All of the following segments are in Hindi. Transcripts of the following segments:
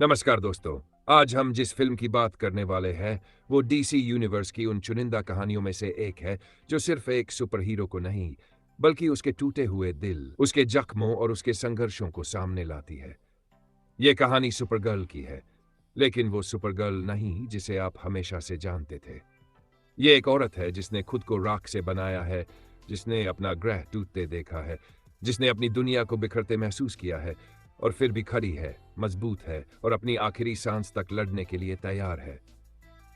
नमस्कार दोस्तों। आज हम जिस फिल्म की बात करने वाले हैं वो डीसी यूनिवर्स की उन चुनिंदा कहानियों में से एक है जो सिर्फ एक सुपर हीरो को नहीं बल्कि उसके टूटे हुए दिल, उसके जख्मों और उसके संघर्षों को सामने लाती है। ये कहानी सुपरगर्ल की है, लेकिन वो सुपरगर्ल नहीं जिसे आप हमेशा से जानते थे। ये एक औरत है जिसने खुद को राख से बनाया है, जिसने अपना ग्रह टूटते देखा है, जिसने अपनी दुनिया को बिखरते महसूस किया है और फिर भी खड़ी है, मजबूत है और अपनी आखिरी सांस तक लड़ने के लिए तैयार है।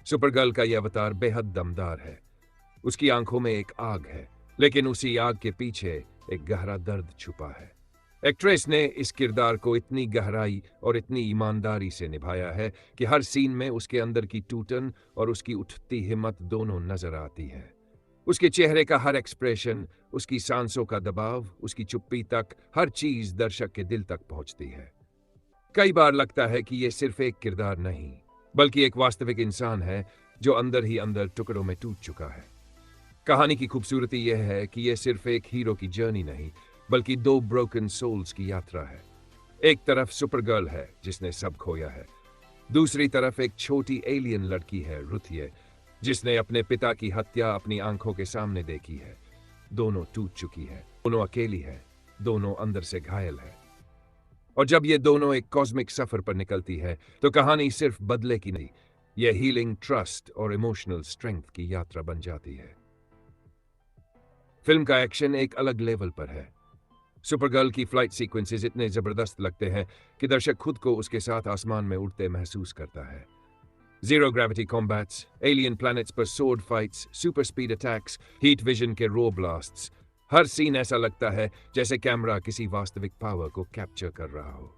सुपरगर्ल का यह अवतार बेहद दमदार है। उसकी आंखों में एक आग है, लेकिन उसी आग के पीछे एक गहरा दर्द छुपा है। एक्ट्रेस ने इस किरदार को इतनी गहराई और इतनी ईमानदारी से निभाया है कि हर सीन में उसके अंदर की टूटन और उसकी उठती हिम्मत दोनों नजर आती है। उसके चेहरे का हर एक्सप्रेशन, उसकी सांसों का दबाव, उसकी चुप्पी तक, हर चीज दर्शक के दिल तक पहुंचती है। कई बार लगता है कि यह सिर्फ एक किरदार नहीं, बल्कि एक वास्तविक इंसान है जो अंदर ही अंदर टुकड़ों में टूट चुका है। कहानी की खूबसूरती यह है कि यह सिर्फ एक हीरो की जर्नी नहीं, बल्कि दो ब्रोकन सोल्स की यात्रा है। एक तरफ सुपरगर्ल है जिसने सब खोया है, दूसरी तरफ एक छोटी एलियन लड़की है, रुथिए, जिसने अपने पिता की हत्या अपनी आंखों के सामने देखी है। दोनों टूट चुकी है, दोनों अकेली है, दोनों अंदर से घायल है। और जब ये दोनों एक कॉस्मिक सफर पर निकलती है तो कहानी सिर्फ बदले की नहीं, यह हीलिंग, ट्रस्ट और इमोशनल स्ट्रेंथ की यात्रा बन जाती है। फिल्म का एक्शन एक अलग लेवल पर है। सुपरगर्ल की फ्लाइट सीक्वेंसेस इतने जबरदस्त लगते हैं कि दर्शक खुद को उसके साथ आसमान में उड़ते महसूस करता है। Zero gravity combats, alien planets पर sword fights, super speed attacks, heat vision के रो ब्लास्ट्स, हर सीन ऐसा लगता है जैसे कैमरा किसी वास्तविक पावर को कैप्चर कर रहा हो।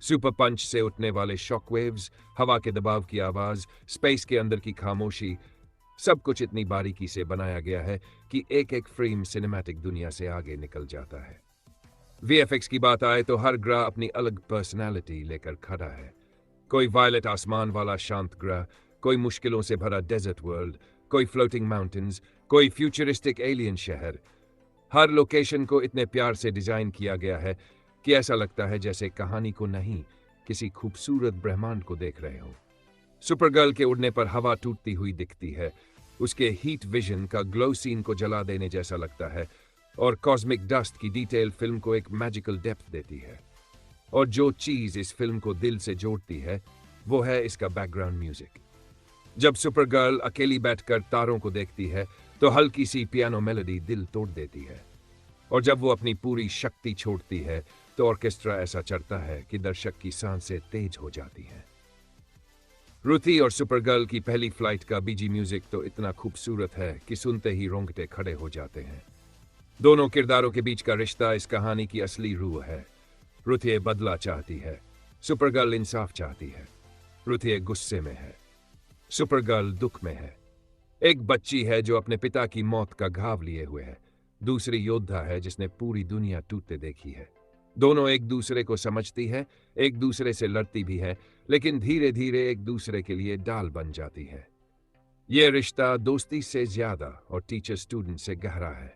सुपर पंच से उठने वाले शॉकवेव्स, हवा के दबाव की आवाज, स्पेस के अंदर की खामोशी, सब कुछ इतनी बारीकी से बनाया गया है कि एक एक फ्रेम सिनेमैटिक दुनिया से आगे निकल जाता है। वीएफएक्स की बात आए तो हर ग्रह अपनी अलग पर्सनैलिटी लेकर खड़ा है। कोई वायलेट आसमान वाला शांत ग्रह, कोई मुश्किलों से भरा डेजर्ट वर्ल्ड, कोई फ्लोटिंग माउंटेन्स, कोई फ्यूचरिस्टिक एलियन शहर। हर लोकेशन को इतने प्यार से डिजाइन किया गया है कि ऐसा लगता है जैसे कहानी को नहीं, किसी खूबसूरत ब्रह्मांड को देख रहे हो। सुपरगर्ल के उड़ने पर हवा टूटती हुई दिखती है, उसके हीट विजन का ग्लो सीन को जला देने जैसा लगता है, और कॉस्मिक डस्ट की डिटेल फिल्म को एक मैजिकल डेप्थ देती है। और जो चीज इस फिल्म को दिल से जोड़ती है वो है इसका बैकग्राउंड म्यूजिक। जब सुपरगर्ल अकेली बैठकर तारों को देखती है तो हल्की सी पियानो मेलोडी दिल तोड़ देती है, और जब वो अपनी पूरी शक्ति छोड़ती है तो ऑर्केस्ट्रा ऐसा चढ़ता है कि दर्शक की सांसें तेज हो जाती हैं। रुथी और सुपरगर्ल की पहली फ्लाइट का बीजी म्यूजिक तो इतना खूबसूरत है कि सुनते ही रोंगटे खड़े हो जाते हैं। दोनों किरदारों के बीच का रिश्ता इस कहानी की असली रूह है। रुथी बदला चाहती है, सुपरगर्ल इंसाफ चाहती है। रुथी गुस्से में है, सुपरगर्ल दुख में है। एक बच्ची है जो अपने पिता की मौत का घाव लिए हुए है, दूसरी योद्धा है जिसने पूरी दुनिया टूटते देखी है। दोनों एक दूसरे को समझती है, एक दूसरे से लड़ती भी है, लेकिन धीरे धीरे एक दूसरे के लिए ढाल बन जाती है। यह रिश्ता दोस्ती से ज्यादा और टीचर स्टूडेंट से गहरा है।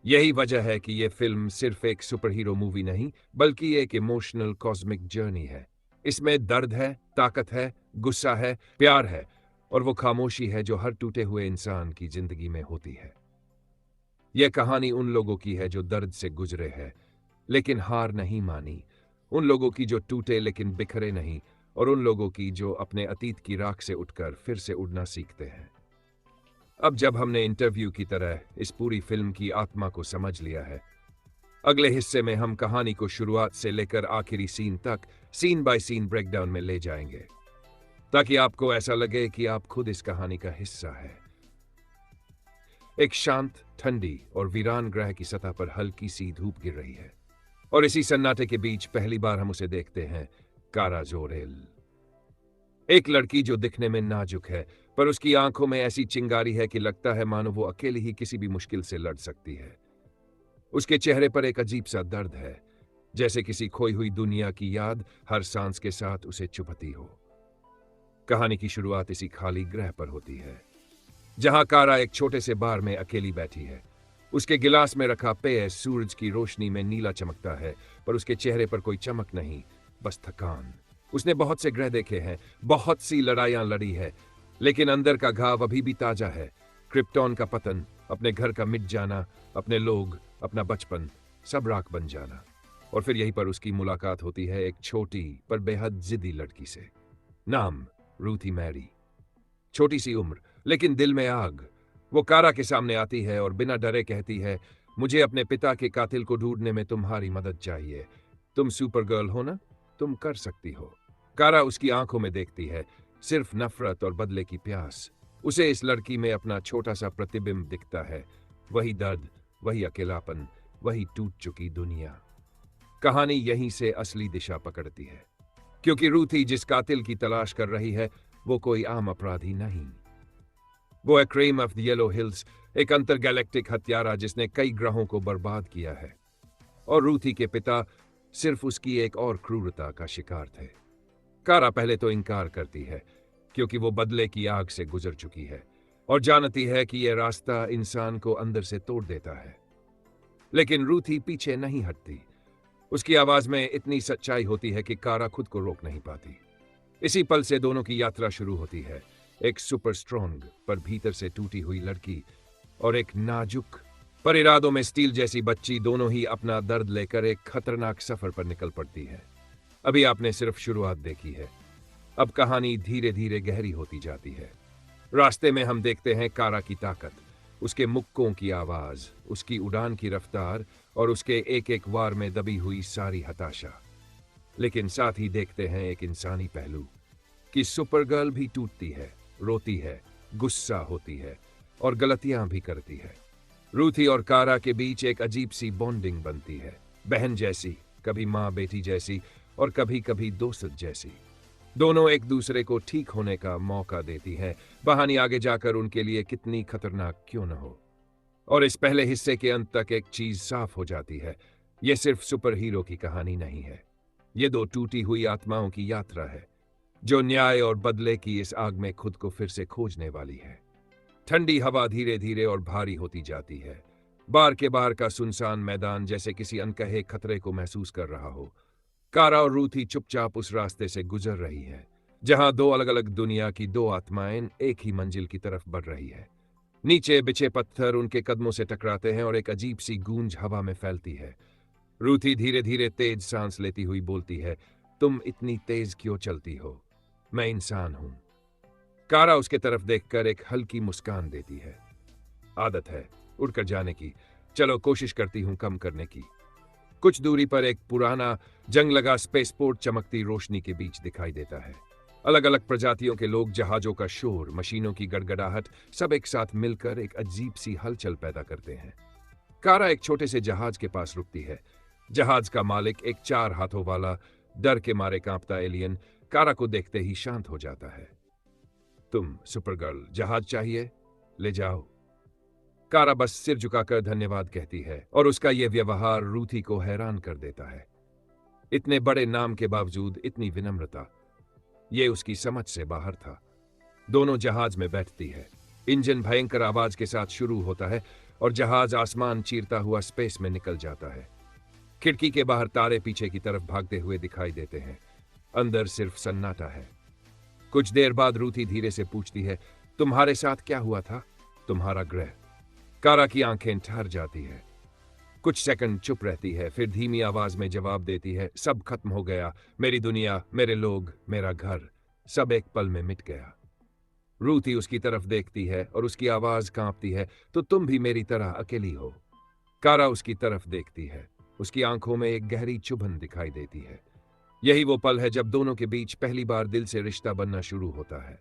यही वजह है कि यह फिल्म सिर्फ एक सुपर हीरो मूवी नहीं, बल्कि एक इमोशनल कॉस्मिक जर्नी है। इसमें दर्द है, ताकत है, गुस्सा है, प्यार है, और वो खामोशी है जो हर टूटे हुए इंसान की जिंदगी में होती है। यह कहानी उन लोगों की है जो दर्द से गुजरे हैं लेकिन हार नहीं मानी, उन लोगों की जो टूटे लेकिन बिखरे नहीं, और उन लोगों की जो अपने अतीत की राख से उठकर फिर से उड़ना सीखते हैं। अब जब हमने इंटरव्यू की तरह इस पूरी फिल्म की आत्मा को समझ लिया है, अगले हिस्से में हम कहानी को शुरुआत से लेकर आखिरी सीन तक सीन बाय सीन ब्रेकडाउन में ले जाएंगे, ताकि आपको ऐसा लगे कि आप खुद इस कहानी का हिस्सा है। एक शांत, ठंडी और वीरान ग्रह की सतह पर हल्की सी धूप गिर रही है, और इसी सन्नाटे के बीच पहली बार हम उसे देखते हैं, कारा जोरेल। एक लड़की जो दिखने में नाजुक है, पर उसकी आंखों में ऐसी चिंगारी है कि लगता है मानो वो अकेली ही किसी भी मुश्किल से लड़ सकती है। उसके चेहरे पर एक अजीब सा दर्द है, जैसे किसी खोई हुई दुनिया की याद हर सांस के साथ उसे चुभती हो। कहानी की शुरुआत इसी खाली ग्रह पर होती है, जहां कारा एक छोटे से बार में अकेली बैठी है। उसके गिलास में रखा पेय सूरज की रोशनी में नीला चमकता है, पर उसके चेहरे पर कोई चमक नहीं, बस थकान। उसने बहुत से ग्रह देखे हैं, बहुत सी लड़ाइयां लड़ी है, लेकिन अंदर का घाव अभी भी ताजा है। क्रिप्टॉन का पतन, अपने घर का मिट जाना, अपने लोग, अपना बचपन, सब राख बन जाना। और फिर यहीं पर उसकी मुलाकात होती है एक छोटी पर बेहद जिद्दी लड़की से। नाम रूथी मैरी। छोटी सी उम्र, लेकिन दिल में आग। वो कारा के सामने आती है और बिना डरे कहती है, मुझे अपने पिता के कातिल को ढूंढने में तुम्हारी मदद चाहिए। तुम सुपर गर्ल हो ना, तुम कर सकती हो। कारा उसकी आंखों में देखती है, सिर्फ नफरत और बदले की प्यास। उसे इस लड़की में अपना छोटा सा प्रतिबिंब दिखता है, वही दर्द, वही अकेलापन, वही टूट चुकी दुनिया। कहानी यहीं से असली दिशा पकड़ती है, क्योंकि रूथी जिस कातिल की तलाश कर रही है वो कोई आम अपराधी नहीं। वो है Krem of the Yellow Hills, एक अंतरगैलेक्टिक हत्यारा जिसने कई ग्रहों को बर्बाद किया है। और रूथी के पिता सिर्फ उसकी एक और क्रूरता का शिकार थे। कारा पहले तो इनकार करती है, क्योंकि वो बदले की आग से गुजर चुकी है और जानती है कि यह रास्ता इंसान को अंदर से तोड़ देता है। लेकिन रूथी पीछे नहीं हटती। उसकी आवाज में इतनी सच्चाई होती है कि कारा खुद को रोक नहीं पाती। इसी पल से दोनों की यात्रा शुरू होती है। एक सुपर स्ट्रॉन्ग पर भीतर से टूटी हुई लड़की और एक नाजुक पर इरादों में स्टील जैसी बच्ची, दोनों ही अपना दर्द लेकर एक खतरनाक सफर पर निकल पड़ती है। अभी आपने सिर्फ शुरुआत देखी है, अब कहानी धीरे धीरे गहरी होती जाती है। रास्ते में हम देखते हैं कारा की ताकत, उसके मुक्कों की आवाज, उसकी उड़ान की रफ्तार और उसके एक एक वार में दबी हुई सारी हताशा। लेकिन साथ ही देखते हैं एक इंसानी पहलू कि सुपर गर्ल भी टूटती है, रोती है, गुस्सा होती है और गलतियां भी करती है। रूथी और कारा के बीच एक अजीब सी बॉन्डिंग बनती है, बहन जैसी, कभी माँ बेटी जैसी और कभी कभी दोस्त जैसी। दोनों एक दूसरे को ठीक होने का मौका देती हैं, कहानी आगे जाकर उनके लिए कितनी खतरनाक क्यों न हो। और इस पहले हिस्से के अंत तक एक चीज साफ हो जाती है, यह सिर्फ सुपर हीरो की कहानी नहीं है, ये दो टूटी हुई आत्माओं की यात्रा है, जो न्याय और बदले की इस आग में खुद को फिर से खोजने वाली है। ठंडी हवा धीरे धीरे और भारी होती जाती है। बार के बाहर का सुनसान मैदान जैसे किसी अनकहे खतरे को महसूस कर रहा हो। कारा और रूथी चुपचाप उस रास्ते से गुजर रही है, जहां दो अलग अलग दुनिया की दो आत्माएं एक ही मंजिल की तरफ बढ़ रही है। नीचे बिछे पत्थर उनके कदमों से टकराते हैं और एक अजीब सी गूंज हवा में फैलती है। रूथी धीरे धीरे तेज सांस लेती हुई बोलती है, तुम इतनी तेज क्यों चलती हो? मैं इंसान हूं। कारा उसके तरफ देखकर एक हल्की मुस्कान देती है। आदत है उड़कर जाने की, चलो कोशिश करती हूं कम करने की। कुछ दूरी पर एक पुराना जंग लगा स्पेसपोर्ट चमकती रोशनी के बीच दिखाई देता है। अलग अलग प्रजातियों के लोग, जहाजों का शोर, मशीनों की गड़गड़ाहट, सब एक साथ मिलकर एक अजीब सी हलचल पैदा करते हैं। कारा एक छोटे से जहाज के पास रुकती है। जहाज का मालिक, एक 4 हाथों वाला डर के मारे कांपता एलियन, कारा को देखते ही शांत हो जाता है। तुम सुपरगर्ल, जहाज चाहिए? ले जाओ। कारा बस सिर झुकाकर धन्यवाद कहती है और उसका यह व्यवहार रूथी को हैरान कर देता है। इतने बड़े नाम के बावजूद इतनी विनम्रता, यह उसकी समझ से बाहर था। दोनों जहाज में बैठती है। इंजन भयंकर आवाज के साथ शुरू होता है और जहाज आसमान चीरता हुआ स्पेस में निकल जाता है। खिड़की के बाहर तारे पीछे की तरफ भागते हुए दिखाई देते हैं। अंदर सिर्फ सन्नाटा है। कुछ देर बाद रूथी धीरे से पूछती है, तुम्हारे साथ क्या हुआ था? तुम्हारा ग्रह? कारा की आंखें ठहर जाती है। कुछ सेकंड चुप रहती है, फिर धीमी आवाज में जवाब देती है, सब खत्म हो गया। मेरी दुनिया, मेरे लोग, मेरा घर, सब एक पल में मिट गया। रूथी उसकी तरफ देखती है और उसकी आवाज कांपती है, तो तुम भी मेरी तरह अकेली हो? कारा उसकी तरफ देखती है। उसकी आंखों में एक गहरी चुभन दिखाई देती है। यही वो पल है जब दोनों के बीच पहली बार दिल से रिश्ता बनना शुरू होता है।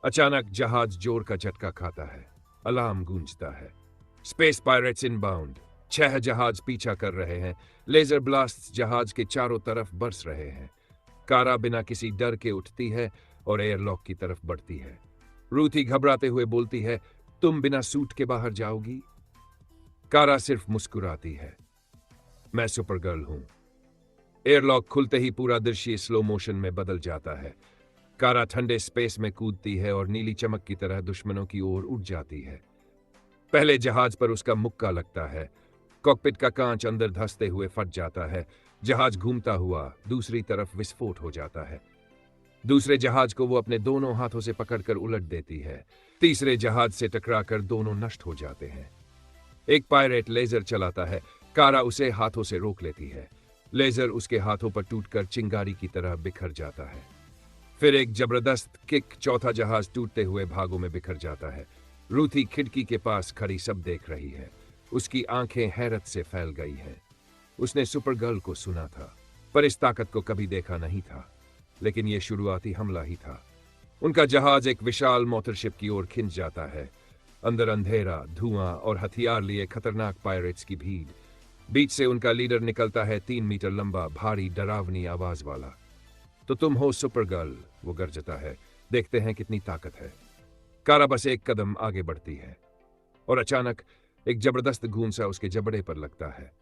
अचानक जहाज जोर का झटका खाता है। अलार्म गूंजता है। Space pirates inbound. 6 जहाज पीछा कर रहे हैं। लेजर ब्लास्ट जहाज के चारों तरफ बरस रहे हैं। कारा बिना किसी डर के उठती है और एयरलॉक की तरफ बढ़ती है। रूथी घबराते हुए बोलती है, तुम बिना सूट के बाहर जाओगी? कारा सिर्फ मुस्कुराती है। मैं सुपरगर्ल हूं। एयरलॉक खुलते ही पूरा दृश्य स्लो मोशन में बदल जाता है। कारा ठंडे स्पेस में कूदती है और नीली चमक की तरह दुश्मनों की ओर उड़ जाती है। पहले जहाज पर उसका मुक्का लगता है। कॉकपिट का कांच अंदर धंसते हुए फट जाता है। जहाज घूमता हुआ दूसरी तरफ विस्फोट हो जाता है। दूसरे जहाज को वो अपने दोनों हाथों से पकड़कर उलट देती है। तीसरे जहाज से टकराकर दोनों नष्ट हो जाते हैं। एक पायरेट लेजर चलाता है। कारा उसे हाथों से रोक लेती है। लेजर उसके हाथों पर टूटकर चिंगारी की तरह बिखर जाता है। फिर एक जबरदस्त किक, चौथा जहाज टूटते हुए भागों में बिखर जाता है। रूथी खिड़की के पास खड़ी सब देख रही है। उसकी आंखें हैरत से फैल गई हैं। उसने सुपरगर्ल को सुना था, पर इस ताकत को कभी देखा नहीं था। लेकिन यह शुरुआती हमला ही था। उनका जहाज एक विशाल मोटरशिप की ओर खिंच जाता है। अंदर अंधेरा, धुआं और हथियार लिए खतरनाक पायरेट्स की भीड़। बीच से उनका लीडर निकलता है, 3 मीटर लंबा, भारी, डरावनी आवाज वाला। तो तुम हो सुपरगर्ल, वो गरजता है। देखते हैं कितनी ताकत है। कारा बस एक कदम आगे बढ़ती है और अचानक एक जबरदस्त घूंसा उसके जबड़े पर लगता है।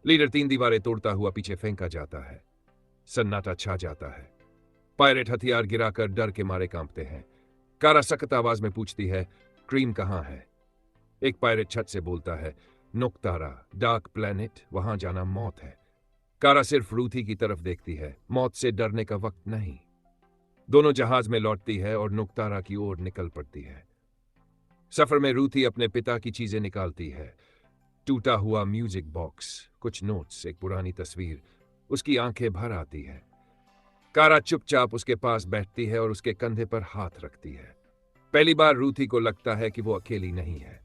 लीडर 3 दीवारें तोड़ता हुआ पीछे फेंका जाता है। सन्नाटा छा जाता है। पायरेट हथियार गिराकर डर के मारे कांपते हैं। कारा सख्त आवाज में पूछती है, क्रीम कहां है? एक पायरेट छत से बोलता है, नुकतारा, डार्क प्लैनेट, वहां जाना मौत है। कारा सिर्फ रूथी की तरफ देखती है। मौत से डरने का वक्त नहीं। दोनों जहाज में लौटती है और नुकतारा की ओर निकल पड़ती है। सफर में रूथी अपने पिता की चीजें निकालती है। टूटा हुआ म्यूजिक बॉक्स, कुछ नोट्स, एक पुरानी तस्वीर। उसकी आंखें भर आती है। कारा चुपचाप उसके पास बैठती है और उसके कंधे पर हाथ रखती है। पहली बार रूथी को लगता है कि वो अकेली नहीं है।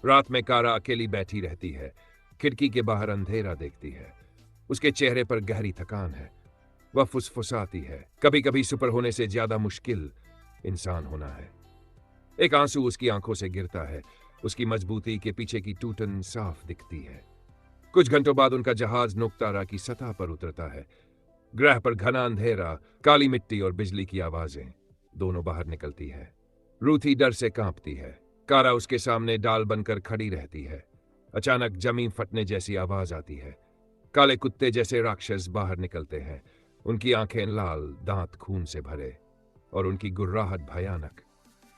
रात में कारा अकेली बैठी रहती है। खिड़की के बाहर अंधेरा देखती है। उसके चेहरे पर गहरी थकान है। वह फुसफुसाती है, कभी कभी सुपर होने से ज्यादा मुश्किल इंसान होना है। एक आंसू उसकी आंखों से गिरता है। उसकी मजबूती के पीछे की टूटन साफ दिखती है। कुछ घंटों बाद उनका जहाज नुकतारा की सतह पर उतरता है। ग्रह पर घना अंधेरा, काली मिट्टी और बिजली की आवाजें दोनों बाहर निकलती है। रूथी डर से कांपती है। कारा उसके सामने डाल बनकर खड़ी रहती है। अचानक जमीन फटने जैसी आवाज आती है। काले कुत्ते जैसे राक्षस बाहर निकलते हैं। उनकी आंखें लाल, दांत खून से भरे और उनकी गुर्राहट भयानक।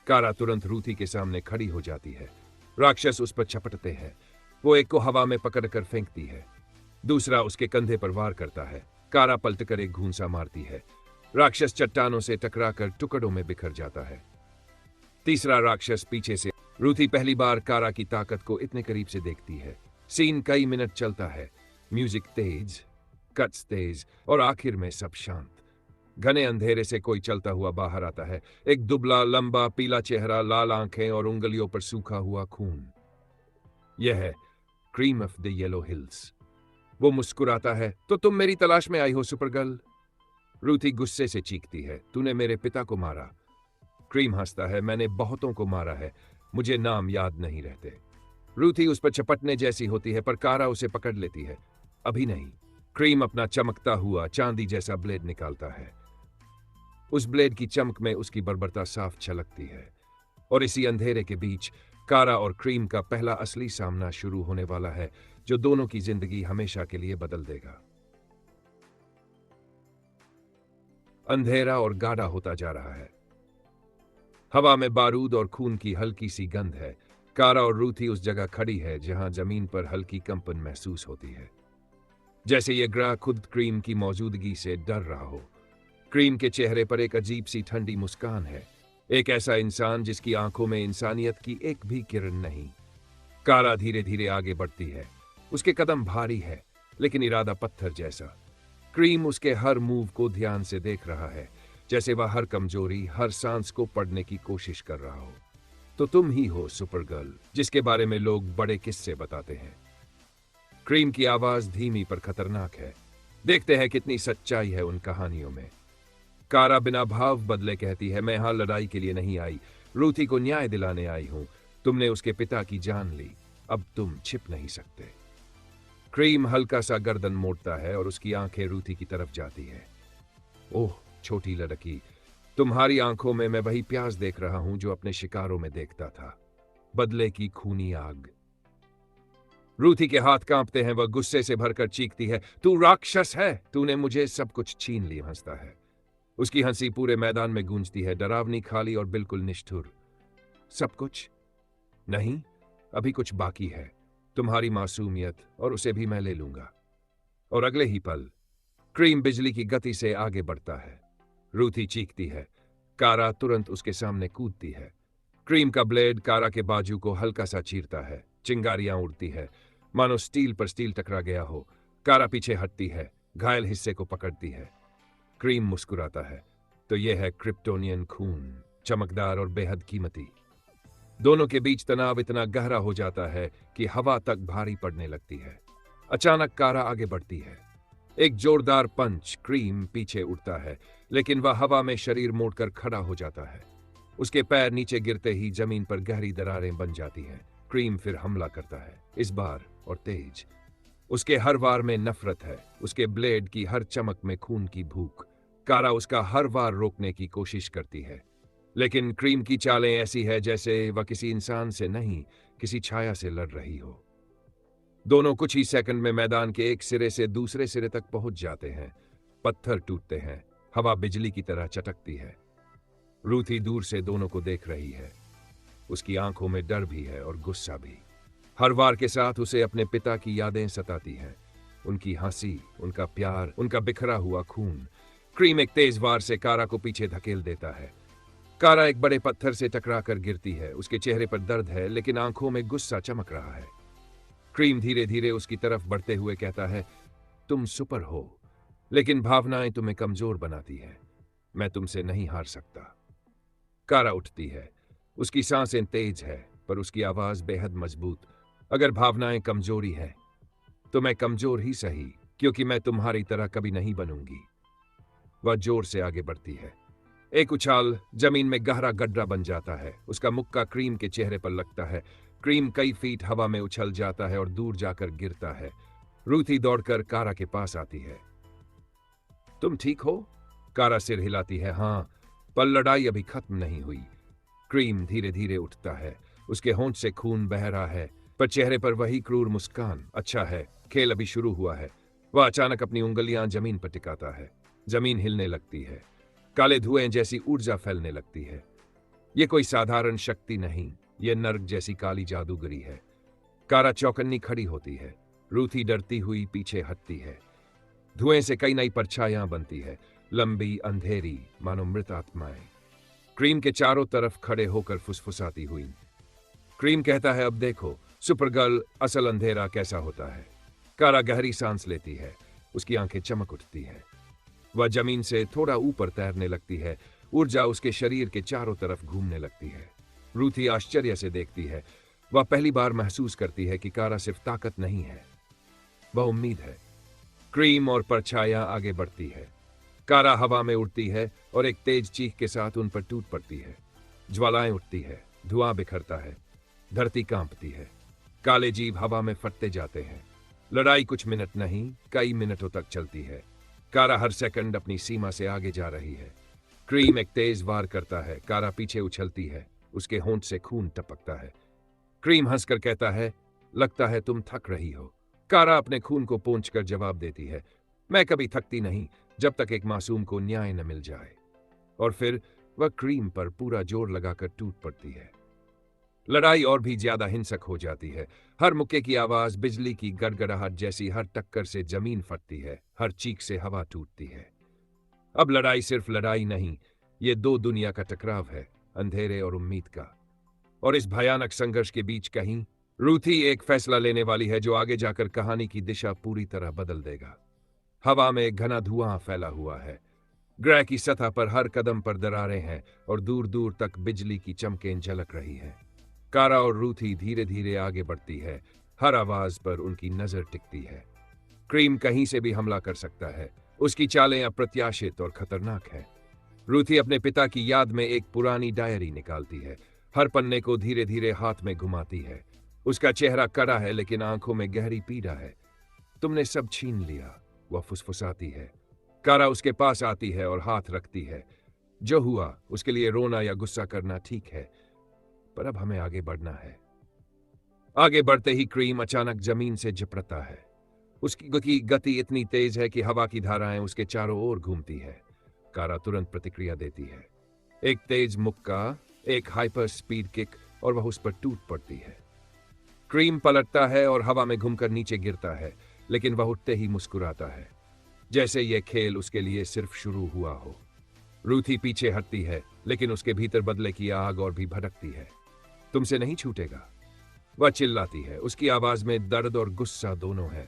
कारा तुरंत रूथी के सामने खड़ी हो जाती है। राक्षस उस पर झपटते हैं। वो एक को हवा में पकड़कर फेंकती है। दूसरा उसके कंधे पर वार करता है। कारा पलटकर एक घूंसा मारती है। राक्षस चट्टानों से टकराकर टुकड़ों में बिखर जाता है। तीसरा राक्षस पीछे से। रूथी पहली बार कारा की ताकत को इतने करीब से देखती है। सीन कई मिनट चलता है। म्यूजिक तेज, कट्स तेज और आखिर में सब शांत। घने अंधेरे से कोई चलता हुआ बाहर आता है। एक दुबला, लंबा, पीला चेहरा, लाल आंखें और उंगलियों पर सूखा हुआ खून। यह है cream of the Yellow hills. वो मुस्कुराता है, तो तुम मेरी तलाश में आई हो सुपरगर्ल? रूथी गुस्से से चीखती है, तूने मेरे पिता को मारा। क्रीम हंसता है, मैंने बहुतों को मारा है, मुझे नाम याद नहीं रहते। रूथी उस पर चपटने जैसी होती है, पर कारा उसे पकड़ लेती है। अभी नहीं। क्रीम अपना चमकता हुआ चांदी जैसा ब्लेड निकालता है। उस ब्लेड की चमक में उसकी बर्बरता साफ झलकती है। और इसी अंधेरे के बीच कारा और क्रीम का पहला असली सामना शुरू होने वाला है, जो दोनों की जिंदगी हमेशा के लिए बदल देगा। अंधेरा और गाढ़ा होता जा रहा है। हवा में बारूद और खून की हल्की सी गंध है। कारा और रूथी उस जगह खड़ी है जहां जमीन पर हल्की कंपन महसूस होती है, जैसे ये ग्रह खुद क्रीम की मौजूदगी से डर रहा हो। क्रीम के चेहरे पर एक अजीब सी ठंडी मुस्कान है, एक ऐसा इंसान जिसकी आंखों में इंसानियत की एक भी किरण नहीं। कारा धीरे धीरे आगे बढ़ती है। उसके कदम भारी है, लेकिन इरादा पत्थर जैसा। क्रीम उसके हर मूव को ध्यान से देख रहा है, जैसे वह हर कमजोरी, हर सांस को पढ़ने की कोशिश कर रहा हो। तो तुम ही हो सुपरगर्ल, जिसके बारे में लोग बड़े किस्से बताते हैं। क्रीम की आवाज धीमी पर खतरनाक है। देखते हैं कितनी सच्चाई है उन कहानियों में। कारा बिना भाव बदले कहती है, मैं यहां लड़ाई के लिए नहीं आई, रूथी को न्याय दिलाने आई हूं। तुमने उसके पिता की जान ली, अब तुम छिप नहीं सकते। क्रीम हल्का सा गर्दन मोड़ता है और उसकी आंखें रूथी की तरफ जाती है। ओह छोटी लड़की, तुम्हारी आंखों में मैं वही प्यास देख रहा हूं जो अपने शिकारों में देखता था, बदले की खूनी आग। रूथी के हाथ कांपते हैं। वह गुस्से से भरकर चीखती है, तू राक्षस है, तूने मुझे सब कुछ छीन लिया। हंसता है। उसकी हंसी पूरे मैदान में गूंजती है, डरावनी, खाली और बिल्कुल निष्ठुर। सब कुछ नहीं, अभी कुछ बाकी है, तुम्हारी मासूमियत, और उसे भी मैं ले लूंगा। और अगले ही पल क्रीम बिजली की गति से आगे बढ़ता है। रूथी चीखती है। कारा तुरंत उसके सामने कूदती है। क्रीम का ब्लेड कारा के बाजू को हल्का सा चीरता है। चिंगारियां उड़ती है, मानो स्टील पर स्टील टकरा गया हो। कारा पीछे हटती है, घायल हिस्से को पकड़ती है। क्रीम मुस्कुराता है। तो यह है क्रिप्टोनियन खून, चमकदार और बेहद कीमती। दोनों के बीच तनाव इतना गहरा हो जाता है कि हवा तक भारी पड़ने लगती है। अचानक कारा आगे बढ़ती है। एक जोरदार पंच, क्रीम पीछे उठता है, लेकिन वह हवा में शरीर मोड़कर खड़ा हो जाता है। उसके पैर नीचे गिरते ही जमीन पर गहरी दरारें बन जाती हैं। क्रीम फिर हमला करता है, इस बार और तेज। उसके हर वार में नफरत है, उसके ब्लेड की हर चमक में खून की भूख। कारा उसका हर वार रोकने की कोशिश करती है, लेकिन क्रीम की चालें ऐसी है जैसे वह किसी इंसान से नहीं, किसी छाया से लड़ रही हो। दोनों कुछ ही सेकंड में मैदान के एक सिरे से दूसरे सिरे तक पहुंच जाते हैं। पत्थर टूटते हैं, हवा बिजली की तरह चटकती है। रूथी दूर से दोनों को देख रही है। उसकी आंखों में डर भी है और गुस्सा भी। हर वार के साथ उसे अपने पिता की यादें सताती हैं। उनकी हंसी, उनका प्यार, उनका बिखरा हुआ खून। क्रीम एक तेज वार से कारा को पीछे धकेल देता है। कारा एक बड़े पत्थर से टकरा कर गिरती है। उसके चेहरे पर दर्द है, लेकिन आंखों में गुस्सा चमक रहा है। क्रीम धीरे धीरे उसकी तरफ बढ़ते हुए कहता है, तुम सुपर हो, लेकिन भावनाएं तुम्हें कमजोर बनाती हैं। मैं तुमसे नहीं हार सकता। कारा उठती है। उसकी सांसें तेज है, पर उसकी आवाज बेहद मजबूत। अगर भावनाएं कमजोरी है, तो मैं कमजोर ही सही, क्योंकि मैं तुम्हारी तरह कभी नहीं बनूंगी। वह जोर से आगे बढ़ती है। एक उछाल, जमीन में गहरा गड्ढा बन जाता है। उसका मुक्का क्रीम के चेहरे पर लगता है। क्रीम कई फीट हवा में उछल जाता है और दूर जाकर गिरता है। रूथी दौड़कर कारा के पास आती है। तुम ठीक हो? कारा सिर हिलाती है। हाँ, पर लड़ाई अभी खत्म नहीं हुई। क्रीम धीरे धीरे उठता है। उसके होंठ से खून बह रहा है, पर चेहरे पर वही क्रूर मुस्कान। अच्छा है, खेल अभी शुरू हुआ है। वह अचानक अपनी उंगलियां जमीन पर टिकाता है। जमीन हिलने लगती है। काले धुएं जैसी ऊर्जा फैलने लगती है। यह कोई साधारण शक्ति नहीं, यह नर्क जैसी काली जादूगरी है। कारा चौकन्नी खड़ी होती है। रूथी डरती हुई पीछे हटती है। धुएं से कई नई परछाइयां बनती है, लंबी, अंधेरी, मानो मृत आत्माएं। क्रीम के चारों तरफ खड़े होकर फुसफुसाती हुई। क्रीम कहता है, अब देखो सुपरगर्ल, असल अंधेरा कैसा होता है। कारा गहरी सांस लेती है। उसकी आंखें चमक उठती है। वह जमीन से थोड़ा ऊपर तैरने लगती है। ऊर्जा उसके शरीर के चारों तरफ घूमने लगती है। रूथी आश्चर्य से देखती है। वह पहली बार महसूस करती है कि कारा सिर्फ ताकत नहीं है, वह उम्मीद है। क्रीम और परछाइयां आगे बढ़ती है। कारा हवा में उड़ती है और एक तेज चीख के साथ उन पर टूट पड़ती है। ज्वालाएं उठती है, धुआं बिखरता है, धरती कांपती है। काले जीव हवा में फटते जाते हैं। लड़ाई कुछ मिनट नहीं, कई मिनटों तक चलती है। कारा हर सेकंड अपनी सीमा से आगे जा रही है। क्रीम एक तेज वार करता है। कारा पीछे उछलती है। उसके होंठ से खून टपकता है। क्रीम हंसकर कहता है, लगता है तुम थक रही हो। कारा अपने खून को पोंछकर जवाब देती है, मैं कभी थकती नहीं, जब तक एक मासूम को न्याय न मिल जाए। और फिर वह क्रीम पर पूरा जोर लगाकर टूट पड़ती है। लड़ाई और भी ज्यादा हिंसक हो जाती है। हर मुक्के की आवाज बिजली की गड़गड़ाहट जैसी, हर टक्कर से जमीन फटती है, हर चीख से हवा टूटती है। अब लड़ाई सिर्फ लड़ाई नहीं, ये दो दुनिया का टकराव है, अंधेरे और उम्मीद का। और इस भयानक संघर्ष के बीच कहीं रूथी एक फैसला लेने वाली है, जो आगे जाकर कहानी की दिशा पूरी तरह बदल देगा। हवा में एक घना धुआं फैला हुआ है। ग्रह की सतह पर हर कदम पर दरारें हैं और दूर दूर तक बिजली की चमकें झलक रही हैं। कारा और रूथी धीरे धीरे आगे बढ़ती है। हर आवाज पर उनकी नजर टिकती है। क्रीम कहीं से भी हमला कर सकता है। उसकी चालें अप्रत्याशित और खतरनाक हैं। रूथी अपने पिता की याद में एक पुरानी डायरी निकालती है। हर पन्ने को धीरे धीरे हाथ में घुमाती है। उसका चेहरा कड़ा है, लेकिन आंखों में गहरी पीड़ा है। तुमने सब छीन लिया, वह फुसफुसाती है। कारा उसके पास आती है और हाथ रखती है। जो हुआ उसके लिए रोना या गुस्सा करना ठीक है, पर अब हमें आगे बढ़ना है। आगे बढ़ते ही क्रीम अचानक जमीन से झपटता है। उसकी गति इतनी तेज है कि हवा की धाराएं उसके चारों ओर घूमती है। कारा तुरंत प्रतिक्रिया देती है। एक तेज मुक्का, एक हाइपर स्पीड किक, और वह उस पर टूट पड़ती है। क्रीम पलटता है और हवा में घूमकर नीचे गिरता है, लेकिन वह उठते ही मुस्कुराता है, जैसे यह खेल उसके लिए सिर्फ शुरू हुआ हो। रूथी पीछे हटती है, लेकिन उसके भीतर बदले की आग और भी भड़कती है। तुमसे नहीं छूटेगा, वह चिल्लाती है। उसकी आवाज में दर्द और गुस्सा दोनों है।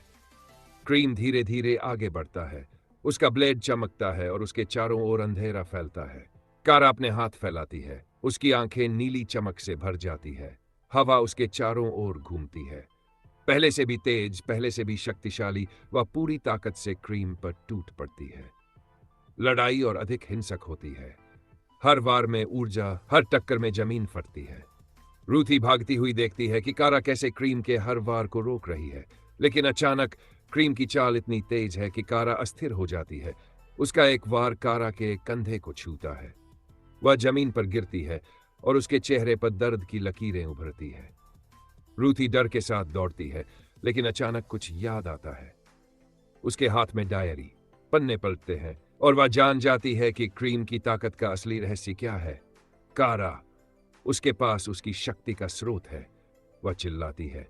क्रीम धीरे धीरे आगे बढ़ता है। उसका ब्लेड चमकता है और उसके चारों ओर अंधेरा फैलता है। कारा अपने हाथ फैलाती है। उसकी आंखें नीली चमक से भर जाती है। हवा उसके चारों ओर घूमती है। पहले से भी तेज, पहले से भी शक्तिशाली, वह पूरी ताकत से क्रीम पर टूट पड़ती है। लड़ाई और अधिक हिंसक होती है। हर वार में ऊर्जा, हर टक्कर में जमीन फटती है। रूथी भागती हुई देखती है कि कारा कैसे क्रीम के हर वार को रोक रही है, लेकिन अचानक क्रीम की चाल इतनी तेज है कि कारा अस्थिर हो जाती है। उसका एक वार कारा के कंधे को छूता है। वह जमीन पर गिरती है और उसके चेहरे पर दर्द की लकीरें उभरती है। रूथी डर के साथ दौड़ती है, लेकिन अचानक कुछ याद आता है। उसके हाथ में डायरी, पन्ने पलटते हैं और वह जान जाती है कि क्रीम की ताकत का असली रहस्य क्या है। कारा, उसके पास उसकी शक्ति का स्रोत है। वह चिल्लाती है।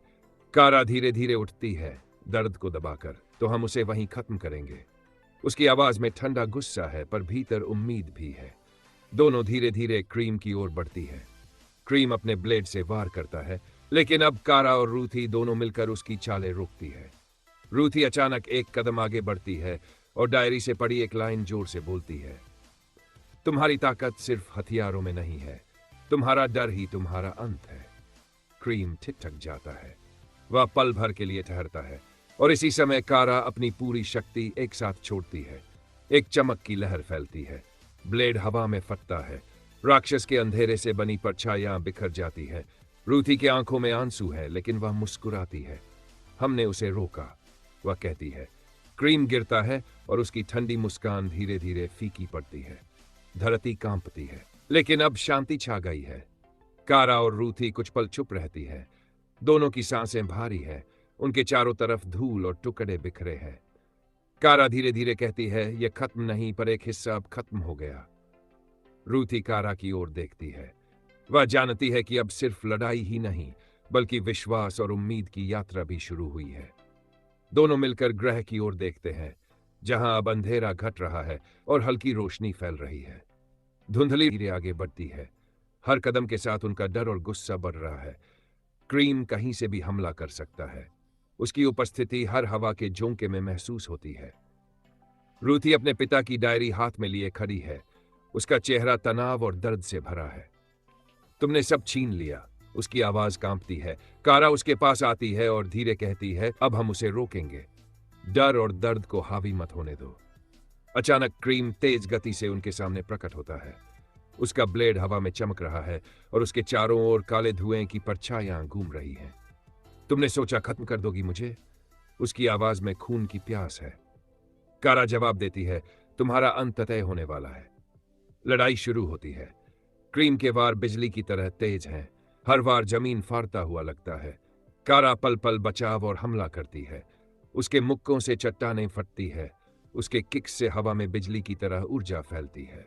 कारा धीरे धीरे उठती है, दर्द को दबाकर। तो हम उसे वहीं खत्म करेंगे। उसकी आवाज में ठंडा गुस्सा है, पर भीतर उम्मीद भी है। दोनों धीरे धीरे क्रीम की ओर बढ़ती है। क्रीम अपने ब्लेड से वार करता है, लेकिन अब कारा और रूथी दोनों मिलकर उसकी चालें रोकती है। रूथी अचानक एक कदम आगे बढ़ती है और डायरी से पड़ी एक लाइन जोर से बोलती है। तुम्हारी ताकत सिर्फ हथियारों में नहीं है, तुम्हारा डर ही तुम्हारा अंत है। क्रीम ठिठक जाता है। वह पल भर के लिए ठहरता है और इसी समय कारा अपनी पूरी शक्ति एक साथ छोड़ती है। एक चमक की लहर फैलती है। ब्लेड हवा में फटता है। राक्षस के अंधेरे से बनी परछाइयां बिखर जाती है। रूथी की आंखों में आंसू है, लेकिन वह मुस्कुराती है। हमने उसे रोका, वह कहती है। क्रीम गिरता है और उसकी ठंडी मुस्कान धीरे धीरे फीकी पड़ती है। धरती कांपती है, लेकिन अब शांति छा गई है। कारा और रूथी कुछ पल चुप रहती है। दोनों की सांसें भारी है। उनके चारों तरफ धूल और टुकड़े बिखरे हैं। कारा धीरे धीरे कहती है, यह खत्म नहीं, पर एक हिस्सा अब खत्म हो गया। रूथी कारा की ओर देखती है। वह जानती है कि अब सिर्फ लड़ाई ही नहीं, बल्कि विश्वास और उम्मीद की यात्रा भी शुरू हुई है। दोनों मिलकर ग्रह की ओर देखते हैं, जहां अब अंधेरा घट रहा है और हल्की रोशनी फैल रही है। धुंधली धीरे आगे बढ़ती है। हर कदम के साथ उनका डर और गुस्सा बढ़ रहा है। क्रीम कहीं से भी हमला कर सकता है। उसकी उपस्थिति हर हवा के झोंके में महसूस होती है। रूथी अपने पिता की डायरी हाथ में लिए खड़ी है। उसका चेहरा तनाव और दर्द से भरा है। तुमने सब छीन लिया, उसकी आवाज कांपती है। कारा उसके पास आती है और धीरे कहती है, अब हम उसे रोकेंगे। डर और दर्द को हावी मत होने दो। अचानक क्रीम तेज गति से उनके सामने प्रकट होता है। उसका ब्लेड हवा में चमक रहा है और उसके चारों ओर काले धुएं की परछाइयां घूम रही हैं। तुमने सोचा खत्म कर दोगी मुझे? उसकी आवाज में खून की प्यास है। कारा जवाब देती है, तुम्हारा अंत तय होने वाला है। लड़ाई शुरू होती है। क्रीम के वार बिजली की तरह तेज हैं। हर वार जमीन फाड़ता हुआ लगता है। कारा पल पल बचाव और हमला करती है। उसके मुक्कों से चट्टानें फटती है। उसके किक से हवा में बिजली की तरह ऊर्जा फैलती है।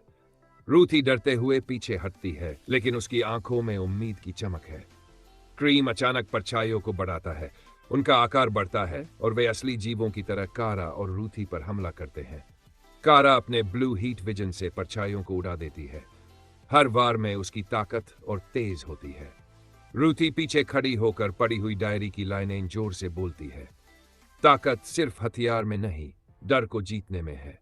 रूथी डरते हुए पीछे हटती है, लेकिन उसकी आंखों में उम्मीद की चमक है। क्रीम अचानक परछाइयों को बढ़ाता है। उनका आकार बढ़ता है और वे असली जीवों की तरह कारा और रूथी पर हमला करते हैं। कारा अपने ब्लू हीट विजन से परछाइयों को उड़ा देती है। हर वार में उसकी ताकत और तेज होती है। रूथी पीछे खड़ी होकर पड़ी हुई डायरी की लाइनें जोर से बोलती है। ताकत सिर्फ हथियार में नहीं, डर को जीतने में है।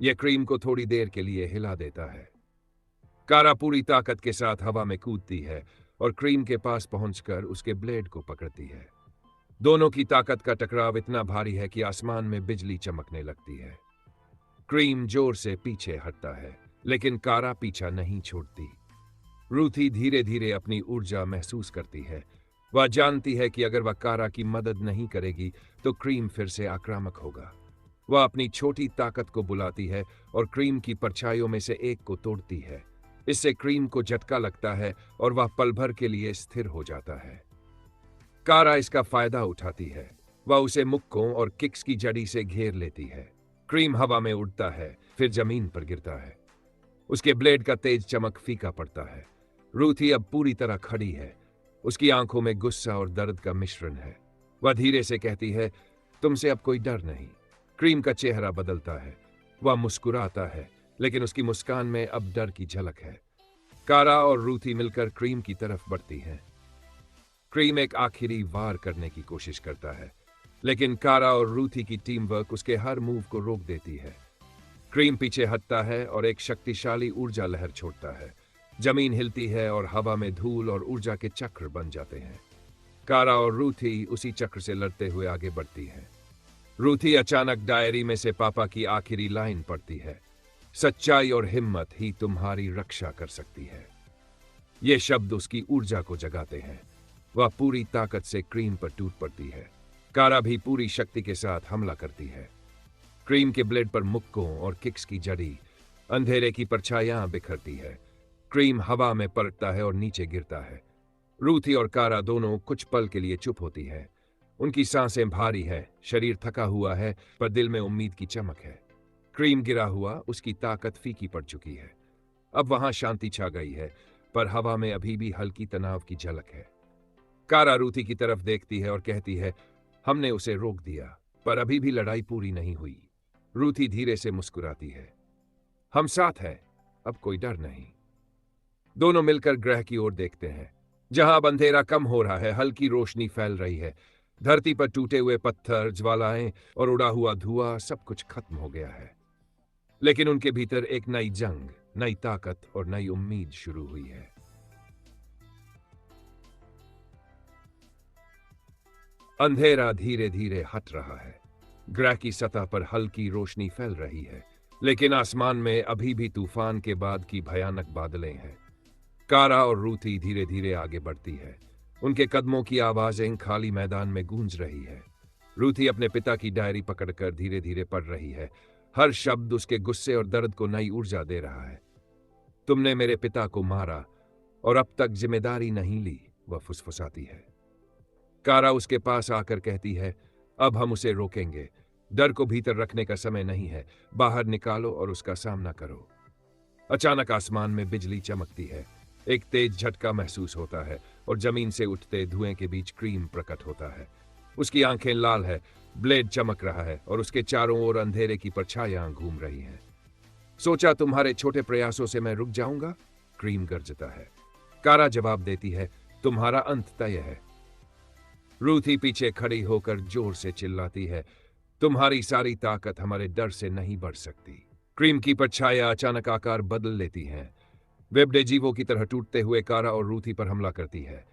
यह क्रीम को थोड़ी देर के लिए हिला देता है। कारा पूरी ताकत के साथ हवा में कूदती है और क्रीम के पास पहुंचकर उसके ब्लेड को पकड़ती है। दोनों की ताकत का टकराव इतना भारी है कि आसमान में बिजली चमकने लगती है। क्रीम जोर से पीछे हटता है, लेकिन कारा पीछा नहीं छोड़ती। रूथी धीरे धीरे अपनी ऊर्जा महसूस करती है। वह जानती है कि अगर वह कारा की मदद नहीं करेगी तो क्रीम फिर से आक्रामक होगा। वह अपनी छोटी ताकत को बुलाती है और क्रीम की परछाइयों में से एक को तोड़ती है। इससे क्रीम को झटका लगता है और वह पल भर के लिए स्थिर हो जाता है। कारा इसका फायदा उठाती है। वह उसे मुक्कों और किक्स की जड़ी से घेर लेती है। क्रीम हवा में उड़ता है, फिर जमीन पर गिरता है। उसके ब्लेड का तेज चमक फीका पड़ता है। रूथी अब पूरी तरह खड़ी है। उसकी आंखों में गुस्सा और दर्द का मिश्रण है। वह धीरे से कहती है, तुमसे अब कोई डर नहीं। क्रीम का चेहरा बदलता है। वह मुस्कुराता है, लेकिन उसकी मुस्कान में अब डर की झलक है। कारा और रूथी मिलकर क्रीम की तरफ बढ़ती हैं। क्रीम एक आखिरी वार करने की कोशिश करता है, लेकिन कारा और रूथी की टीम वर्क उसके हर मूव को रोक देती है। क्रीम पीछे हटता है और एक शक्तिशाली ऊर्जा लहर छोड़ता है। जमीन हिलती है और हवा में धूल और ऊर्जा के चक्र बन जाते हैं। कारा और रूथी उसी चक्र से लड़ते हुए आगे बढ़ती हैं। रूथी अचानक डायरी में से पापा की आखिरी लाइन पढ़ती है, सच्चाई और हिम्मत ही तुम्हारी रक्षा कर सकती है। ये शब्द उसकी ऊर्जा को जगाते हैं। वह पूरी ताकत से क्रीम पर टूट पड़ती है। कारा भी पूरी शक्ति के साथ हमला करती है। क्रीम के ब्लेड पर मुक्कों और किक्स की जड़ी अंधेरे की परछाइयां बिखरती है। क्रीम हवा में पलटता है और नीचे गिरता है। रूथी और कारा दोनों कुछ पल के लिए चुप होती है। उनकी सांसें भारी है, शरीर थका हुआ है, पर दिल में उम्मीद की चमक है। क्रीम गिरा हुआ, उसकी ताकत फीकी पड़ चुकी है। अब वहां शांति छा गई है, पर हवा में अभी भी हल्की तनाव की झलक है। कारा रूथी की तरफ देखती है और कहती है, हमने उसे रोक दिया, पर अभी भी लड़ाई पूरी नहीं हुई। रूथी धीरे से मुस्कुराती है, हम साथ हैं, अब कोई डर नहीं। दोनों मिलकर ग्रह की ओर देखते हैं, जहां अब अंधेरा कम हो रहा है। हल्की रोशनी फैल रही है। धरती पर टूटे हुए पत्थर, ज्वालाएं और उड़ा हुआ धुआं, सब कुछ खत्म हो गया है। लेकिन उनके भीतर एक नई जंग, नई ताकत और नई उम्मीद शुरू हुई है। अंधेरा धीरे धीरे हट रहा है। ग्रह की सतह पर हल्की रोशनी फैल रही है, लेकिन आसमान में अभी भी तूफान के बाद की भयानक बादलें हैं। कारा और रूथी धीरे धीरे आगे बढ़ती है। उनके कदमों की आवाजें खाली मैदान में गूंज रही है। रूथी अपने पिता की डायरी पकड़कर धीरे धीरे पढ़ रही है। हर शब्द उसके गुस्से और दर्द को नई ऊर्जा दे रहा है। तुमने मेरे पिता को मारा और अब तक जिम्मेदारी नहीं ली, वह फुसफुसाती है। कारा उसके पास आकर कहती है, अब हम उसे रोकेंगे। डर को भीतर रखने का समय नहीं है, बाहर निकालो और उसका सामना करो। अचानक आसमान में बिजली चमकती है। एक तेज झटका महसूस होता है और जमीन से उठते धुएं के बीच क्रीम प्रकट होता है। उसकी आंखें लाल है, ब्लेड चमक रहा है और उसके चारों ओर अंधेरे की परछाइयां घूम रही हैं। सोचा तुम्हारे छोटे प्रयासों से मैं रुक जाऊंगा? क्रीम गरजता है। कारा जवाब देती है, तुम्हारा अंत तय है। रूथी पीछे खड़ी होकर जोर से चिल्लाती है, तुम्हारी सारी ताकत हमारे डर से नहीं बढ़ सकती। क्रीम की परछाइयां अचानक आकार बदल लेती हैं। वेबडे जीवों की तरह टूटते हुए कारा और रूथी पर हमला करती है।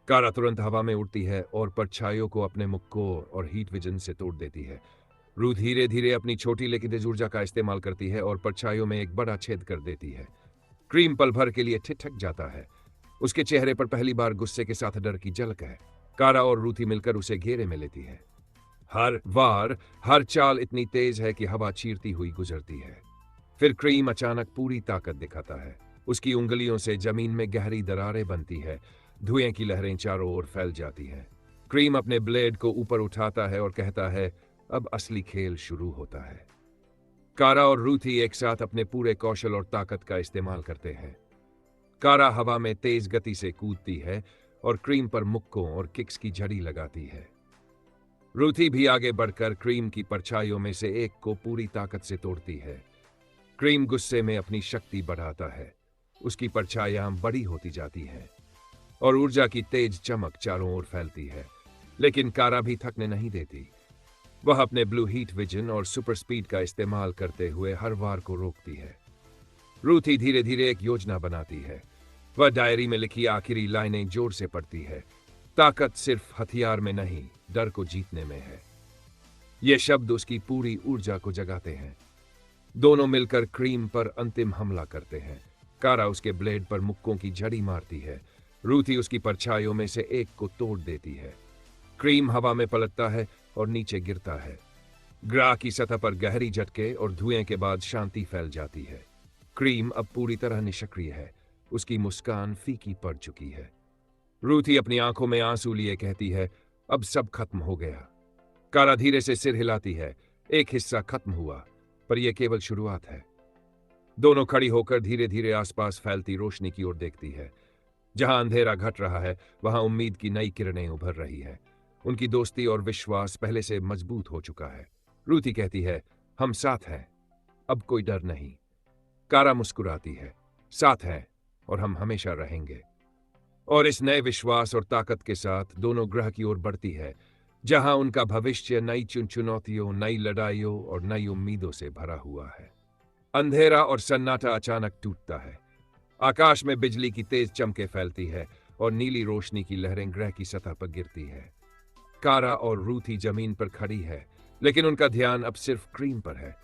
कारा तुरंत हवा में उड़ती है और परछाइयों को अपने मुक्कों और हीट विजन से तोड़ देती है। रू धीरे धीरे अपनी छोटी लेकिन तेज ऊर्जा का इस्तेमाल करती है और परछाइयों में एक बड़ा छेद कर देती है। क्रीम पल भर के लिए ठिठक जाता है। उसके चेहरे पर पहली बार गुस्से के साथ डर की झलक है। कारा और रूथी मिलकर उसे घेरे में लेती है। हर चाल इतनी तेज है कि हवा चीरती हुई गुजरती है। फिर क्रीम अचानक पूरी ताकत दिखाता है। उसकी उंगलियों से जमीन में गहरी दरारें बनती है। धुएं की लहरें चारों ओर फैल जाती हैं। क्रीम अपने ब्लेड को ऊपर उठाता है और कहता है, अब असली खेल शुरू होता है। कारा और रूथी एक साथ अपने पूरे कौशल और ताकत का इस्तेमाल करते हैं। कारा हवा में तेज गति से कूदती है और क्रीम पर मुक्कों और किक्स की झड़ी लगाती है। रूथी भी आगे बढ़कर क्रीम की परछाइयों में से एक को पूरी ताकत से तोड़ती है। क्रीम गुस्से में अपनी शक्ति बढ़ाता है। उसकी परछाइयां बड़ी होती जाती हैं और ऊर्जा की तेज चमक चारों ओर फैलती है। लेकिन कारा भी थकने नहीं देती। वह अपने ब्लू हीट विजन और सुपर स्पीड का इस्तेमाल करते हुए हर वार को रोकती है। रूथी धीरे धीरे एक योजना बनाती है। वह डायरी में लिखी आखिरी लाइनें जोर से पढ़ती है, ताकत सिर्फ हथियार में नहीं, डर को जीतने में है। ये शब्द उसकी पूरी ऊर्जा को जगाते हैं। दोनों मिलकर क्रीम पर अंतिम हमला करते हैं। कारा उसके ब्लेड पर मुक्कों की झड़ी मारती है। रूथी उसकी परछाइयों में से एक को तोड़ देती है। क्रीम हवा में पलटता है और नीचे गिरता है। ग्राह की सतह पर गहरी झटके और धुएं के बाद शांति फैल जाती है। क्रीम अब पूरी तरह निष्क्रिय है। उसकी मुस्कान फीकी पड़ चुकी है। रूथी अपनी आंखों में आंसू लिए कहती है, अब सब खत्म हो गया। कारा धीरे से सिर हिलाती है। एक हिस्सा खत्म हुआ, पर यह केवल शुरुआत है। दोनों खड़ी होकर धीरे धीरे आसपास फैलती रोशनी की ओर देखती है। जहां अंधेरा घट रहा है, वहां उम्मीद की नई किरणें उभर रही है। उनकी दोस्ती और विश्वास पहले से मजबूत हो चुका है। रूथी कहती है, हम साथ हैं, अब कोई डर नहीं। कारा मुस्कुराती है। साथ हैं और हम हमेशा रहेंगे। और इस नए विश्वास और ताकत के साथ दोनों ग्रह की ओर बढ़ती है, जहां उनका भविष्य नई चुनौतियों, नई लड़ाइयों और नई उम्मीदों से भरा हुआ है। अंधेरा और सन्नाटा अचानक टूटता है। आकाश में बिजली की तेज चमकें फैलती है और नीली रोशनी की लहरें ग्रह की सतह पर गिरती है। कारा और रूथी जमीन पर खड़ी है, लेकिन उनका ध्यान अब सिर्फ क्रीम पर है।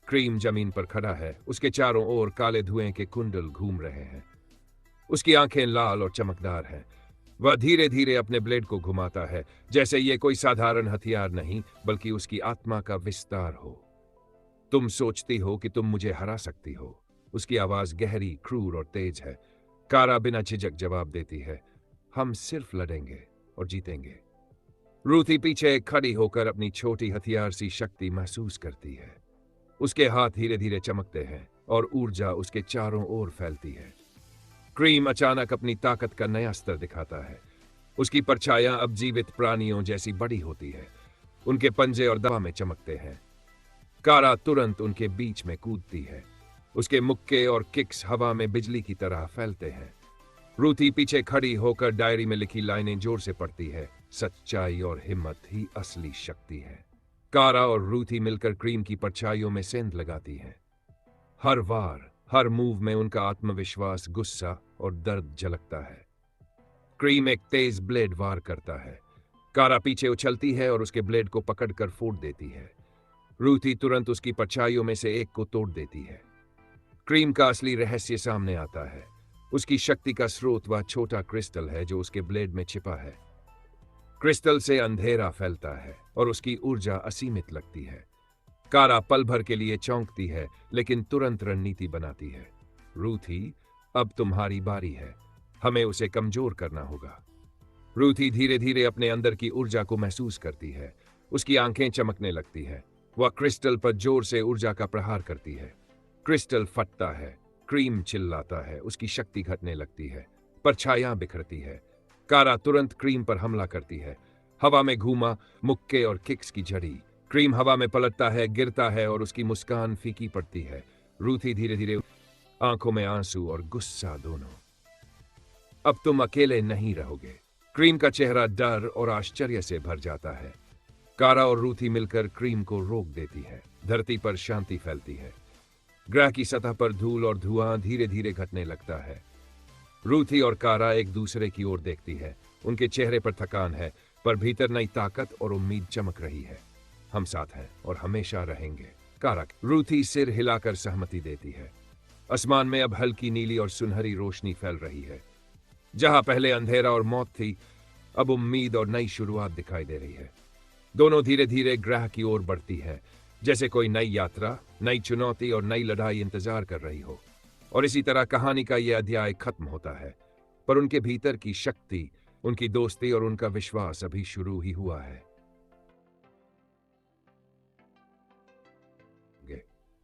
क्रीम जमीन पर खड़ा है, उसके चारों ओर काले धुएं के कुंडल घूम रहे हैं। उसकी आंखें लाल और चमकदार हैं। वह धीरे धीरे अपने ब्लेड को घुमाता है, जैसे ये कोई साधारण हथियार नहीं, बल्कि उसकी आत्मा का विस्तार हो। तुम सोचती हो कि तुम मुझे हरा सकती हो। उसकी आवाज गहरी, क्रूर और तेज है। कारा बिना झिझक जवाब देती है, हम सिर्फ लड़ेंगे और जीतेंगे। रूथी पीछे खड़ी होकर अपनी छोटी हथियार सी शक्ति महसूस करती है। उसके हाथ धीरे धीरे चमकते हैं और ऊर्जा उसके चारों ओर फैलती है। क्रीम अचानक अपनी ताकत का नया स्तर दिखाता है। उसकी परछाइयां अब जीवित प्राणियों जैसी बड़ी होती है। उनके पंजे और दवा में चमकते हैं। कारा तुरंत उनके बीच में कूदती है। उसके मुक्के और किक्स हवा में बिजली की तरह फैलते हैं। रूथी पीछे खड़ी होकर डायरी में लिखी लाइनें जोर से पढ़ती है, सच्चाई और हिम्मत ही असली शक्ति है। कारा और रूथी मिलकर क्रीम की परछाइयों में सेंध लगाती हैं। हर वार, हर मूव में उनका आत्मविश्वास, गुस्सा और दर्द झलकता है। क्रीम एक तेज ब्लेड वार करता है। कारा पीछे उछलती है और उसके ब्लेड को पकड़कर फोड़ देती है। रूथी तुरंत उसकी परछाइयों में से एक को तोड़ देती है। क्रीम का असली रहस्य सामने आता है। उसकी शक्ति का स्रोत वह छोटा क्रिस्टल है जो उसके ब्लेड में छिपा है। क्रिस्टल से अंधेरा फैलता है और उसकी ऊर्जा असीमित लगती है। कारा पल भर के लिए चौंकती है, लेकिन तुरंत रणनीति बनाती है। रूथी, अब तुम्हारी बारी है। हमें उसे कमजोर करना होगा। रूथी धीरे धीरे अपने अंदर की ऊर्जा को महसूस करती है। उसकी आंखें चमकने लगती है। वह क्रिस्टल पर जोर से ऊर्जा का प्रहार करती है। क्रिस्टल फटता है। क्रीम चिल्लाता है। उसकी शक्ति घटने लगती है। परछाइयां बिखरती है। कारा तुरंत क्रीम पर हमला करती है। हवा में घूमा, मुक्के और किक्स की झड़ी। क्रीम हवा में पलटता है, गिरता है और उसकी मुस्कान फीकी पड़ती है। रूथी धीरे धीरे, आंखों में आंसू और गुस्सा दोनों। अब तुम अकेले नहीं रहोगे। क्रीम का चेहरा डर और आश्चर्य से भर जाता है। कारा और रूथी मिलकर क्रीम को रोक देती है। धरती पर शांति फैलती है। ग्रह की सतह पर धूल और धुआं धीरे धीरे घटने लगता है। रूथी और कारा एक दूसरे की ओर देखती है। उनके चेहरे पर थकान है, पर भीतर नई ताकत और उम्मीद चमक रही है। हम साथ हैं और हमेशा रहेंगे। कारा। रूथी सिर हिलाकर सहमति देती है। आसमान में अब हल्की नीली और सुनहरी रोशनी फैल रही है। जहां पहले अंधेरा और मौत थी, अब उम्मीद और नई शुरुआत दिखाई दे रही है। दोनों धीरे धीरे ग्रह की ओर बढ़ती है, जैसे कोई नई यात्रा, नई चुनौती और नई लड़ाई इंतजार कर रही हो। और इसी तरह कहानी का यह अध्याय खत्म होता है, पर उनके भीतर की शक्ति, उनकी दोस्ती और उनका विश्वास अभी शुरू ही हुआ है।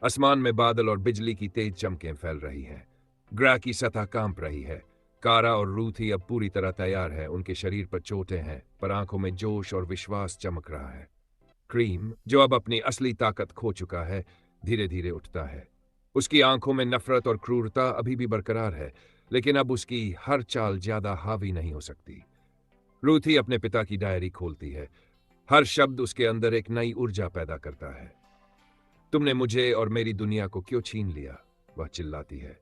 आसमान में बादल और बिजली की तेज चमकें फैल रही हैं। ग्रह की सतह कांप रही है। कारा और रूथी अब पूरी तरह तैयार है। उनके शरीर पर चोटें हैं, पर आंखों में जोश और विश्वास चमक रहा है। क्रीम, जो अब अपनी असली ताकत खो चुका है, धीरे धीरे उठता है। उसकी आंखों में नफरत और क्रूरता अभी भी बरकरार है, लेकिन अब उसकी हर चाल ज्यादा हावी नहीं हो सकती। रूथी अपने पिता की डायरी खोलती है। हर शब्द उसके अंदर एक नई ऊर्जा पैदा करता है। तुमने मुझे और मेरी दुनिया को क्यों छीन लिया? वह चिल्लाती है।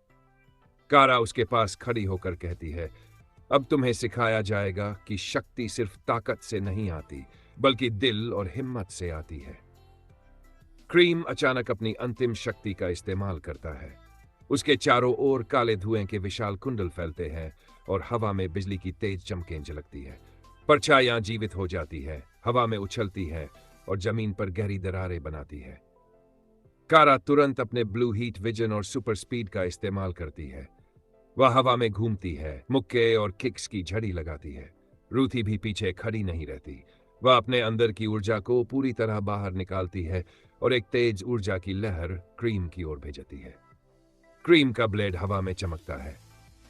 कारा उसके पास खड़ी होकर कहती है, अब तुम्हें सिखाया जाएगा कि शक्ति सिर्फ ताकत से नहीं आती, बल्कि दिल और हिम्मत से आती है। क्रीम अचानक अपनी अंतिम शक्ति का इस्तेमाल करता है। उसके चारों ओर काले धुएं के विशाल कुंडल फैलते हैं और हवा में बिजली की तेज चमकें झलकती है। परछाइयां जीवित हो जाती है, हवा में उछलती है और जमीन पर गहरी दरारें बनाती है। कारा तुरंत अपने ब्लू हीट विजन और सुपर स्पीड का इस्तेमाल करती है। वह हवा में घूमती है, मुक्के और किक्स की झड़ी लगाती है। रूथी भी पीछे खड़ी नहीं रहती। वह अपने अंदर की ऊर्जा को पूरी तरह बाहर निकालती है और एक तेज ऊर्जा की लहर क्रीम की ओर भेजती है। क्रीम का ब्लेड हवा में चमकता है।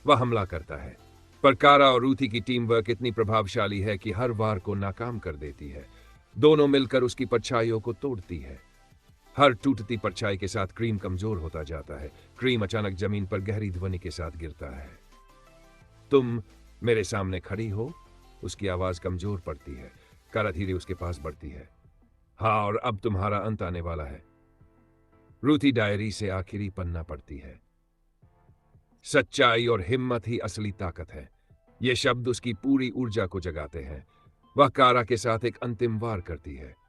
वह हमला करता है, पर कारा और रूथी की टीम वर्क इतनी प्रभावशाली है कि हर वार को नाकाम कर देती है। दोनों मिलकर उसकी परछाइयों को तोड़ती है। हर टूटती परछाई के साथ क्रीम कमजोर होता जाता है। क्रीम अचानक जमीन पर गहरी ध्वनि के साथ गिरता है। तुम मेरे सामने खड़ी हो। उसकी आवाज कमजोर पड़ती है। कारा धीरे उसके पास बढ़ती है। हाँ, और अब तुम्हारा अंत आने वाला है। रूथी डायरी से आखिरी पन्ना पढ़ती है। सच्चाई और हिम्मत ही असली ताकत है। ये शब्द उसकी पूरी ऊर्जा को जगाते हैं। वह कारा के साथ एक अंतिम वार करती है।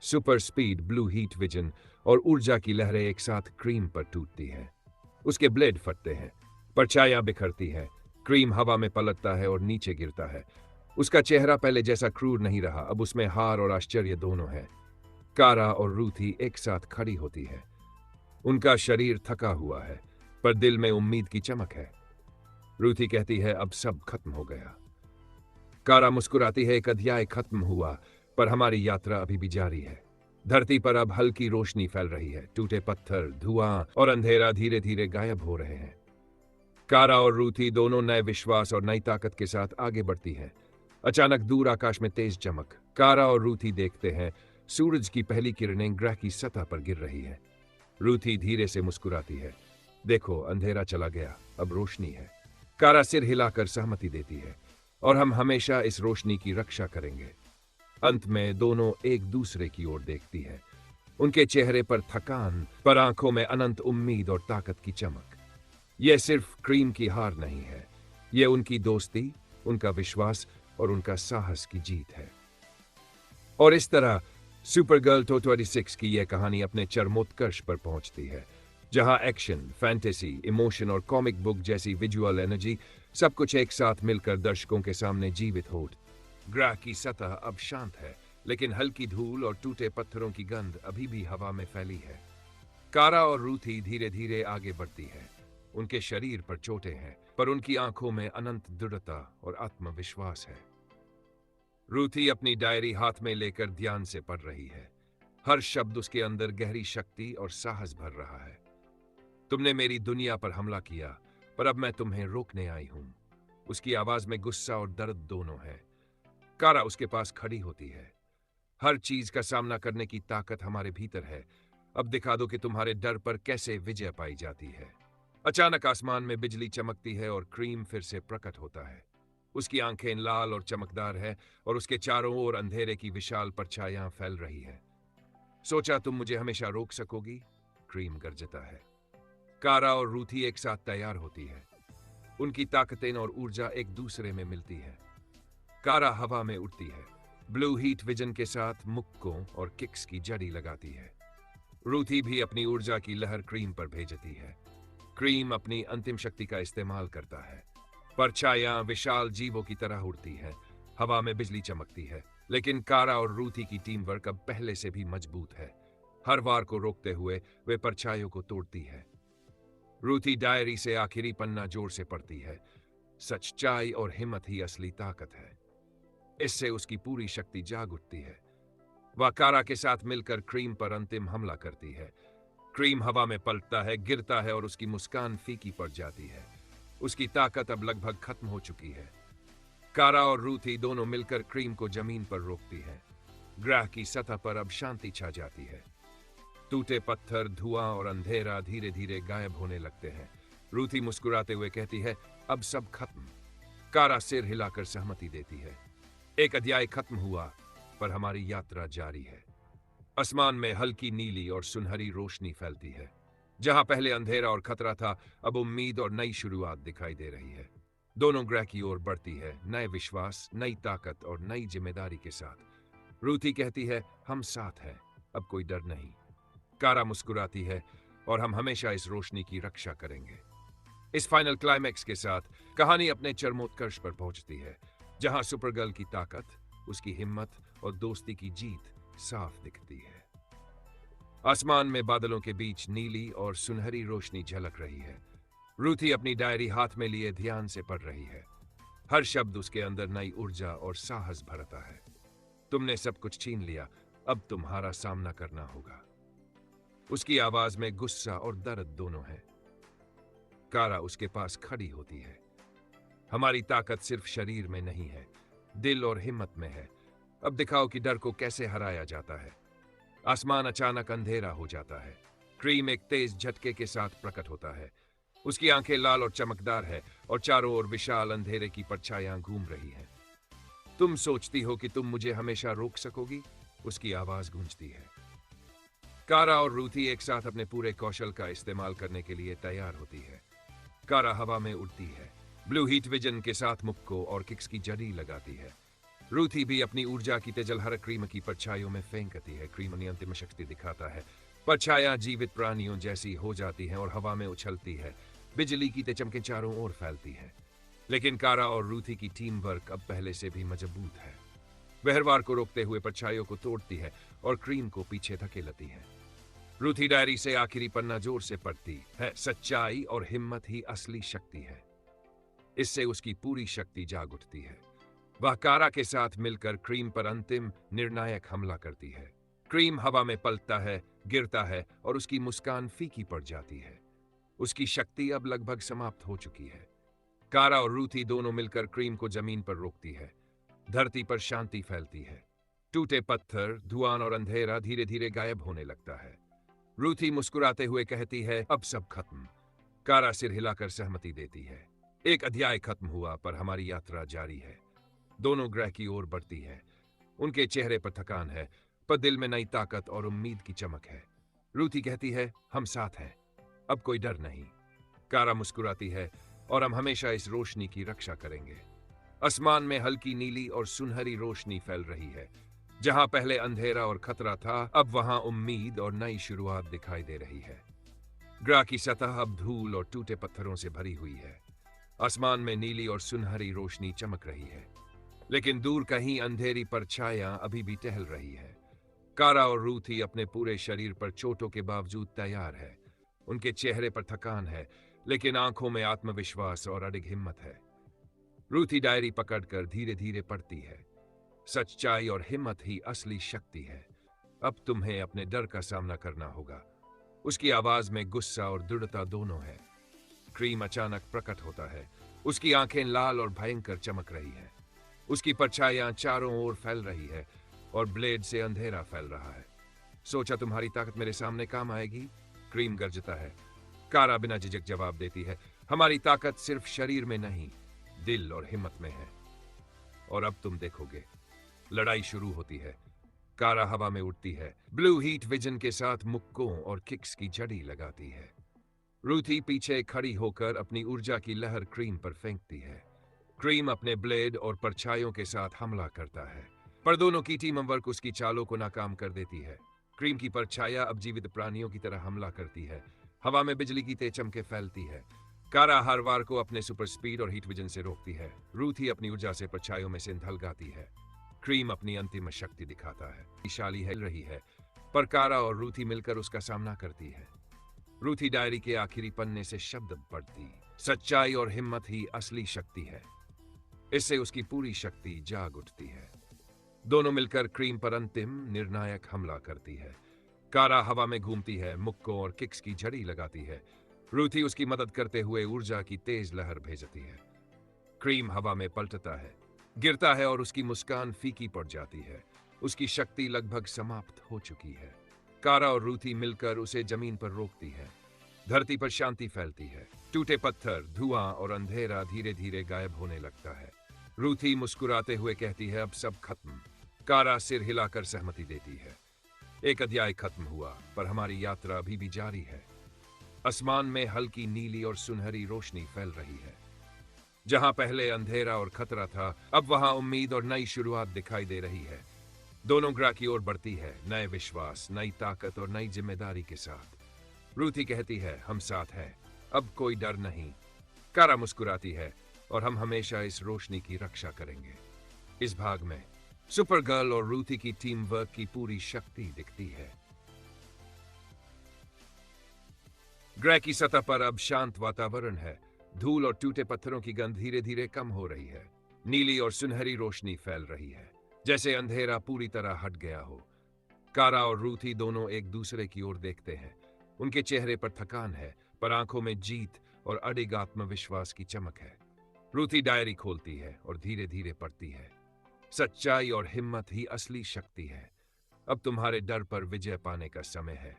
Super speed, blue heat vision और ऊर्जा की लहरें एक साथ क्रीम पर टूटती हैं। उसके ब्लेड फटते हैं, परछाइयां बिखरती हैं, क्रीम हवा में पलटता है और नीचे गिरता है। उसका चेहरा पहले जैसा क्रूर नहीं रहा, अब उसमें हार और आश्चर्य दोनों है। कारा और रूथी एक साथ खड़ी होती है। उनका शरीर थका हुआ है, पर दिल में उम्मीद की चमक है। रूथी कहती है, अब सब खत्म हो गया। कारा मुस्कुराती है, एक अध्याय खत्म हुआ, पर हमारी यात्रा अभी भी जारी है। धरती पर अब हल्की रोशनी फैल रही है। टूटे पत्थर, धुआं और अंधेरा धीरे धीरे गायब हो रहे हैं। कारा और रूथी दोनों नए विश्वास और नई ताकत के साथ आगे बढ़ती हैं। अचानक दूर आकाश में तेज चमक। कारा और रूथी देखते हैं, सूरज की पहली किरणें ग्रह की सतह पर गिर रही है। रूथी धीरे से मुस्कुराती है। देखो, अंधेरा चला गया, अब रोशनी है। कारा सिर हिलाकर सहमति देती है। और हम हमेशा इस रोशनी की रक्षा करेंगे। अंत में दोनों एक दूसरे की ओर देखती है। उनके चेहरे पर थकान, पर आंखों में अनंत उम्मीद और ताकत की चमक। यह सिर्फ क्रीम की हार नहीं है, यह उनकी दोस्ती, उनका विश्वास और उनका साहस की जीत है। और इस तरह सुपरगर्ल 226 की यह कहानी अपने चरमोत्कर्ष पर पहुंचती है, जहां एक्शन, फैंटेसी, इमोशन और कॉमिक बुक जैसी विजुअल एनर्जी सब कुछ एक साथ मिलकर दर्शकों के सामने जीवित हो। ग्रह की सतह अब शांत है, लेकिन हल्की धूल और टूटे पत्थरों की गंध अभी भी हवा में फैली है। कारा और रूथी धीरे धीरे आगे बढ़ती है। उनके शरीर पर चोटें हैं, पर उनकी आंखों में अनंत दृढ़ता और आत्मविश्वास है। रूथी अपनी डायरी हाथ में लेकर ध्यान से पढ़ रही है। हर शब्द उसके अंदर गहरी शक्ति और साहस भर रहा है। तुमने मेरी दुनिया पर हमला किया, पर अब मैं तुम्हें रोकने आई हूं। उसकी आवाज में गुस्सा और दर्द दोनों है। कारा उसके पास खड़ी होती है। हर चीज का सामना करने की ताकत हमारे भीतर है। अब दिखा दो कि तुम्हारे डर पर कैसे विजय पाई जाती है। अचानक आसमान में बिजली चमकती है और क्रीम फिर से प्रकट होता है। उसकी आंखें लाल और चमकदार है और उसके चारों ओर अंधेरे की विशाल परछाइयां फैल रही है। सोचा तुम मुझे हमेशा रोक सकोगी? क्रीम गरजता है। कारा और रूथी एक साथ तैयार होती है। उनकी ताकतें और ऊर्जा एक दूसरे में मिलती है। कारा हवा में उड़ती है, ब्लू हीट विजन के साथ मुक्कों और किक्स की जड़ी लगाती है। रूथी भी अपनी ऊर्जा की लहर क्रीम पर भेजती है। क्रीम अपनी अंतिम शक्ति का इस्तेमाल करता है। परछाइयां विशाल जीवों की तरह उड़ती हैं, हवा में बिजली चमकती है, लेकिन कारा और रूथी की टीम वर्क अब पहले से भी मजबूत है। हर वार को रोकते हुए वे परछाइयों को तोड़ती है। रूथी डायरी से आखिरी पन्ना जोर से पढ़ती है। सच्चाई और हिम्मत ही असली ताकत है। इससे उसकी पूरी शक्ति जाग उठती है। वह कारा के साथ मिलकर क्रीम पर अंतिम हमला करती है। क्रीम हवा में पलटता है, गिरता है और उसकी मुस्कान फीकी पड़ जाती है। उसकी ताकत अब लगभग खत्म हो चुकी है। कारा और रूथी दोनों मिलकर क्रीम को जमीन पर रोकती है। ग्रह की सतह पर अब शांति छा जाती है। टूटे पत्थर, धुआं और अंधेरा धीरे धीरे गायब होने लगते हैं। रूथी मुस्कुराते हुए कहती है, अब सब खत्म। कारा सिर हिलाकर सहमति देती है। एक अध्याय खत्म हुआ, पर हमारी यात्रा जारी है। आसमान में हल्की नीली और सुनहरी रोशनी फैलती है। जहां पहले अंधेरा और खतरा था, अब उम्मीद और नई शुरुआत दिखाई दे रही है। दोनों ग्रह की ओर बढ़ती है, नए विश्वास, नई ताकत और नई जिम्मेदारी के साथ। रूथी कहती है, हम साथ हैं, अब कोई डर नहीं। कारा मुस्कुराती है, और हम हमेशा इस रोशनी की रक्षा करेंगे। इस फाइनल क्लाइमैक्स के साथ कहानी अपने चरमोत्कर्ष पर पहुंचती है, जहां सुपरगर्ल की ताकत, उसकी हिम्मत और दोस्ती की जीत साफ दिखती है। आसमान में बादलों के बीच नीली और सुनहरी रोशनी झलक रही है। रूथी अपनी डायरी हाथ में लिए ध्यान से पढ़ रही है। हर शब्द उसके अंदर नई ऊर्जा और साहस भरता है। तुमने सब कुछ छीन लिया, अब तुम्हारा सामना करना होगा। उसकी आवाज में गुस्सा और दर्द दोनों है। कारा उसके पास खड़ी होती है। हमारी ताकत सिर्फ शरीर में नहीं है, दिल और हिम्मत में है। अब दिखाओ कि डर को कैसे हराया जाता है। आसमान अचानक अंधेरा हो जाता है। क्रीम एक तेज झटके के साथ प्रकट होता है। उसकी आंखें लाल और चमकदार है और चारों ओर विशाल अंधेरे की परछाइयां घूम रही हैं। तुम सोचती हो कि तुम मुझे हमेशा रोक सकोगी? उसकी आवाज गूंजती है। कारा और रूथी एक साथ अपने पूरे कौशल का इस्तेमाल करने के लिए तैयार होती है। कारा हवा में उड़ती है, ब्लू हीट विजन के साथ मुक्को और किक्स की जड़ी लगाती है। रूथी भी अपनी ऊर्जा की तेजलहर क्रीम की परछाइयों में फेंकती है। क्रीम अपनी अंतिम शक्ति दिखाता है। परछाइयां जीवित प्राणियों जैसी हो जाती हैं और हवा में उछलती है। बिजली की तेचमकें चारों ओर फैलती हैं। लेकिन कारा और रूथी की टीम वर्क अब पहले से भी मजबूत है। वहरवार को रोकते हुए परछाइयों को तोड़ती है और क्रीम को पीछे धकेलती है। रूथी डायरी से आखिरी पन्ना जोर से पढ़ती है। सच्चाई और हिम्मत ही असली शक्ति है। इससे उसकी पूरी शक्ति जाग उठती है। वह कारा के साथ मिलकर क्रीम पर अंतिम निर्णायक हमला करती है। क्रीम हवा में पलटता है, गिरता है और उसकी मुस्कान फीकी पड़ जाती है। उसकी शक्ति अब लगभग समाप्त हो चुकी है। कारा और रूथी दोनों मिलकर क्रीम को जमीन पर रोकती है। धरती पर शांति फैलती है। टूटे पत्थर, धुआं और अंधेरा धीरे धीरे गायब होने लगता है। रूथी मुस्कुराते हुए कहती है, अब सब खत्म। कारा सिर हिलाकर सहमति देती है। एक अध्याय खत्म हुआ, पर हमारी यात्रा जारी है। दोनों ग्रह की ओर बढ़ती है। उनके चेहरे पर थकान है, पर दिल में नई ताकत और उम्मीद की चमक है। रूथी कहती है, हम साथ हैं, अब कोई डर नहीं। कारा मुस्कुराती है, और हम हमेशा इस रोशनी की रक्षा करेंगे। आसमान में हल्की नीली और सुनहरी रोशनी फैल रही है। जहां पहले अंधेरा और खतरा था, अब वहां उम्मीद और नई शुरुआत दिखाई दे रही है। ग्रह की सतह अब धूल और टूटे पत्थरों से भरी हुई है। आसमान में नीली और सुनहरी रोशनी चमक रही है, लेकिन दूर कहीं अंधेरी परछाइयां अभी भी टहल रही है। कारा और रूथी अपने पूरे शरीर पर चोटों के बावजूद तैयार है। उनके चेहरे पर थकान है, लेकिन आंखों में आत्मविश्वास और अडिग हिम्मत है। रूथी डायरी पकड़कर धीरे धीरे पढ़ती है। सच्चाई और हिम्मत ही असली शक्ति है। अब तुम्हें अपने डर का सामना करना होगा। उसकी आवाज में गुस्सा और दृढ़ता दोनों है। क्रीम अचानक प्रकट होता है। उसकी आंखें लाल और भयंकर चमक रही हैं। उसकी परछाइयां चारों ओर फैल रही है और ब्लेड से अंधेरा फैल रहा है। सोचा तुम्हारी ताकत मेरे सामने काम आएगी? क्रीम गरजता है। कारा बिना झिझक जवाब देती है, हमारी ताकत सिर्फ शरीर में नहीं, दिल और हिम्मत में है। और अब तुम देखोगे। लड़ाई शुरू होती है। कारा हवा में उड़ती है, ब्लू हीट विजन के साथ मुक्कों और किक्स की जड़ी लगाती है। रूथी पीछे खड़ी होकर अपनी ऊर्जा की लहर क्रीम पर फेंकती है। क्रीम अपने ब्लेड और परछाइयों के साथ हमला करता है, पर दोनों की टीम वर्क उसकी चालों को नाकाम कर देती है। क्रीम की परछाइयां अब जीवित प्राणियों की तरह हमला करती है। हवा में बिजली की तेज चमकें फैलती है। कारा हर वार को अपने सुपर स्पीड और हीट विजन से रोकती है। रूथी अपनी ऊर्जा से परछाइयों में से ढलगाती है। क्रीम अपनी अंतिम शक्ति दिखाता है। शक्तिशाली है रही है, पर कारा और रूथी मिलकर उसका सामना करती है। रूथी डायरी के आखिरी पन्ने से शब्द पढ़ती, सच्चाई और हिम्मत ही असली शक्ति है। इससे उसकी पूरी शक्ति जाग उठती है। दोनों मिलकर क्रीम पर अंतिम निर्णायक हमला करती है। कारा हवा में घूमती है, मुक्कों और किक्स की झड़ी लगाती है। रूथी उसकी मदद करते हुए ऊर्जा की तेज लहर भेजती है। क्रीम हवा में पलटता है, गिरता है और उसकी मुस्कान फीकी पड़ जाती है। उसकी शक्ति लगभग समाप्त हो चुकी है। कारा और रूथी मिलकर उसे जमीन पर रोकती है। धरती पर शांति फैलती है। टूटे पत्थर, धुआं और अंधेरा धीरे धीरे गायब होने लगता है। रूथी मुस्कुराते हुए कहती है, अब सब खत्म। कारा सिर हिलाकर सहमति देती है। एक अध्याय खत्म हुआ, पर हमारी यात्रा अभी भी जारी है। आसमान में हल्की नीली और सुनहरी रोशनी फैल रही है। जहां पहले अंधेरा और खतरा था, अब वहां उम्मीद और नई शुरुआत दिखाई दे रही है। दोनों ग्रह की ओर बढ़ती है, नए विश्वास, नई ताकत और नई जिम्मेदारी के साथ। रूथी कहती है, हम साथ हैं, अब कोई डर नहीं। कारा मुस्कुराती है, और हम हमेशा इस रोशनी की रक्षा करेंगे। इस भाग में सुपर गर्ल और रूथी की टीम वर्क की पूरी शक्ति दिखती है। ग्रह की सतह पर अब शांत वातावरण है। धूल और टूटे पत्थरों की गंध धीरे धीरे कम हो रही है। नीली और सुनहरी रोशनी फैल रही है, जैसे अंधेरा पूरी तरह हट गया हो। कारा और रूथी दोनों एक दूसरे की ओर देखते हैं। उनके चेहरे पर थकान है, पर आंखों में जीत और अडिग आत्मविश्वास की चमक है। रूथी डायरी खोलती है और धीरे धीरे पढ़ती है। सच्चाई और हिम्मत ही असली शक्ति है। अब तुम्हारे डर पर विजय पाने का समय है।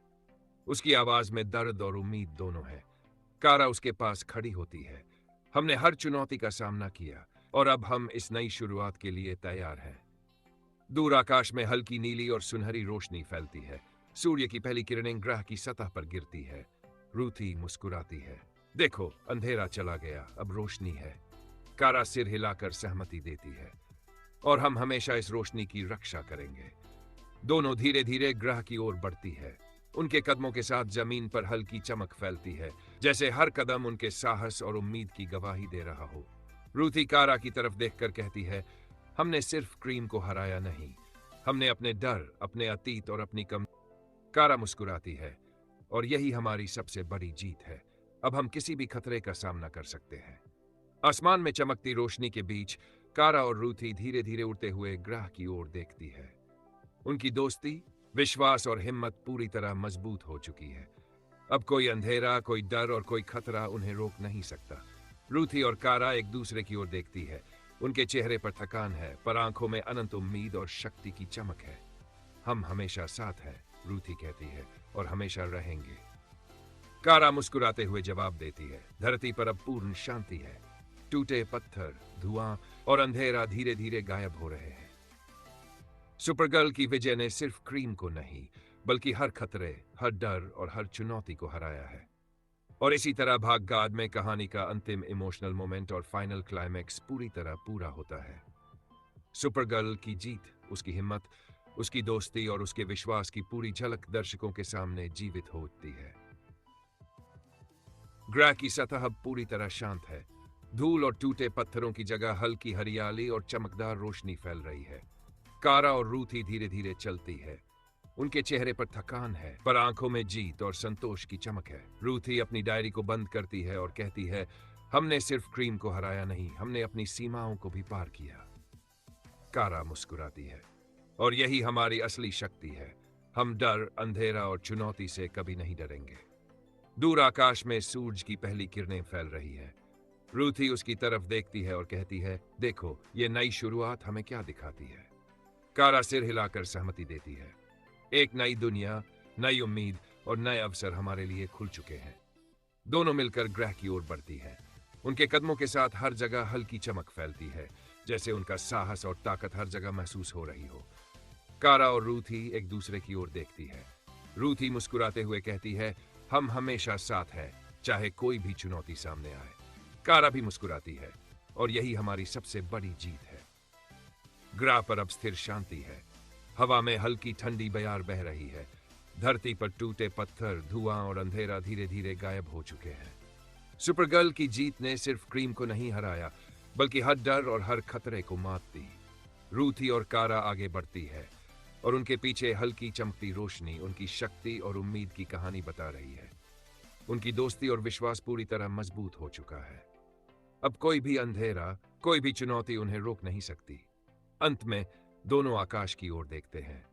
उसकी आवाज में दर्द और उम्मीद दोनों है। कारा उसके पास खड़ी होती है। हमने हर चुनौती का सामना किया और अब हम इस नई शुरुआत के लिए तैयार हैं। दूर आकाश में हल्की नीली और सुनहरी रोशनी फैलती है। सूर्य की पहली किरणें ग्रह की सतह पर गिरती है। रूथी मुस्कुराती है। देखो, अंधेरा चला गया, अब रोशनी है। कारा सिर हिलाकर सहमति देती है। और हम हमेशा इस रोशनी की रक्षा करेंगे। दोनों धीरे धीरे ग्रह की ओर बढ़ती है। उनके कदमों के साथ जमीन पर हल्की चमक फैलती है, जैसे हर कदम उनके साहस और उम्मीद की गवाही दे रहा हो। रूथी कारा की तरफ देखकर कहती है, हमने सिर्फ क्रीम को हराया नहीं, हमने अपने डर, अपने अतीत और अपनी कम। कारा मुस्कुराती है। और यही हमारी सबसे बड़ी जीत है। अब हम किसी भी खतरे का सामना कर सकते हैं। आसमान में चमकती रोशनी के बीच कारा और रूथी धीरे धीरे उड़ते हुए ग्रह की ओर देखती है। उनकी दोस्ती, विश्वास और हिम्मत पूरी तरह मजबूत हो चुकी है। अब कोई अंधेरा, कोई डर और कोई खतरा उन्हें रोक नहीं सकता। रूथी और कारा एक दूसरे की ओर देखती है। उनके चेहरे पर थकान है, पर आंखों में अनंत उम्मीद और शक्ति की चमक है। हम हमेशा साथ हैं, रूथी कहती है, और हमेशा रहेंगे। कारा मुस्कुराते हुए जवाब देती है। धरती पर अब पूर्ण शांति है। टूटे पत्थर, धुआं और अंधेरा धीरे धीरे गायब हो रहे हैं। सुपरगर्ल की विजय ने सिर्फ क्रीम को नहीं, बल्कि हर खतरे, हर डर और हर चुनौती को हराया है। और इसी तरह भाग्यगाड में कहानी का अंतिम इमोशनल मोमेंट और फाइनल क्लाइमैक्स पूरी तरह पूरा होता है। सुपरगर्ल की जीत, उसकी हिम्मत, उसकी दोस्ती और उसके विश्वास की पूरी झलक दर्शकों के सामने जीवित होती है। ग्रह की सतह अब पूरी तरह शांत है। धूल और टूटे पत्थरों की जगह हल्की हरियाली और चमकदार रोशनी फैल रही है। कारा और रूथी धीरे धीरे चलती है। उनके चेहरे पर थकान है, पर आंखों में जीत और संतोष की चमक है। रूथी अपनी डायरी को बंद करती है और कहती है, हमने सिर्फ क्रीम को हराया नहीं, हमने अपनी सीमाओं को भी पार किया। कारा मुस्कुराती है। और यही हमारी असली शक्ति है। हम डर, अंधेरा और चुनौती से कभी नहीं डरेंगे। दूर आकाश में सूरज की पहली किरणें फैल रही है। रूथी उसकी तरफ देखती है और कहती है, देखो, ये नई शुरुआत हमें क्या दिखाती है। कारा सिर हिलाकर सहमति देती है। एक नई दुनिया, नई उम्मीद और नए अवसर हमारे लिए खुल चुके हैं। दोनों मिलकर ग्रह की ओर बढ़ती है। उनके कदमों के साथ हर जगह हल्की चमक फैलती है, जैसे उनका साहस और ताकत हर जगह महसूस हो रही हो। कारा और रूथी एक दूसरे की ओर देखती है। रूथी मुस्कुराते हुए कहती है, हम हमेशा साथ हैं, चाहे कोई भी चुनौती सामने आए। कारा भी मुस्कुराती है। और यही हमारी सबसे बड़ी जीत है। ग्रह पर अब स्थिर शांति है। हवा में हल्की ठंडी बयार बह रही है। धरती पर टूटे पत्थर, धुआं और अंधेरा धीरे धीरे गायब हो चुके हैं। सुपरगर्ल की जीत ने सिर्फ क्रीम को नहीं हराया, बल्कि हर डर और हर खतरे को मात दी। रूथी और कारा आगे बढ़ती है और उनके पीछे हल्की चमकती रोशनी उनकी शक्ति और उम्मीद की कहानी बता रही है। उनकी दोस्ती और विश्वास पूरी तरह मजबूत हो चुका है। अब कोई भी अंधेरा, कोई भी चुनौती उन्हें रोक नहीं सकती। अंत में दोनों आकाश की ओर देखते हैं।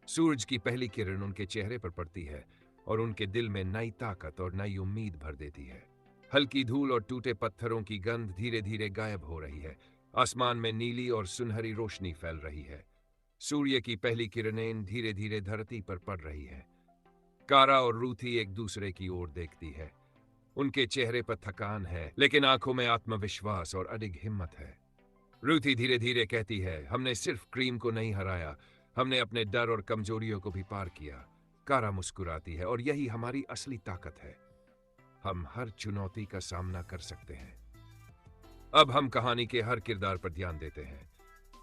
सूरज की पहली किरण उनके चेहरे पर पड़ती है और उनके दिल में नई ताकत और नई उम्मीद भर देती है। हल्की धूल और टूटे पत्थरों की गंध धीरे धीरे गायब हो रही है। आसमान में नीली और सुनहरी रोशनी फैल रही है। सूर्य की पहली किरणें धीरे धीरे धरती पर पड़ रही है। कारा और रूथी एक दूसरे की ओर देखती है। उनके चेहरे पर थकान है, लेकिन आंखों में आत्मविश्वास और अडिग हिम्मत है। रूथी धीरे धीरे कहती है, हमने सिर्फ क्रीम को नहीं हराया, हमने अपने डर और कमजोरियों को भी पार किया। कारा मुस्कुराती है। और यही हमारी असली ताकत है। हम हर चुनौती का सामना कर सकते हैं। अब हम कहानी के हर किरदार पर ध्यान देते हैं।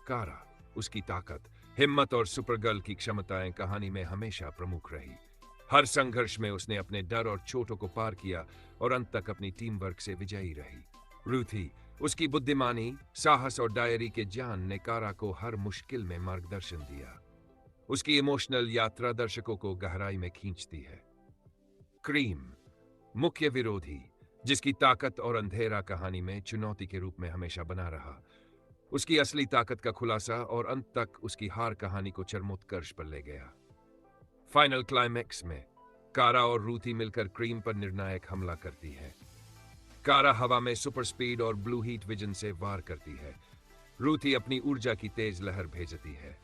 कारा, उसकी ताकत, हिम्मत और सुपरगर्ल की क्षमताएं कहानी में हमेशा प्रमुख रही। हर संघर्ष में उसने अपने डर और चोटों को पार किया और अंत तक अपनी टीम वर्क से विजयी रही। रूथी, उसकी बुद्धिमानी, साहस और डायरी के ज्ञान ने कारा को हर मुश्किल में मार्गदर्शन दिया। उसकी इमोशनल यात्रा दर्शकों को गहराई में खींचती है। क्रीम, मुख्य विरोधी, जिसकी ताकत और अंधेरा कहानी में चुनौती के रूप में हमेशा बना रहा। उसकी असली ताकत का खुलासा और अंत तक उसकी हार कहानी को चरमोत्कर्ष पर ले गया। फाइनल क्लाइमैक्स में कारा और रूथी मिलकर क्रीम पर निर्णायक हमला करती है। कारा हवा में सुपर स्पीड और ब्लू हीट विजन से वार करती है। रूथी अपनी ऊर्जा की तेज लहर भेजती है।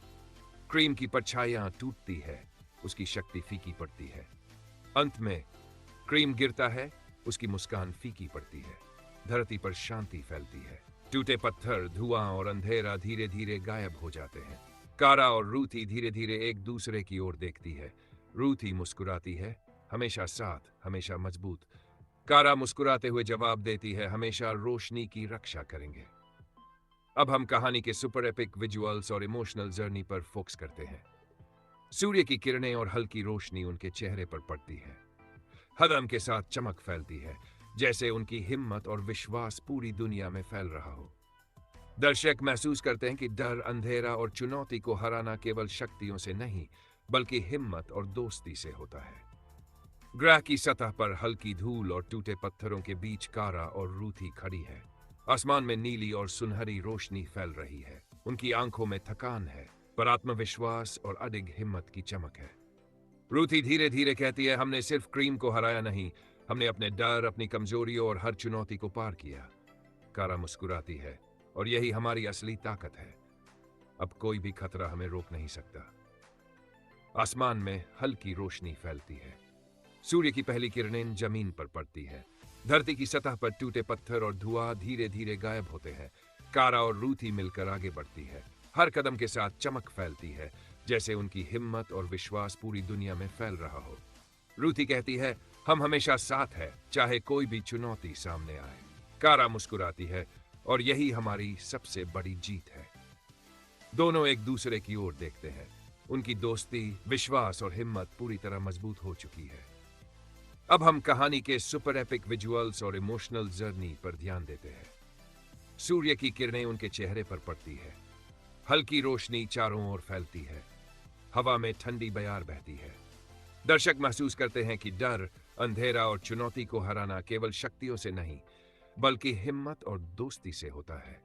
क्रीम की परछाइयां टूटती है, उसकी शक्ति फीकी पड़ती है। अंत में क्रीम गिरता है, उसकी मुस्कान फीकी पड़ती है। धरती पर शांति फैलती है। टूटे पत्थर, धुआं और अंधेरा धीरे धीरे गायब हो जाते हैं। कारा और रूथी धीरे धीरे एक दूसरे की ओर देखती है। रूथी मुस्कुराती है, हमेशा साथ, हमेशा मजबूत। कारा मुस्कुराते हुए जवाब देती है, हमेशा रोशनी की रक्षा करेंगे। अब हम कहानी के सुपर एपिक विजुअल्स और इमोशनल जर्नी पर फोकस करते हैं। सूर्य की किरणें और हल्की रोशनी उनके चेहरे पर पड़ती है। हदम के साथ चमक फैलती है, जैसे उनकी हिम्मत और विश्वास पूरी दुनिया में फैल रहा हो। दर्शक महसूस करते हैं कि डर, अंधेरा और चुनौती को हराना केवल शक्तियों से नहीं, बल्कि हिम्मत और दोस्ती से होता है। ग्रह की सतह पर हल्की धूल और टूटे पत्थरों के बीच कारा और रूथी खड़ी है। आसमान में नीली और सुनहरी रोशनी फैल रही है। उनकी आंखों में थकान है, पर आत्मविश्वास और अडिग हिम्मत की चमक है। रूथी धीरे धीरे कहती है, हमने सिर्फ क्रीम को हराया नहीं, हमने अपने डर, अपनी कमजोरियों और हर चुनौती को पार किया। कारा मुस्कुराती है, और यही हमारी असली ताकत है। अब कोई भी खतरा हमें रोक नहीं सकता। आसमान में हल्की रोशनी फैलती है। सूर्य की पहली किरणें जमीन पर पड़ती है। धरती की सतह पर टूटे पत्थर और धुआं धीरे धीरे गायब होते हैं। कारा और रूथी मिलकर आगे बढ़ती है। हर कदम के साथ चमक फैलती है, जैसे उनकी हिम्मत और विश्वास पूरी दुनिया में फैल रहा हो। रूथी कहती है, हम हमेशा साथ हैं, चाहे कोई भी चुनौती सामने आए। कारा मुस्कुराती है, और यही हमारी सबसे बड़ी जीत है। दोनों एक दूसरे की ओर देखते हैं। उनकी दोस्ती, विश्वास और हिम्मत पूरी तरह मजबूत हो चुकी है। अब हम कहानी के सुपर एपिक विजुअल्स और इमोशनल जर्नी पर ध्यान देते हैं। सूर्य की किरणें उनके चेहरे पर पड़ती है। हल्की रोशनी चारों ओर फैलती है। हवा में ठंडी बयार बहती है। दर्शक महसूस करते हैं कि डर, अंधेरा और चुनौती को हराना केवल शक्तियों से नहीं, बल्कि हिम्मत और दोस्ती से होता है।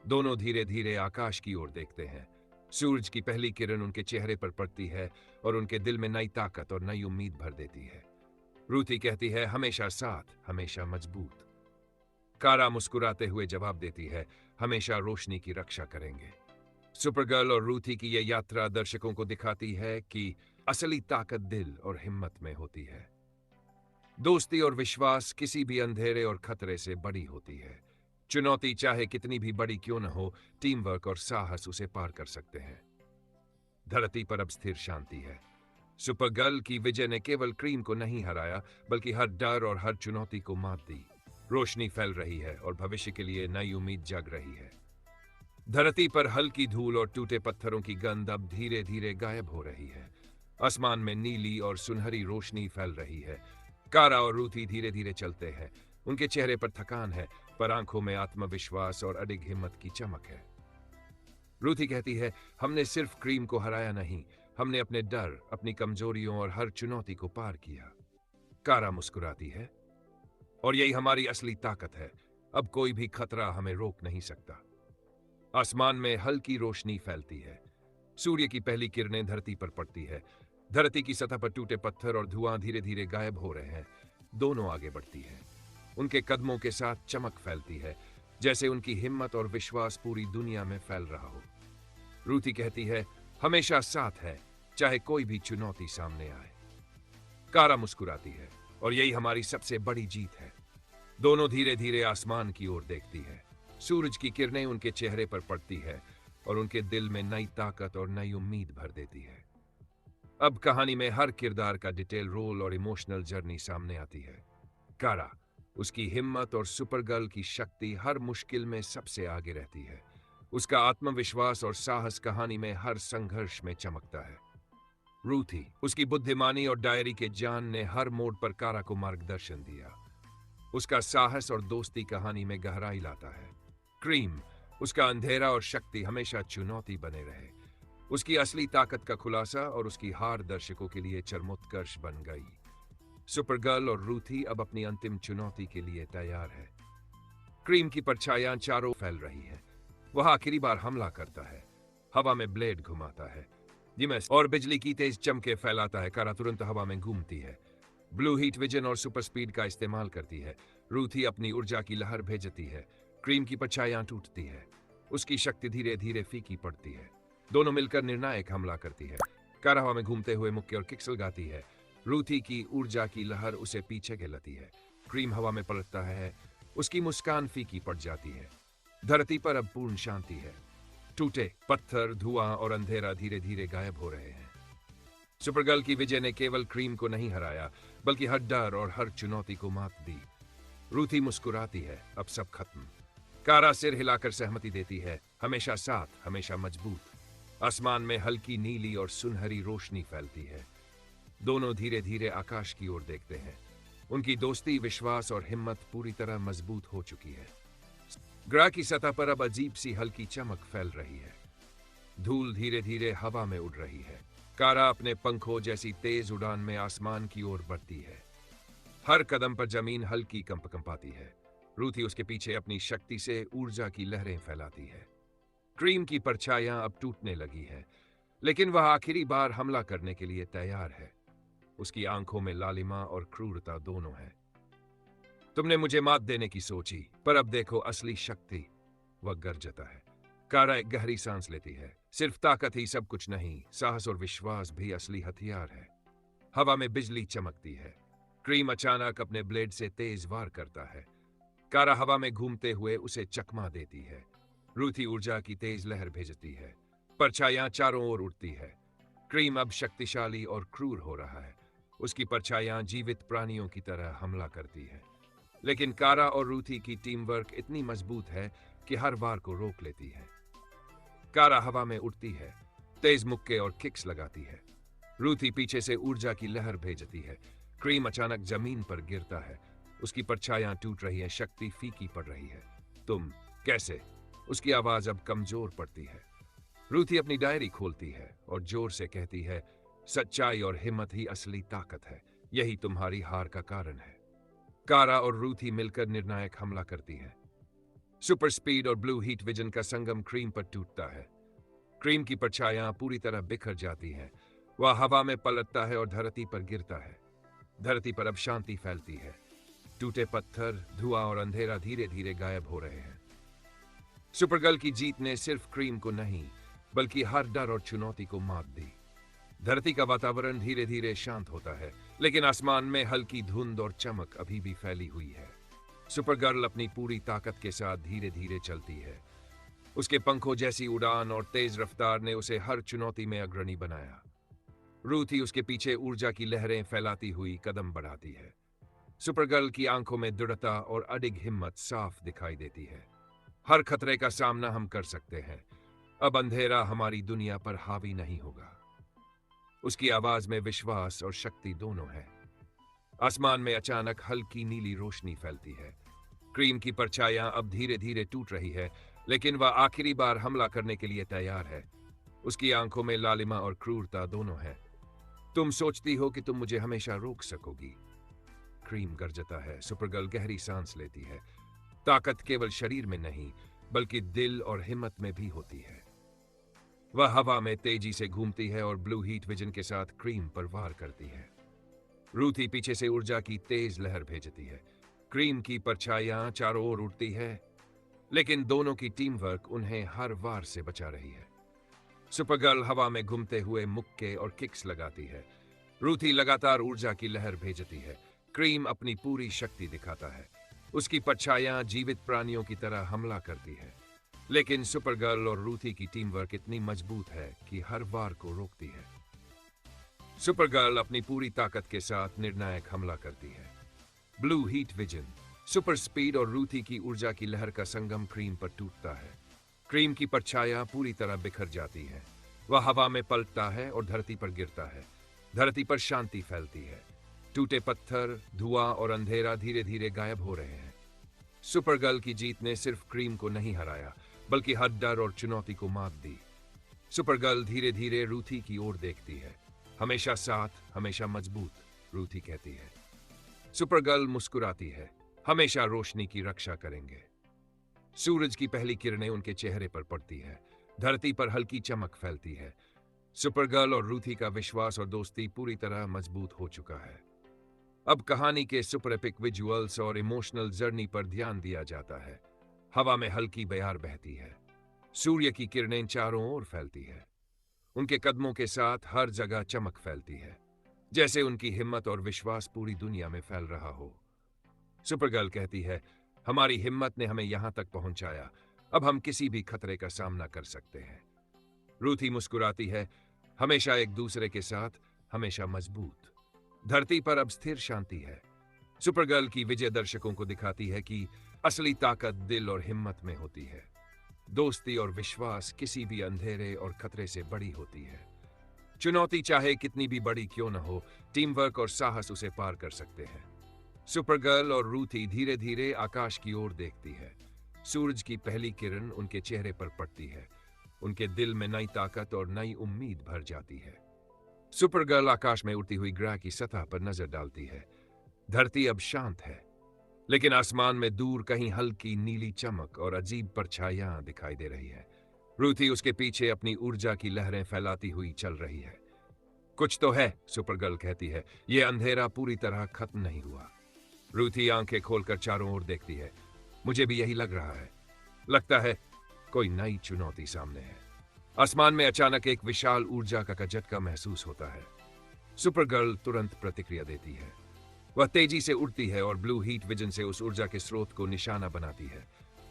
दोनों धीरे धीरे आकाश की ओर देखते हैं। सूरज की पहली किरण उनके चेहरे पर पड़ती है और उनके दिल में नई ताकत और नई उम्मीद भर देती है। रूथी कहती है, हमेशा साथ, हमेशा मजबूत। कारा मुस्कुराते हुए जवाब देती है, हमेशा रोशनी की रक्षा करेंगे। सुपरगर्ल और रूथी की यह यात्रा दर्शकों को दिखाती है कि असली ताकत दिल और हिम्मत में होती है। दोस्ती और विश्वास किसी भी अंधेरे और खतरे से बड़ी होती है। चुनौती चाहे कितनी भी बड़ी क्यों न हो, टीम वर्क और साहस उसे पार कर सकते हैं। धरती पर अब स्थिर शांति है। सुपरगर्ल की विजय ने केवल क्रीम को नहीं हराया, बल्कि हर डर और हर चुनौती को मात दी। रोशनी फैल रही है और भविष्य के लिए नई उम्मीद जग रही है। धरती पर हल्की धूल और टूटे पत्थरों की गंध अब धीरे धीरे गायब हो रही है। आसमान में नीली और सुनहरी रोशनी फैल रही है। कारा और रूथी धीरे धीरे चलते हैं। उनके चेहरे पर थकान है, पर आंखों में आत्मविश्वास और अडिग हिम्मत की चमक है। रूथी कहती है, हमने सिर्फ क्रीम को हराया नहीं, हमने अपने डर, अपनी कमजोरियों और हर चुनौती को पार किया। कारा मुस्कुराती है, और यही हमारी असली ताकत है। अब कोई भी खतरा हमें रोक नहीं सकता। आसमान में हल्की रोशनी फैलती है। सूर्य की पहली किरणें धरती पर पड़ती है। धरती की सतह पर टूटे पत्थर और धुआं धीरे धीरे गायब हो रहे हैं। दोनों आगे बढ़ती है। उनके कदमों के साथ चमक फैलती है, जैसे उनकी हिम्मत और विश्वास पूरी दुनिया में फैल रहा हो। रूथी कहती है, हमेशा साथ है, चाहे कोई भी चुनौती सामने आए। कारा मुस्कुराती है, और यही हमारी सबसे बड़ी जीत है। दोनों धीरे धीरे आसमान की ओर देखती है। सूरज की किरणें उनके चेहरे पर पड़ती है और उनके दिल में नई ताकत और नई उम्मीद भर देती है। अब कहानी में हर किरदार का डिटेल रोल और इमोशनल जर्नी सामने आती है। कारा, उसकी हिम्मत और सुपरगर्ल की शक्ति हर मुश्किल में सबसे आगे रहती है। उसका आत्मविश्वास और साहस कहानी में हर संघर्ष में चमकता है। रूथी, उसकी बुद्धिमानी और डायरी के जान ने हर मोड़ पर कारा को मार्गदर्शन दिया। उसका साहस और दोस्ती कहानी में गहराई लाता है। क्रीम, उसका अंधेरा और शक्ति हमेशा चुनौती बने रहे। उसकी असली ताकत का खुलासा और उसकी हार दर्शकों के लिए चरमोत्कर्ष बन गई। सुपरगर्ल और रूथी अब अपनी अंतिम चुनौती के लिए तैयार है। क्रीम की परछाइयां चारों फैल रही है। वह आखिरी बार हमला करता है। हवा में ब्लेड घुमाता है और बिजली की तेज चमके फैलाता है। कारा तुरंत हवा में घूमती है। ब्लू हीट विजन और सुपर स्पीड का इस्तेमाल करती है। रूथी अपनी ऊर्जा की लहर भेजती है। क्रीम की परछाइयां टूटती है। उसकी शक्ति धीरे धीरे फीकी पड़ती है। दोनों मिलकर निर्णायक हमला करती है। कारा हवा में घूमते हुए मुक्के और किक्स लगाती है। रूथी की ऊर्जा की लहर उसे पीछे खिलाती है। क्रीम हवा में पलटता है, उसकी मुस्कान फीकी पड़ जाती है। धरती पर अब पूर्ण शांति है। टूटे पत्थर, धुआं और अंधेरा धीरे धीरे गायब हो रहे हैं। सुपरगर्ल की विजय ने केवल क्रीम को नहीं हराया, बल्कि हर डर और हर चुनौती को मात दी। रूथी मुस्कुराती है, अब सब खत्म। कारा सिर हिलाकर सहमति देती है, हमेशा साथ, हमेशा मजबूत। आसमान में हल्की नीली और सुनहरी रोशनी फैलती है। दोनों धीरे धीरे आकाश की ओर देखते हैं। उनकी दोस्ती, विश्वास और हिम्मत पूरी तरह मजबूत हो चुकी है। ग्रह की सतह पर अब अजीब सी हल्की चमक फैल रही है। धूल धीरे धीरे हवा में उड़ रही है। कारा अपने पंखों जैसी तेज उड़ान में आसमान की ओर बढ़ती है। हर कदम पर जमीन हल्की कंपकंपाती है। रूथी उसके पीछे अपनी शक्ति से ऊर्जा की लहरें फैलाती है। क्रीम की परछाइयां अब टूटने लगी है, लेकिन वह आखिरी बार हमला करने के लिए तैयार है। उसकी आंखों में लालिमा और क्रूरता दोनों है। तुमने मुझे मात देने की सोची, पर अब देखो असली शक्ति। वह गरजता है। कारा एक गहरी सांस लेती है। सिर्फ ताकत ही सब कुछ नहीं, साहस और विश्वास भी असली हथियार है। हवा में बिजली चमकती है। क्रीम अचानक अपने ब्लेड से तेज वार करता है। कारा हवा में घूमते हुए उसे चकमा देती है। रूथी ऊर्जा की तेज लहर भेजती है। परछाइयां चारों ओर उड़ती है। क्रीम अब शक्तिशाली और क्रूर हो रहा है। उसकी परछाइयां जीवित प्राणियों की तरह हमला करती है। लेकिन कारा और रूथी की टीम वर्क इतनी मजबूत है कि हर वार को रोक लेती है। कारा हवा में उड़ती है, तेज मुक्के और किक्स लगाती है। रूथी पीछे से ऊर्जा की लहर भेजती है। क्रीम अचानक जमीन पर गिरता है। उसकी परछाइयां टूट रही है, शक्ति फीकी पड़ रही है। तुम कैसे? उसकी आवाज अब कमजोर पड़ती है। रूथी अपनी डायरी खोलती है और जोर से कहती है, सच्चाई और हिम्मत ही असली ताकत है। यही तुम्हारी हार का कारण है। कारा और रूथी मिलकर निर्णायक हमला करती है। सुपर स्पीड और ब्लू हीट विजन का संगम क्रीम पर टूटता है। क्रीम की परछाइयां पूरी तरह बिखर जाती हैं। वह हवा में पलटता है और धरती पर गिरता है। धरती पर अब शांति फैलती है। टूटे पत्थर, धुआं और अंधेरा धीरे धीरे गायब हो रहे हैं। सुपरगर्ल की जीत ने सिर्फ क्रीम को नहीं, बल्कि हर डर और चुनौती को मात दी। धरती का वातावरण धीरे धीरे शांत होता है, लेकिन आसमान में हल्की धुंध और चमक अभी भी फैली हुई है। सुपरगर्ल अपनी पूरी ताकत के साथ धीरे धीरे चलती है। उसके पंखों जैसी उड़ान और तेज रफ्तार ने उसे हर चुनौती में अग्रणी बनाया। रूथी उसके पीछे ऊर्जा की लहरें फैलाती हुई कदम बढ़ाती है। सुपरगर्ल की आंखों में दृढ़ता और अडिग हिम्मत साफ दिखाई देती है। हर खतरे का सामना हम कर सकते हैं। अब अंधेरा हमारी दुनिया पर हावी नहीं होगा। उसकी आवाज में विश्वास और शक्ति दोनों है। आसमान में अचानक हल्की नीली रोशनी फैलती है। क्रीम की परछाइयां अब धीरे धीरे टूट रही है, लेकिन वह आखिरी बार हमला करने के लिए तैयार है। उसकी आंखों में लालिमा और क्रूरता दोनों है। तुम सोचती हो कि तुम मुझे हमेशा रोक सकोगी? क्रीम गरजता है। सुपरगर्ल गहरी सांस लेती है। ताकत केवल शरीर में नहीं, बल्कि दिल और हिम्मत में भी होती है। वह हवा में तेजी से घूमती है और ब्लू हीट विजन के साथ क्रीम पर वार करती है। रूथी पीछे से ऊर्जा की तेज लहर भेजती है। क्रीम की परछाइयां चारों ओर उड़ती है, लेकिन दोनों की टीम वर्क उन्हें हर वार से बचा रही है। सुपरगर्ल हवा में घूमते हुए मुक्के और किक्स लगाती है। रूथी लगातार ऊर्जा की लहर भेजती है। क्रीम अपनी पूरी शक्ति दिखाता है। उसकी परछाइयां जीवित प्राणियों की तरह हमला करती है, लेकिन सुपरगर्ल और रूथी की टीम वर्क इतनी मजबूत है कि हर वार को रोकती है। सुपरगर्ल अपनी पूरी ताकत के साथ निर्णायक हमला करती है। Blue heat vision, super speed और रूथी की ऊर्जा की लहर का संगम क्रीम पर टूटता है। क्रीम की परछाइयां पूरी तरह बिखर जाती है। वह हवा में पलटता है और धरती पर गिरता है। धरती पर शांति फैलती है। टूटे पत्थर, धुआं और अंधेरा धीरे धीरे गायब हो रहे हैं। सुपरगर्ल की जीत ने सिर्फ क्रीम को नहीं हराया, बल्कि हर डर और चुनौती को मात दी। सुपरगर्ल धीरे धीरे रूथी की ओर देखती है। हमेशा साथ, हमेशा मजबूत, रूथी कहती है। सुपरगर्ल मुस्कुराती है। हमेशा रोशनी की रक्षा करेंगे। सूरज की पहली किरणें उनके चेहरे पर पड़ती है। धरती पर हल्की चमक फैलती है। सुपरगर्ल और रूथी का विश्वास और दोस्ती पूरी तरह मजबूत हो चुका है। अब कहानी के सुपर एपिक विजुअल्स और इमोशनल जर्नी पर ध्यान दिया जाता है। हवा में हल्की बयार बहती है। सूर्य की किरणें चारों ओर फैलती है। उनके कदमों के साथ हर जगह चमक फैलती है, जैसे उनकी हिम्मत और विश्वास पूरी दुनिया में फैल रहा हो। सुपरगर्ल कहती है, हमारी हिम्मत ने हमें यहां तक पहुंचाया, अब हम किसी भी खतरे का सामना कर सकते हैं। रूथी मुस्कुराती है, हमेशा एक दूसरे के साथ, हमेशा मजबूत। धरती पर अब स्थिर शांति है। सुपरगर्ल की विजय दर्शकों को दिखाती है कि असली ताकत दिल और हिम्मत में होती है। दोस्ती और विश्वास किसी भी अंधेरे और खतरे से बड़ी होती है। चुनौती चाहे कितनी भी बड़ी क्यों न हो, टीम वर्क और साहस उसे पार कर सकते हैं। सुपरगर्ल और रूथी धीरे धीरे आकाश की ओर देखती है। सूरज की पहली किरण उनके चेहरे पर पड़ती है। उनके दिल में नई ताकत और नई उम्मीद भर जाती है। सुपरगर्ल आकाश में उड़ती हुई ग्रह की सतह पर नजर डालती है। धरती अब शांत है, लेकिन आसमान में दूर कहीं हल्की नीली चमक और अजीब परछाइयां दिखाई दे रही है। रूथी उसके पीछे अपनी ऊर्जा की लहरें फैलाती हुई चल रही है। कुछ तो है, सुपरगर्ल कहती है, यह अंधेरा पूरी तरह खत्म नहीं हुआ। रूथी आंखें खोलकर चारों ओर देखती है। मुझे भी यही लग रहा है। लगता है कोई नई चुनौती सामने है। आसमान में अचानक एक विशाल ऊर्जा का झटका महसूस होता है। सुपरगर्ल तुरंत प्रतिक्रिया देती है। वह तेजी से उड़ती है और ब्लू हीट विजन से उस ऊर्जा के स्रोत को निशाना बनाती है।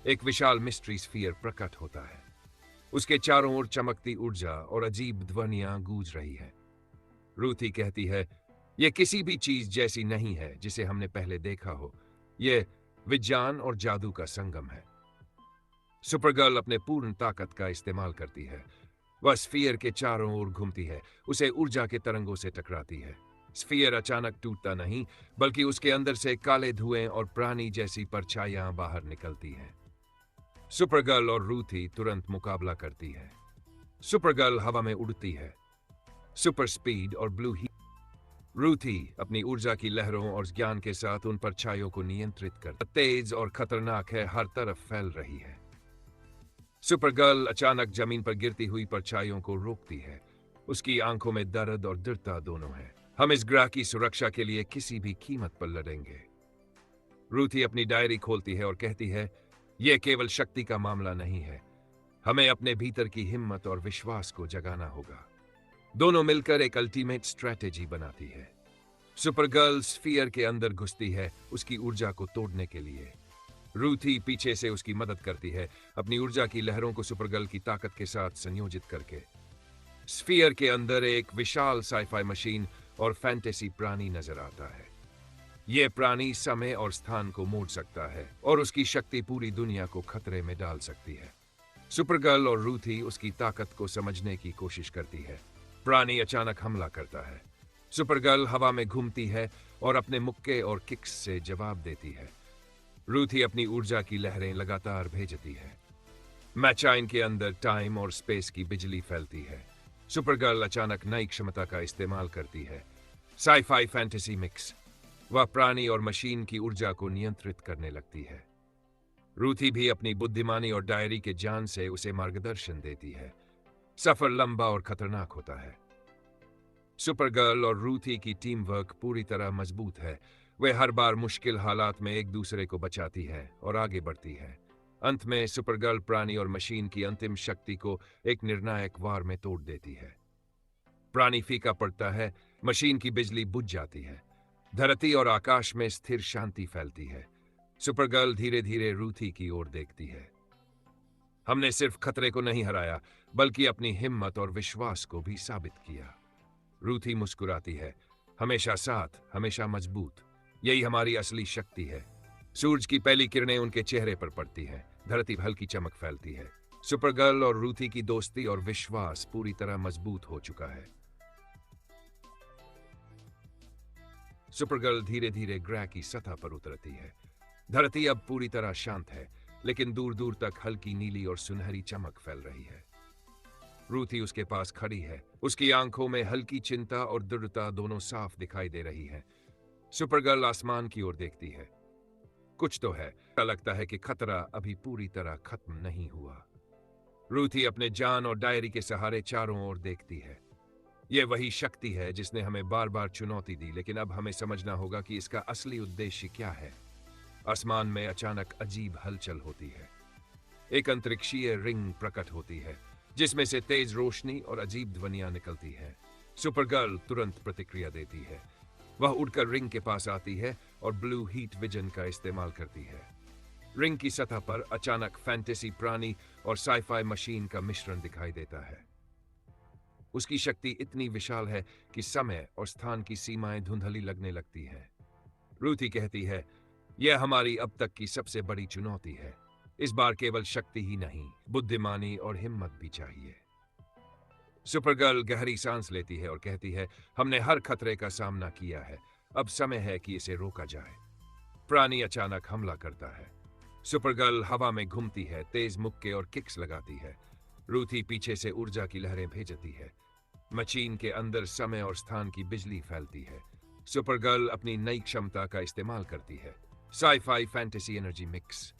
एक विशाल मिस्ट्री स्फीयर प्रकट होता है। उसके चारों ओर चमकती ऊर्जा और अजीब ध्वनियां गूंज रही है। रूथी कहती है, यह किसी भी चीज जैसी नहीं है जिसे हमने पहले देखा हो। यह विज्ञान और जादू का संगम है। सुपरगर्ल अपने पूर्ण ताकत का इस्तेमाल करती है। वह स्फीयर के चारों ओर घूमती है, उसे ऊर्जा के तरंगों से टकराती है। स्फीयर अचानक टूटता नहीं, बल्कि उसके अंदर से काले धुएं और प्राणी जैसी परछाइयां बाहर निकलती हैं। सुपरगर्ल और रूथी तुरंत मुकाबला करती है। सुपरगर्ल हवा में उड़ती है, सुपर स्पीड और ब्लू हीट। रूथी अपनी ऊर्जा की लहरों और ज्ञान के साथ उन परछाइयों को नियंत्रित कर तेज और खतरनाक है, हर तरफ फैल रही है। सुपरगर्ल अचानक जमीन पर गिरती हुई परछाइयों को रोकती है। उसकी आंखों में दर्द और दृढ़ता दोनों है। हम इस ग्रह की सुरक्षा के लिए किसी भी कीमत पर लड़ेंगे। रूथी अपनी डायरी खोलती है और कहती है, यह केवल शक्ति का मामला नहीं है, हमें अपने भीतर की हिम्मत और विश्वास को जगाना होगा। दोनों मिलकर एक अल्टीमेट स्ट्रैटेजी बनाती है। सुपरगर्ल स्फीयर के अंदर घुसती है, उसकी ऊर्जा को तोड़ने के लिए। रूथी पीछे से उसकी मदद करती है, अपनी ऊर्जा की लहरों को सुपरगर्ल की ताकत के साथ संयोजित करके। स्फीयर के अंदर एक विशाल साइफाई मशीन और फैंटेसी प्राणी नजर आता है। यह प्राणी समय और स्थान को मोड़ सकता है और उसकी शक्ति पूरी दुनिया को खतरे में डाल सकती है। सुपरगर्ल और रूथी उसकी ताकत को समझने की कोशिश करती है। प्राणी अचानक हमला करता है। सुपरगर्ल हवा में घूमती है और अपने मुक्के और किक्स से जवाब देती है। रूथी अपनी ऊर्जा की लहरें लगातार भेजती है। मैचाइन के अंदर टाइम और स्पेस की बिजली फैलती है। सुपरगर्ल अचानक नई क्षमता का इस्तेमाल करती है, साइफाई फैंटेसी मिक्स। वह प्राणी और मशीन की ऊर्जा को नियंत्रित करने लगती है। रूथी भी अपनी बुद्धिमानी और डायरी के ज्ञान से उसे मार्गदर्शन देती है। सफर लंबा और खतरनाक होता है। सुपरगर्ल और रूथी की टीम वर्क पूरी तरह मजबूत है। वे हर बार मुश्किल हालात में एक दूसरे को बचाती है और आगे बढ़ती है। अंत में सुपरगर्ल प्राणी और मशीन की अंतिम शक्ति को एक निर्णायक वार में तोड़ देती है। प्राणी फीका पड़ता है, मशीन की बिजली बुझ जाती है। धरती और आकाश में स्थिर शांति फैलती है। सुपरगर्ल धीरे धीरे रूथी की ओर देखती है। हमने सिर्फ खतरे को नहीं हराया, बल्कि अपनी हिम्मत और विश्वास को भी साबित किया। रूथी मुस्कुराती है, हमेशा साथ, हमेशा मजबूत। यही हमारी असली शक्ति है। सूरज की पहली किरणें उनके चेहरे पर पड़ती हैं। धरती पर हल्की चमक फैलती है। सुपरगर्ल और रूथी की दोस्ती और विश्वास पूरी तरह मजबूत हो चुका है। सुपरगर्ल धीरे धीरे ग्रह की सतह पर उतरती है। धरती अब पूरी तरह शांत है, लेकिन दूर दूर तक हल्की नीली और सुनहरी चमक फैल रही है। रूथी उसके पास खड़ी है। उसकी आंखों में हल्की चिंता और दृढ़ता दोनों साफ दिखाई दे रही है। सुपरगर्ल आसमान की ओर देखती है। कुछ तो है। लगता है कि खतरा अभी पूरी तरह खत्म नहीं हुआ। रूथी अपने जान और डायरी के सहारे चारों ओर देखती है। यह वही शक्ति है जिसने हमें बार बार चुनौती दी, लेकिन अब हमें समझना होगा कि इसका असली उद्देश्य क्या है। आसमान में अचानक अजीब हलचल होती है। एक अंतरिक्षीय रिंग प्रकट होती है। जिसमें से तेज रोशनी और अजीब ध्वनियां निकलती हैं। सुपरगर्ल तुरंत प्रतिक्रिया देती है। वह उड़कर रिंग के पास आती है और ब्लू हीट विजन का इस्तेमाल करती है। रिंग की सतह पर अचानक फैंटेसी प्राणी और साईफाई मशीन का मिश्रण दिखाई देता है। उसकी शक्ति इतनी विशाल है कि समय और स्थान की सीमाएं धुंधली लगने लगती हैं। रूथी कहती है, यह हमारी अब तक की सबसे बड़ी चुनौती है। इस बार केवल शक्ति ही नहीं, बुद्धिमानी और हिम्मत भी चाहिए। सुपरगर्ल गहरी सांस लेती है और कहती है, हमने हर खतरे का सामना किया है, अब समय है कि इसे रोका जाए। प्राणी अचानक हमला करता है। सुपरगर्ल हवा में घूमती है, तेज मुक्के और किक्स लगाती है। रूथी पीछे से ऊर्जा की लहरें भेजती है। मशीन के अंदर समय और स्थान की बिजली फैलती है। सुपरगर्ल अपनी नई क्षमता का इस्तेमाल करती है, साईफाई फैंटेसी एनर्जी मिक्स।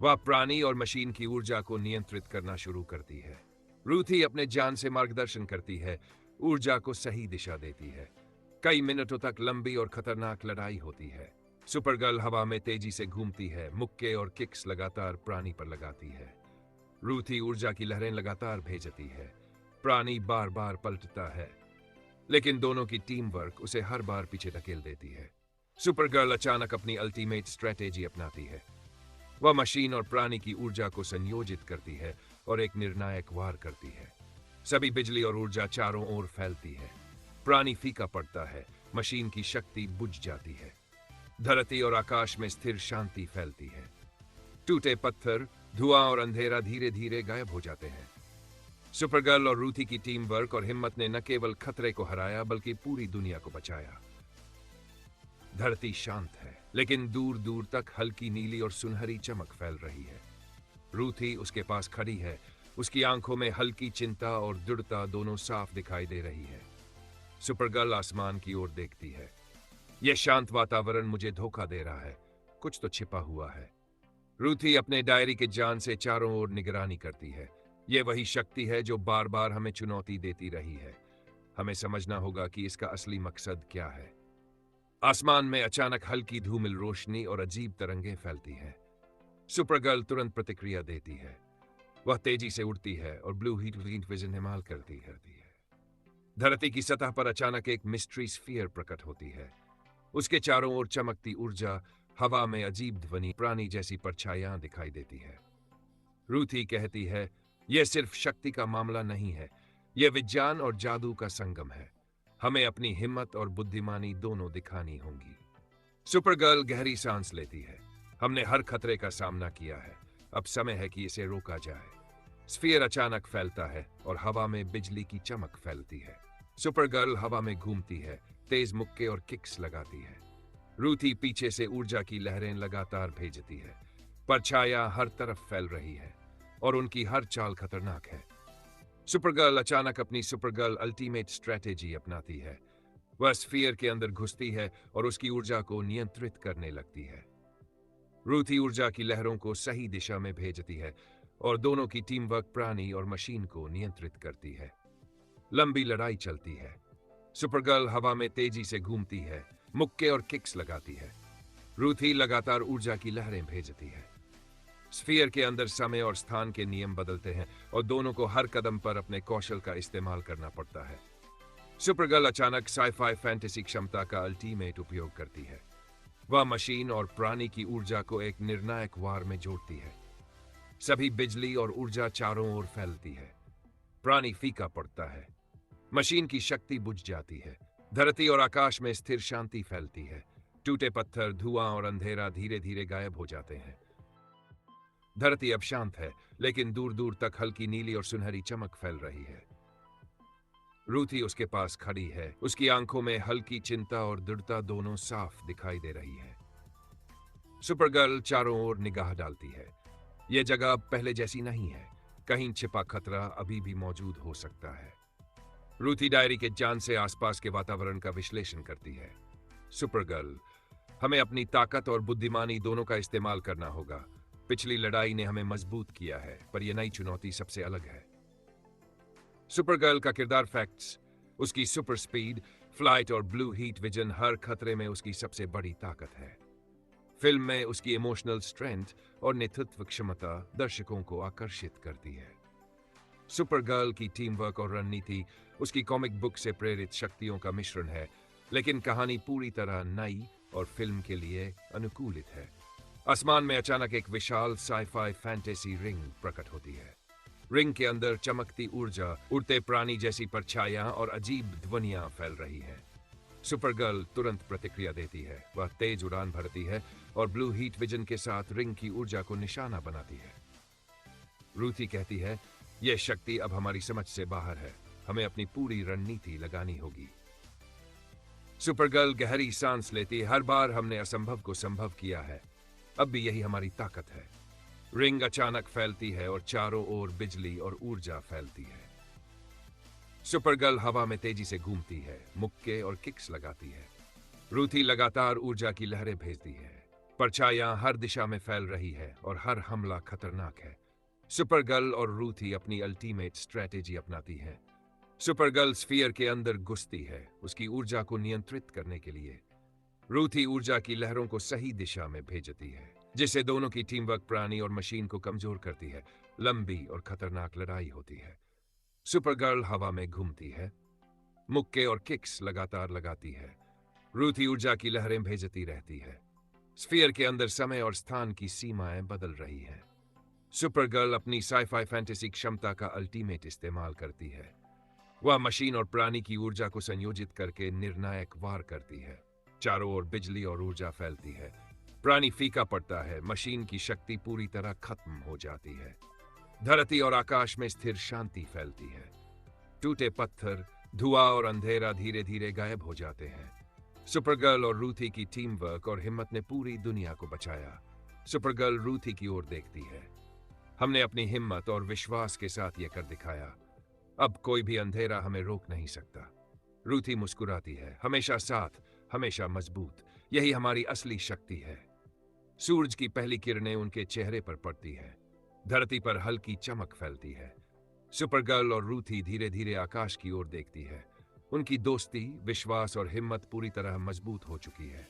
वह प्राणी और मशीन की ऊर्जा को नियंत्रित करना शुरू करती है। रूथी अपने जान से मार्गदर्शन करती है, ऊर्जा को सही दिशा देती है। कई मिनटों तक लंबी और खतरनाक लड़ाई होती है। सुपरगर्ल हवा में तेजी से घूमती है, मुक्के और किक्स लगातार प्राणी पर लगाती है। रूथी ऊर्जा की लहरें लगातार भेजती है। प्राणी बार बार पलटता है, लेकिन दोनों की टीम वर्क उसे हर बार पीछे धकेल देती है। सुपरगर्ल अचानक अपनी अल्टीमेट स्ट्रेटेजी अपनाती है। वह मशीन और प्राणी की ऊर्जा को संयोजित करती है और एक निर्णायक वार करती है। सभी बिजली और ऊर्जा चारों ओर फैलती है। प्राणी फीका पड़ता है, मशीन की शक्ति बुझ जाती है। धरती और आकाश में स्थिर शांति फैलती है। टूटे पत्थर, धुआं और अंधेरा धीरे धीरे गायब हो जाते हैं। सुपरगर्ल और रूथी की टीम वर्क और हिम्मत ने न केवल खतरे को हराया बल्कि पूरी दुनिया को बचाया। धरती शांत है, लेकिन दूर दूर तक हल्की नीली और सुनहरी चमक फैल रही है। रूथी उसके पास खड़ी है, उसकी आंखों में हल्की चिंता और दृढ़ता दोनों साफ दिखाई दे रही है। सुपरगर्ल आसमान की ओर देखती है। यह शांत वातावरण मुझे धोखा दे रहा है, कुछ तो छिपा हुआ है। रूथी अपने डायरी के जान से चारों ओर निगरानी करती है। यह वही शक्ति है जो बार बार हमें चुनौती देती रही है। हमें समझना होगा कि इसका असली मकसद क्या है। आसमान में अचानक हल्की धूमिल रोशनी और अजीब तरंगें फैलती हैं। सुपरगर्ल तुरंत प्रतिक्रिया देती है। वह तेजी से उड़ती है और ब्लू हीट विजन इस्तेमाल करती है। धरती की सतह पर अचानक एक मिस्ट्री स्फीयर प्रकट होती है। उसके चारों ओर चमकती ऊर्जा, हवा में अजीब ध्वनि, प्राणी जैसी परछाइयां दिखाई देती है। रूथी कहती है, यह सिर्फ शक्ति का मामला नहीं है, यह विज्ञान और जादू का संगम है। हमें अपनी हिम्मत और बुद्धिमानी दोनों दिखानी होंगी। सुपरगर्ल गहरी सांस लेती है। हमने हर खतरे का सामना किया है, अब समय है कि इसे रोका जाए। स्फीयर अचानक फैलता है और हवा में बिजली की चमक फैलती है। सुपरगर्ल हवा में घूमती है, तेज मुक्के और किक्स लगाती है। रूथी पीछे से ऊर्जा की लहरें लगातार भेजती है। परछाया हर तरफ फैल रही है और उनकी हर चाल खतरनाक है। सुपरगर्ल अचानक अपनी सुपरगर्ल अल्टीमेट स्ट्रेटेजी अपनाती है। वह स्फीयर के अंदर घुसती है और उसकी ऊर्जा को नियंत्रित करने लगती है। रूथी ऊर्जा की लहरों को सही दिशा में भेजती है और दोनों की टीम वर्क प्राणी और मशीन को नियंत्रित करती है। लंबी लड़ाई चलती है। सुपरगर्ल हवा में तेजी से घूमती है, मुक्के और किक्स लगाती है। रूथी लगातार ऊर्जा की लहरें भेजती है। स्फीयर के अंदर समय और स्थान के नियम बदलते हैं और दोनों को हर कदम पर अपने कौशल का इस्तेमाल करना पड़ता है। सुपरगर्ल अचानक साईफाई फैंटेसी क्षमता का अल्टीमेट उपयोग करती है। वह मशीन और प्राणी की ऊर्जा को एक निर्णायक वार में जोड़ती है। सभी बिजली और ऊर्जा चारों ओर फैलती है। प्राणी फीका पड़ता है, मशीन की शक्ति बुझ जाती है। धरती और आकाश में स्थिर शांति फैलती है। टूटे पत्थर, धुआं और अंधेरा धीरे धीरे गायब हो जाते हैं। धरती अब शांत है, लेकिन दूर दूर तक हल्की नीली और सुनहरी चमक फैल रही है। रूथी उसके पास खड़ी है, उसकी आंखों में हल्की चिंता और दृढ़ता दोनों साफ दिखाई दे रही है। सुपरगर्ल चारों ओर निगाह डालती है। यह जगह अब पहले जैसी नहीं है, कहीं छिपा खतरा अभी भी मौजूद हो सकता है। रूथी डायरी के जान से आसपास के वातावरण का विश्लेषण करती है। सुपरगर्ल, हमें अपनी ताकत और बुद्धिमानी दोनों का इस्तेमाल करना होगा। पिछली लड़ाई ने हमें मजबूत किया है, पर यह नई चुनौती सबसे अलग है। सुपरगर्ल का किरदार फैक्ट्स, उसकी सुपर स्पीड, फ्लाइट और ब्लू हीट विजन हर खतरे में उसकी सबसे बड़ी ताकत है। फिल्म में उसकी इमोशनल स्ट्रेंथ और नेतृत्व क्षमता दर्शकों को आकर्षित करती है। सुपरगर्ल की टीम वर्क और रणनीति उसकी कॉमिक बुक से प्रेरित शक्तियों का मिश्रण है, लेकिन कहानी पूरी तरह नई और फिल्म के लिए अनुकूलित है। आसमान में अचानक एक विशाल साइफाई फैंटेसी रिंग प्रकट होती है। रिंग के अंदर चमकती ऊर्जा, उड़ते प्राणी जैसी परछाइयां और अजीब ध्वनियां फैल रही हैं। सुपरगर्ल तुरंत प्रतिक्रिया देती है। वह तेज उड़ान भरती है और ब्लू हीट विजन के साथ रिंग की ऊर्जा को निशाना बनाती है। रूथी कहती है, यह शक्ति अब हमारी समझ से बाहर है, हमें अपनी पूरी रणनीति लगानी होगी। सुपरगर्ल गहरी सांस लेती है। हर बार हमने असंभव को संभव किया है, अब भी यही हमारी ताकत है। रिंग अचानक फैलती है और चारों ओर बिजली और ऊर्जा फैलती है। सुपरगर्ल हवा में तेजी से घूमती है, मुक्के और किक्स लगाती है। रूथी लगातार ऊर्जा की लहरें भेजती है। परछाइयां हर दिशा में फैल रही है और हर हमला खतरनाक है। सुपरगर्ल और रूथी अपनी अल्टीमेट स्ट्रेटेजी अपनाती है। सुपरगर्ल स्फीयर के अंदर घुसती है, उसकी ऊर्जा को नियंत्रित करने के लिए। रूथी ऊर्जा की लहरों को सही दिशा में भेजती है, जिससे दोनों की टीम वर्क प्राणी और मशीन को कमजोर करती है। लंबी और खतरनाक लड़ाई होती है। सुपरगर्ल हवा में घूमती है, मुक्के और किक्स लगातार लगाती है। रूथी ऊर्जा की लहरें भेजती रहती है। स्फीयर के अंदर समय और स्थान की सीमाएं बदल रही हैं। सुपरगर्ल अपनी साइफाई फैंटेसी क्षमता का अल्टीमेट इस्तेमाल करती है। वह मशीन और प्राणी की ऊर्जा को संयोजित करके निर्णायक वार करती है। चारों ओर बिजली और ऊर्जा फैलती है। प्राणी फीका पड़ता है, मशीन की शक्ति पूरी तरह खत्म हो जाती है। धरती और आकाश में स्थिर शांति फैलती है। टूटे पत्थर, धुआं और अंधेरा धीरे धीरे गायब हो जाते हैं। सुपरगर्ल और रूथी की टीम वर्क और हिम्मत ने पूरी दुनिया को बचाया। सुपरगर्ल रूथी की ओर देखती है। हमने अपनी हिम्मत और विश्वास के साथ यह कर दिखाया, अब कोई भी अंधेरा हमें रोक नहीं सकता। रूथी मुस्कुराती है, हमेशा साथ, हमेशा मजबूत, यही हमारी असली शक्ति है। सूरज की पहली किरणें उनके चेहरे पर पड़ती है। धरती पर हल्की चमक फैलती है। सुपरगर्ल और रूथी धीरे धीरे आकाश की ओर देखती है। उनकी दोस्ती, विश्वास और हिम्मत पूरी तरह मजबूत हो चुकी है।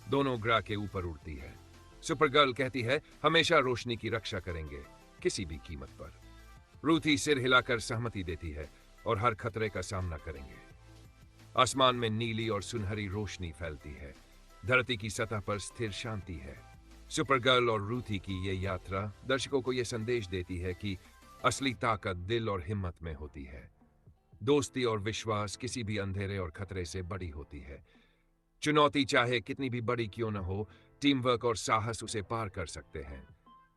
दोनों ग्रह के ऊपर उड़ती है। सुपरगर्ल कहती है, हमेशा रोशनी की रक्षा करेंगे, किसी भी कीमत पर। रूथी सिर हिलाकर सहमति देती है और हर खतरे का सामना करेंगे। आसमान में नीली और सुनहरी रोशनी फैलती है। धरती की सतह पर स्थिर शांति है। सुपरगर्ल और रूथी की ये यात्रा दर्शकों को यह संदेश देती है कि असली ताकत दिल और हिम्मत में होती है। दोस्ती और विश्वास किसी भी अंधेरे और खतरे से बड़ी होती है। चुनौती चाहे कितनी भी बड़ी क्यों न हो, टीम वर्क और साहस उसे पार कर सकते हैं।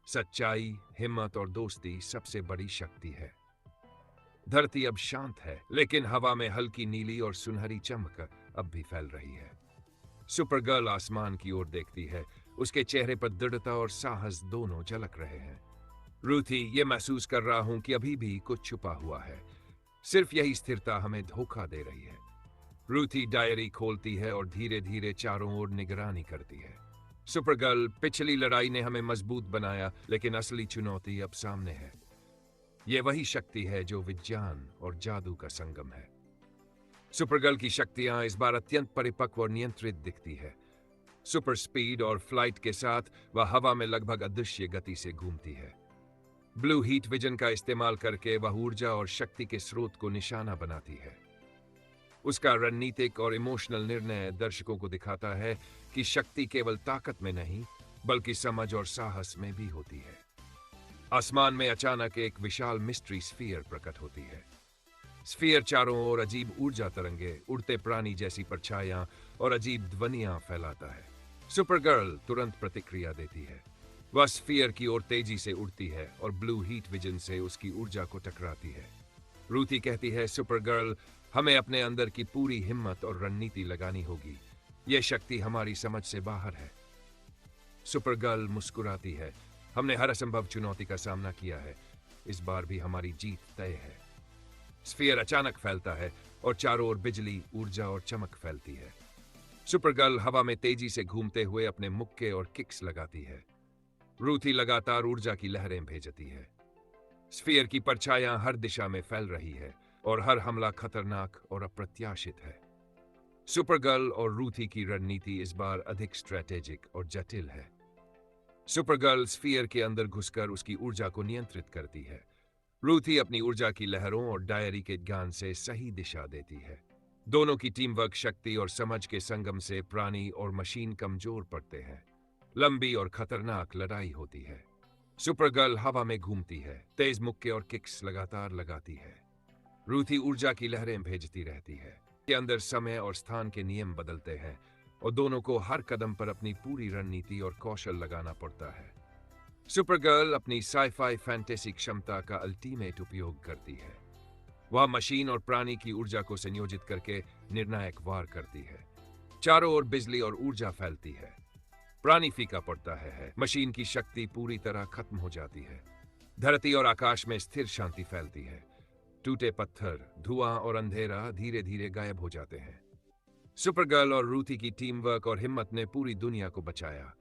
सच्चाई, हिम्मत और दोस्ती सबसे बड़ी शक्ति है। धरती अब शांत है, लेकिन हवा में हल्की नीली और सुनहरी चमक अब भी फैल रही है। सुपरगर्ल आसमान की ओर देखती है। उसके चेहरे पर दृढ़ता और साहस दोनों झलक रहे हैं। रूथी, ये महसूस कर रहा हूं कि अभी भी कुछ छुपा हुआ है। सिर्फ यही स्थिरता हमें धोखा दे रही है। रूथी डायरी खोलती है और धीरे धीरे चारों ओर निगरानी करती है। सुपरगर्ल, पिछली लड़ाई ने हमें मजबूत बनाया, लेकिन असली चुनौती अब सामने है। यह वही शक्ति है जो विज्ञान और जादू का संगम है। सुपरगर्ल की शक्तियां इस बार अत्यंत परिपक्व और नियंत्रित दिखती है। सुपर स्पीड और फ्लाइट के साथ वह हवा में लगभग अदृश्य गति से घूमती है। ब्लू हीट विजन का इस्तेमाल करके वह ऊर्जा और शक्ति के स्रोत को निशाना बनाती है। उसका रणनीतिक और इमोशनल निर्णय दर्शकों को दिखाता है कि शक्ति केवल ताकत में नहीं, बल्कि समझ और साहस में भी होती है। आसमान में अचानक एक विशाल मिस्ट्री स्फीयर प्रकट होती है। स्फीयर चारों ओर अजीब ऊर्जा तरंगे, उड़ते प्राणी जैसी परछाइयां और अजीब ध्वनियां फैलाता है। सुपरगर्ल तुरंत प्रतिक्रिया देती है। वह स्फीयर की ओर तेजी से उड़ती है और ब्लू हीट विजन से उसकी ऊर्जा को टकराती है। रूथी कहती है, सुपरगर्ल, हमें अपने अंदर की पूरी हिम्मत और रणनीति लगानी होगी। यह शक्ति हमारी समझ से बाहर है। सुपरगर्ल मुस्कुराती है, हमने हर असंभव चुनौती का सामना किया है, इस बार भी हमारी जीत तय है। स्फीयर अचानक फैलता है और चारों ओर बिजली, ऊर्जा और चमक फैलती है। सुपरगर्ल हवा में तेजी से घूमते हुए अपने मुक्के और किक्स लगाती है। रूथी लगातार ऊर्जा की लहरें भेजती है। स्फीयर की परछाइयां हर दिशा में फैल रही है और हर हमला खतरनाक और अप्रत्याशित है। सुपरगर्ल और रूथी की रणनीति इस बार अधिक स्ट्रेटेजिक और जटिल है। सुपरगर्ल स्फीयर के अंदर घुसकर उसकी ऊर्जा को नियंत्रित करती है। रूथी अपनी ऊर्जा की लहरों और डायरी के ज्ञान से सही दिशा देती है। दोनों की टीम वर्क, शक्ति और समझ के संगम से प्राणी और मशीन कमजोर पड़ते हैं। लंबी और खतरनाक लड़ाई होती है। सुपरगर्ल हवा में घूमती है, तेज मुक्के और किक्स लगातार लगाती है। रूथी ऊर्जा की लहरें भेजती रहती है। के अंदर समय और स्थान के नियम बदलते हैं और दोनों को हर कदम पर अपनी पूरी रणनीति और कौशल लगाना पड़ता है। सुपरगर्ल अपनी साइफाई फैंटेसी क्षमता का अल्टीमेट उपयोग करती है। वह मशीन और प्राणी की ऊर्जा को संयोजित करके निर्णायक वार करती है। चारों ओर बिजली और ऊर्जा फैलती है। प्राणी फीका पड़ता है, मशीन की शक्ति पूरी तरह खत्म हो जाती है। धरती और आकाश में स्थिर शांति फैलती है। टूटे पत्थर, धुआं और अंधेरा धीरे धीरे गायब हो जाते हैं। सुपरगर्ल और रूथी की टीम वर्क और हिम्मत ने पूरी दुनिया को बचाया।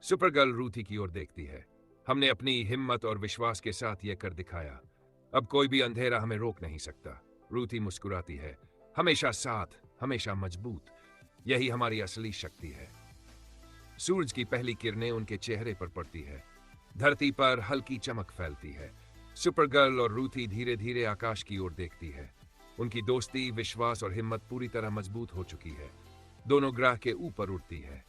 सुपरगर्ल रूथी की ओर देखती है। हमने अपनी हिम्मत और विश्वास के साथ यह कर दिखाया। अब कोई भी अंधेरा हमें रोक नहीं सकता। रूथी मुस्कुराती है। हमेशा साथ, हमेशा मजबूत, यही हमारी असली शक्ति है। सूरज की पहली किरणें उनके चेहरे पर पड़ती है। धरती पर हल्की चमक फैलती है। सुपरगर्ल और रूथी धीरे धीरे आकाश की ओर देखती है। उनकी दोस्ती, विश्वास और हिम्मत पूरी तरह मजबूत हो चुकी है। दोनों ग्रह के ऊपर उड़ती है।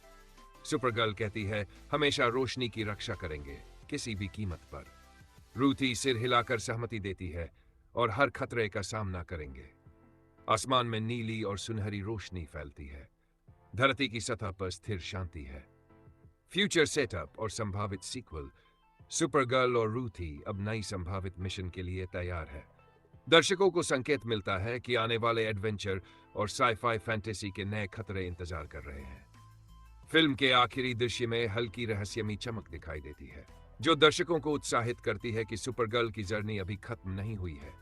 सुपरगर्ल कहती है, हमेशा रोशनी की रक्षा करेंगे, किसी भी कीमत पर। रूथी सिर हिलाकर सहमति देती है और हर खतरे का सामना करेंगे। आसमान में नीली और सुनहरी रोशनी फैलती है। धरती की सतह पर स्थिर शांति है। फ्यूचर सेटअप और संभावित सीक्वल। सुपरगर्ल और रूथी अब नई संभावित मिशन के लिए तैयार है। दर्शकों को संकेत मिलता है कि आने वाले एडवेंचर और साइफाई फैंटेसी के नए खतरे इंतजार कर रहे हैं। फिल्म के आखिरी दृश्य में हल्की रहस्यमयी चमक दिखाई देती है, जो दर्शकों को उत्साहित करती है कि सुपरगर्ल की जर्नी अभी खत्म नहीं हुई है।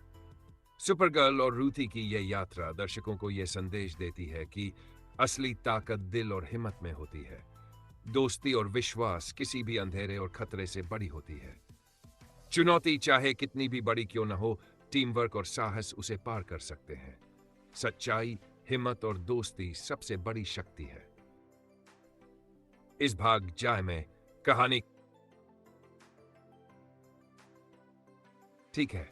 सुपरगर्ल और रूथी की यह यात्रा दर्शकों को यह संदेश देती है कि असली ताकत दिल और हिम्मत में होती है। दोस्ती और विश्वास किसी भी अंधेरे और खतरे से बड़ी होती है। चुनौती चाहे कितनी भी बड़ी क्यों न हो, टीम वर्क और साहस उसे पार कर सकते हैं। सच्चाई, हिम्मत और दोस्ती सबसे बड़ी शक्ति है। इस भाग जाय में कहानी ठीक है।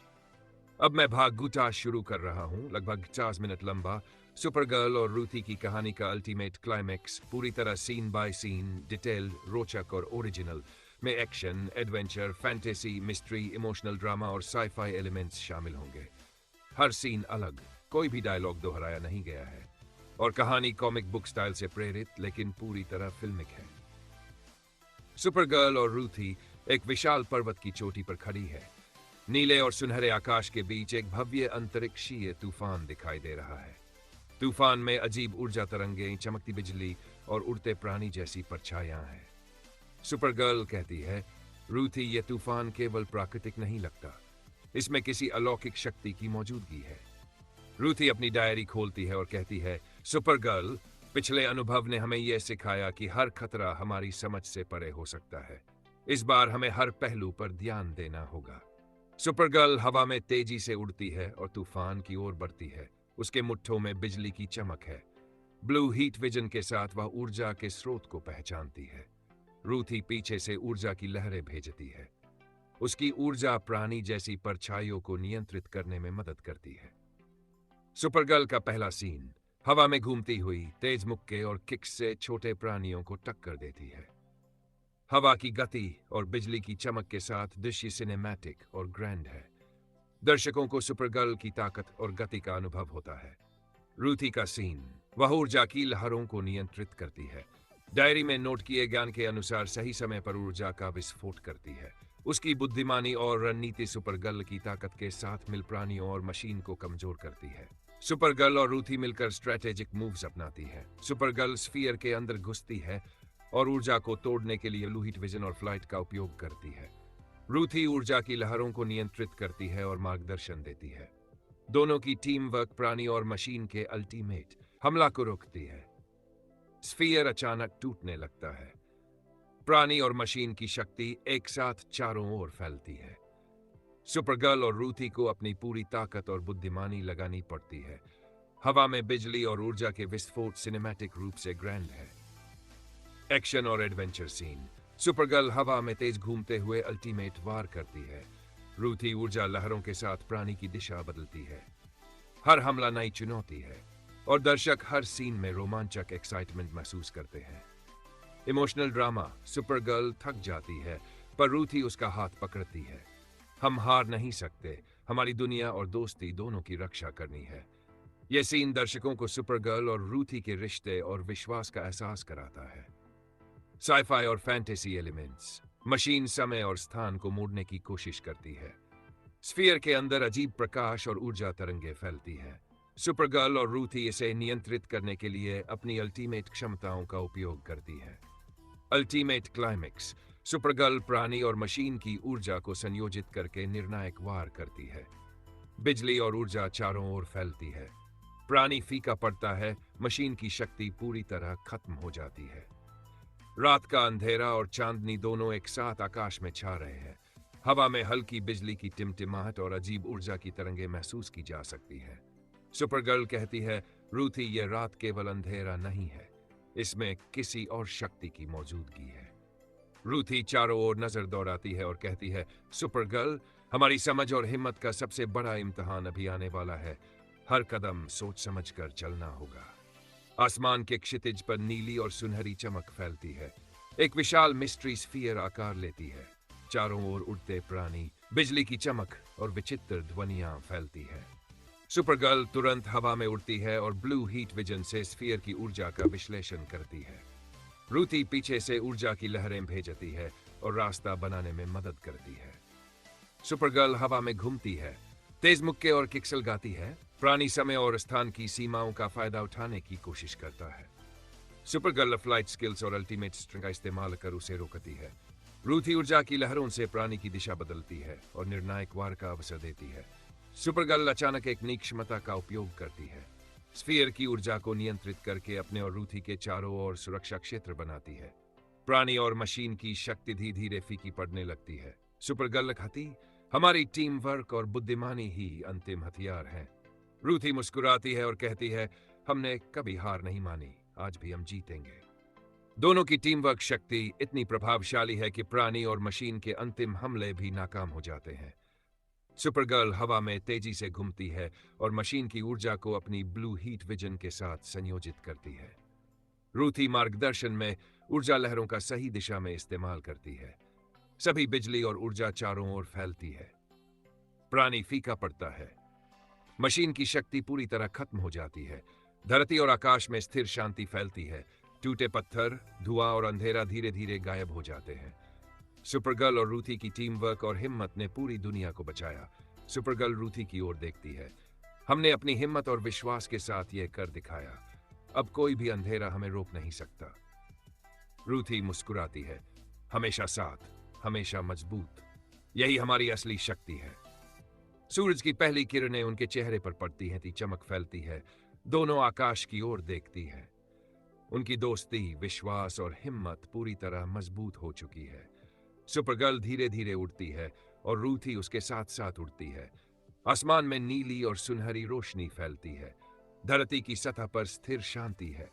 अब मैं भाग गुटा शुरू कर रहा हूं, लगभग 50 मिनट लंबा। सुपरगर्ल और रूथी की कहानी का अल्टीमेट क्लाइमैक्स पूरी तरह सीन बाय सीन, डिटेल्ड, रोचक और ओरिजिनल में action, adventure, fantasy, mystery, emotional drama और साइफाई एलिमेंट्स शामिल होंगे। हर सीन अलग, कोई भी डायलॉग दोहराया नहीं गया है और कहानी कॉमिक बुक स्टाइल से प्रेरित लेकिन पूरी तरह फिल्मिक है। सुपरगर्ल और रूथी एक विशाल पर्वत की चोटी पर खड़ी है। नीले और सुनहरे आकाश के बीच एक भव्य अंतरिक्षीय तूफान दिखाई दे रहा है। तूफान में अजीब ऊर्जा तरंगें, चमकती बिजली और उड़ते प्राणी जैसी परछायां हैं। सुपरगर्ल कहती है, रूथी, ये तूफान केवल प्राकृतिक नहीं लगता, इसमें किसी अलौकिक शक्ति की मौजूदगी है। रूथी अपनी डायरी खोलती है और कहती है, सुपरगर्ल, पिछले अनुभव ने हमें यह सिखाया कि हर खतरा हमारी समझ से परे हो सकता है। इस बार हमें हर पहलू पर ध्यान देना होगा। सुपरगर्ल हवा में तेजी से उड़ती है और तूफान की ओर बढ़ती है। उसके मुट्ठों में बिजली की चमक है। ब्लू हीट विजन के साथ वह ऊर्जा के स्रोत को पहचानती है। रूथी पीछे से ऊर्जा की लहरें भेजती है। उसकी ऊर्जा प्राणी जैसी परछाइयों को नियंत्रित करने में मदद करती है। सुपरगर्ल का पहला सीन हवा में घूमती हुई तेज मुक्के और किक्स से छोटे प्राणियों को टक्कर देती है। हवा की गति और बिजली की चमक के साथ दृश्य सिनेमैटिक और ग्रैंड है। दर्शकों को सुपरगर्ल की ताकत और गति का अनुभव होता है। रूथी का सीन, वह ऊर्जा की लहरों को नियंत्रित करती है। डायरी में नोट किए ज्ञान के अनुसार सही समय पर ऊर्जा का विस्फोट करती है। उसकी बुद्धिमानी और रणनीति सुपरगर्ल की ताकत के साथ मिल प्राणियों और मशीन को कमजोर करती है। सुपरगर्ल और रूथी मिलकर स्ट्रेटेजिक मूव्स अपनाती है। सुपरगर्ल स्फीयर के अंदर घुसती है और ऊर्जा को तोड़ने के लिए लूहिट विजन और फ्लाइट का उपयोग करती है। रूथी ऊर्जा की लहरों को नियंत्रित करती है और मार्गदर्शन देती है। दोनों की टीम वर्क प्राणी और मशीन के अल्टीमेट हमला को रोकती है। स्फीयर अचानक टूटने लगता है। प्राणी और मशीन की शक्ति एक साथ चारों ओर फैलती है। सुपरगर्ल और रूथी को अपनी पूरी ताकत और बुद्धिमानी लगानी पड़ती है। हवा में बिजली और ऊर्जा के विस्फोट सिनेमैटिक रूप से ग्रैंड है। एक्शन और एडवेंचर सीन, सुपरगर्ल हवा में तेज घूमते हुए अल्टीमेट वार करती है। रूथी ऊर्जा लहरों के साथ प्राणी की दिशा बदलती है। हर हमला नई चुनौती है और दर्शक हर सीन में रोमांचक एक्साइटमेंट महसूस करते हैं। इमोशनल ड्रामा, सुपरगर्ल थक जाती है पर रूथी उसका हाथ पकड़ती है। हम हार नहीं सकते, हमारी दुनिया और दोस्ती दोनों की रक्षा करनी है। यह सीन दर्शकों को सुपरगर्ल और रूथी के रिश्ते और विश्वास का एहसास कराता है। साइफाई और फैंटेसी एलिमेंट्स, मशीन समय और स्थान को मोड़ने की कोशिश करती है। स्फीयर के अंदर अजीब प्रकाश और ऊर्जा तरंगे फैलती है। सुपरगर्ल और रूथी इसे नियंत्रित करने के लिए अपनी अल्टीमेट क्षमताओं का उपयोग करती है। अल्टीमेट क्लाइमेक्स, सुपरगर्ल प्राणी और मशीन की ऊर्जा को संयोजित करके निर्णायक वार करती है। बिजली और ऊर्जा चारों ओर फैलती है। प्राणी फीका पड़ता है, मशीन की शक्ति पूरी तरह खत्म हो जाती है। रात का अंधेरा और चांदनी दोनों एक साथ आकाश में छा रहे हैं। हवा में हल्की बिजली की टिमटिमाहट और अजीब ऊर्जा की तरंगें महसूस की जा सकती है। सुपरगर्ल कहती है, रूथी, ये रात केवल अंधेरा नहीं है, इसमें किसी और शक्ति की मौजूदगी है। रूथी चारों ओर नजर दौड़ाती है और कहती है, सुपरगर्ल, हमारी समझ और हिम्मत का सबसे बड़ा इम्तिहान अभी आने वाला है। हर कदम सोच समझकर चलना होगा। आसमान के क्षितिज पर नीली और सुनहरी चमक फैलती है। एक विशाल मिस्ट्री स्फीयर आकार लेती है। चारों ओर उड़ते प्राणी, बिजली की चमक और विचित्र ध्वनियां फैलती है। सुपरगर्ल तुरंत हवा में उड़ती है और ब्लू हीट विजन से स्फीयर की ऊर्जा का विश्लेषण करती है। रूथी पीछे से ऊर्जा की लहरें भेजती है और रास्ता बनाने में मदद करती है। सुपरगर्ल हवा में घूमती है, तेज मुक्के और किक्सल गाती है। प्राणी समय और स्थान की सीमाओं का फायदा उठाने की कोशिश करता है। सुपरगर्ल फ्लाइट स्किल्स और अल्टीमेट स्ट्रेंथ का इस्तेमाल कर उसे रोकती है। रूथी ऊर्जा की लहरों से प्राणी की दिशा बदलती है और निर्णायक वार का अवसर देती है। सुपरगर्ल अचानक एक नई क्षमता का उपयोग करती है। स्फीयर की ऊर्जा को नियंत्रित करके अपने और रूथी के चारों ओर सुरक्षा क्षेत्र बनाती है। प्राणी और मशीन की शक्ति धीरे धीरे फीकी पड़ने लगती है। सुपरगर्ल कहती, हमारी टीम वर्क और बुद्धिमानी ही अंतिम हथियार हैं। रूथी मुस्कुराती है और कहती है, हमने कभी हार नहीं मानी, आज भी हम जीतेंगे। दोनों की टीम वर्क शक्ति इतनी प्रभावशाली है कि प्राणी और मशीन के अंतिम हमले भी नाकाम हो जाते हैं। सुपरगर्ल हवा में तेजी से घूमती है और मशीन की ऊर्जा को अपनी ब्लू हीट विजन के साथ संयोजित करती है। रूथी मार्गदर्शन में ऊर्जा लहरों का सही दिशा में इस्तेमाल करती है। सभी बिजली और ऊर्जा चारों ओर फैलती है। प्राणी फीका पड़ता है। मशीन की शक्ति पूरी तरह खत्म हो जाती है। धरती और आकाश में स्थिर शांति फैलती है। टूटे पत्थर, धुआं और अंधेरा धीरे धीरे गायब हो जाते हैं। सुपरगर्ल और रूथी की टीम वर्क और हिम्मत ने पूरी दुनिया को बचाया। सुपरगर्ल रूथी की ओर देखती है, हमने अपनी हिम्मत और विश्वास के साथ यह कर दिखाया। अब कोई भी अंधेरा हमें रोक नहीं सकता। रूथी मुस्कुराती है, हमेशा साथ, हमेशा मजबूत, यही हमारी असली शक्ति है। सूरज की पहली किरणें उनके चेहरे पर पड़ती हैं, चमक फैलती है। दोनों आकाश की ओर देखती है। उनकी दोस्ती, विश्वास और हिम्मत पूरी तरह मजबूत हो चुकी है। सुपरगर्ल धीरे धीरे उड़ती है और रूथी उसके साथ साथ उड़ती है। आसमान में नीली और सुनहरी रोशनी फैलती है। धरती की सतह पर स्थिर शांति है।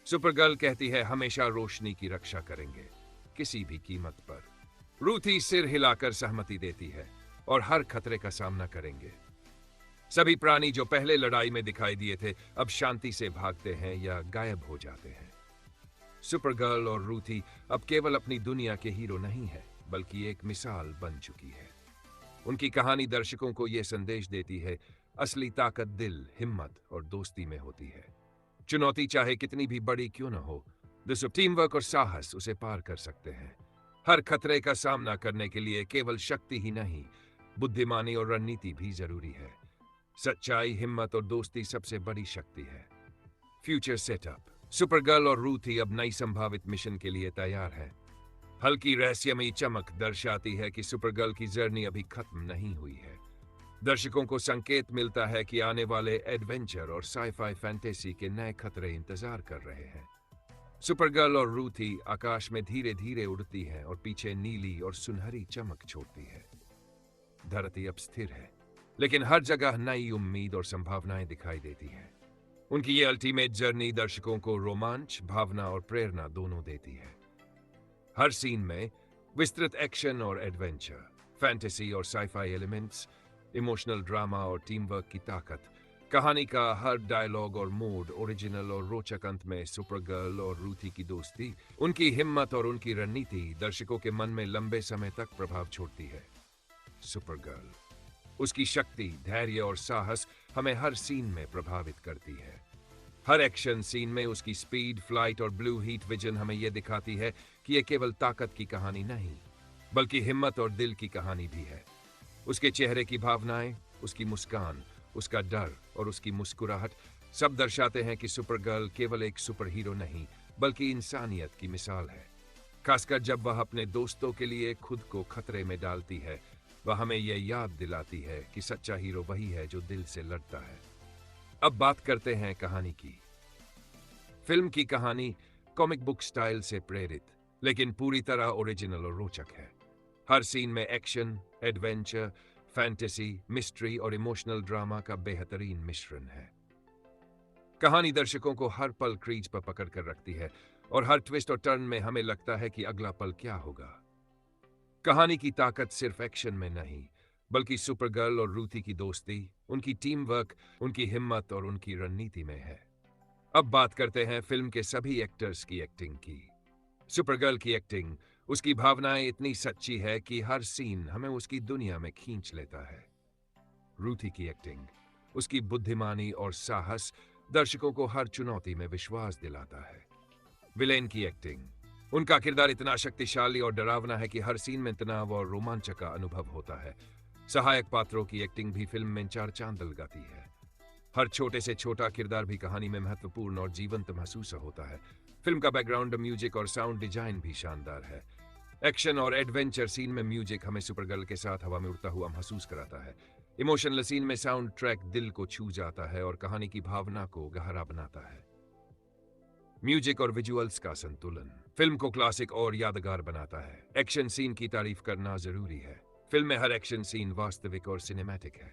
सुपरगर्ल कहती है, हमेशा रोशनी की रक्षा करेंगे, किसी भी कीमत पर। रूथी सिर हिलाकर सहमति देती है और हर खतरे का सामना करेंगे। सभी प्राणी जो पहले लड़ाई में दिखाई दिए थे अब शांति से भागते हैं या गायब हो जाते हैं। सुपरगर्ल और रूथी अब केवल अपनी दुनिया के हीरो नहीं है, बल्कि एक मिसाल बन चुकी है। उनकी कहानी दर्शकों को यह संदेश देती है, असली ताकत दिल, हिम्मत और दोस्ती में होती है। चुनौती चाहे कितनी भी बड़ी क्यों न हो, टीम वर्क और साहस उसे पार कर सकते हैं। हर खतरे का सामना करने के लिए केवल शक्ति ही नहीं, बुद्धिमानी और रणनीति भी जरूरी है। सच्चाई, हिम्मत और दोस्ती सबसे बड़ी शक्ति है। फ्यूचर सेटअप, सुपरगर्ल और रूथी अब नई संभावित मिशन के लिए तैयार है। हल्की रहस्यमयी चमक दर्शाती है कि सुपरगर्ल की जर्नी अभी खत्म नहीं हुई है। दर्शकों को संकेत मिलता है कि आने वाले एडवेंचर और साइफाई फैंटेसी के नए खतरे इंतजार कर रहे हैं। सुपरगर्ल और रूथी आकाश में धीरे धीरे उड़ती है और पीछे नीली और सुनहरी चमक छोड़ती है। धरती अब स्थिर है, लेकिन हर जगह नई उम्मीद और संभावनाएं दिखाई देती हैं। उनकी ये अल्टीमेट जर्नी दर्शकों को रोमांच, भावना और प्रेरणा दोनों देती है। हर सीन में विस्तृत एक्शन और एडवेंचर, फैंटेसी और साइफाई एलिमेंट्स, इमोशनल ड्रामा और टीम वर्क की ताकत। कहानी का हर डायलॉग और मूड ओरिजिनल और रोचक। अंत में सुपरगर्ल और रूथी की दोस्ती, उनकी हिम्मत और उनकी रणनीति दर्शकों के मन में लंबे समय तक प्रभाव छोड़ती है। सुपरगर्ल, उसकी शक्ति, धैर्य और साहस हमें हर सीन में प्रभावित करती है। हर एक्शन सीन में उसकी स्पीड, फ्लाइट और ब्लू हीट विजन हमें यह दिखाती है कि यह केवल ताकत की कहानी नहीं, बल्कि हिम्मत और दिल की कहानी भी है। उसके चेहरे की भावनाएं, उसकी मुस्कान, उसका डर और उसकी मुस्कुराहट सब दर्शाते हैं कि सुपरगर्ल केवल एक सुपर हीरो नहीं, बल्कि इंसानियत की मिसाल है। खासकर जब वह अपने दोस्तों के लिए खुद को खतरे में डालती है, वह हमें यह याद दिलाती है कि सच्चा हीरो वही है जो दिल से लड़ता है। अब बात करते हैं कहानी की। फिल्म की कहानी कॉमिक बुक स्टाइल से प्रेरित, लेकिन पूरी तरह ओरिजिनल और रोचक है। हर सीन में एक्शन, एडवेंचर, फैंटेसी, मिस्ट्री और इमोशनल ड्रामा का बेहतरीन मिश्रण है। कहानी दर्शकों को हर पल क्रीज पर पकड़ कर रखती है और हर ट्विस्ट और टर्न में हमें लगता है कि अगला पल क्या होगा। कहानी की ताकत सिर्फ एक्शन में नहीं, बल्कि सुपरगर्ल और रूथी की दोस्ती, उनकी टीम वर्क, उनकी हिम्मत और उनकी रणनीति में है। अब बात करते हैं फिल्म के सभी एक्टर्स की एक्टिंग की। सुपरगर्ल की एक्टिंग, उसकी भावनाएं इतनी सच्ची है कि हर सीन हमें उसकी दुनिया में खींच लेता है। रूथी की एक्टिंग, उसकी बुद्धिमानी और साहस दर्शकों को हर चुनौती में विश्वास दिलाता है। विलेन की एक्टिंग, उनका किरदार इतना शक्तिशाली और डरावना है कि हर सीन में तनाव और रोमांच का अनुभव होता है। सहायक पात्रों की एक्टिंग भी फिल्म में चार चांद लगाती है। हर छोटे से छोटा किरदार भी कहानी में महत्वपूर्ण और जीवंत महसूस होता है। फिल्म का बैकग्राउंड म्यूजिक और साउंड डिजाइन भी शानदार है। एक्शन और एडवेंचर सीन में म्यूजिक हमें सुपरगर्ल के साथ हवा में उड़ता हुआ महसूस कराता है। इमोशनल सीन में साउंड ट्रैक दिल को छू जाता है और कहानी की भावना को गहरा बनाता है। म्यूजिक और विजुअल्स का संतुलन फिल्म को क्लासिक और यादगार बनाता है। एक्शन सीन की तारीफ करना जरूरी है। फिल्म में हर एक्शन सीन वास्तविक और सिनेमैटिक है।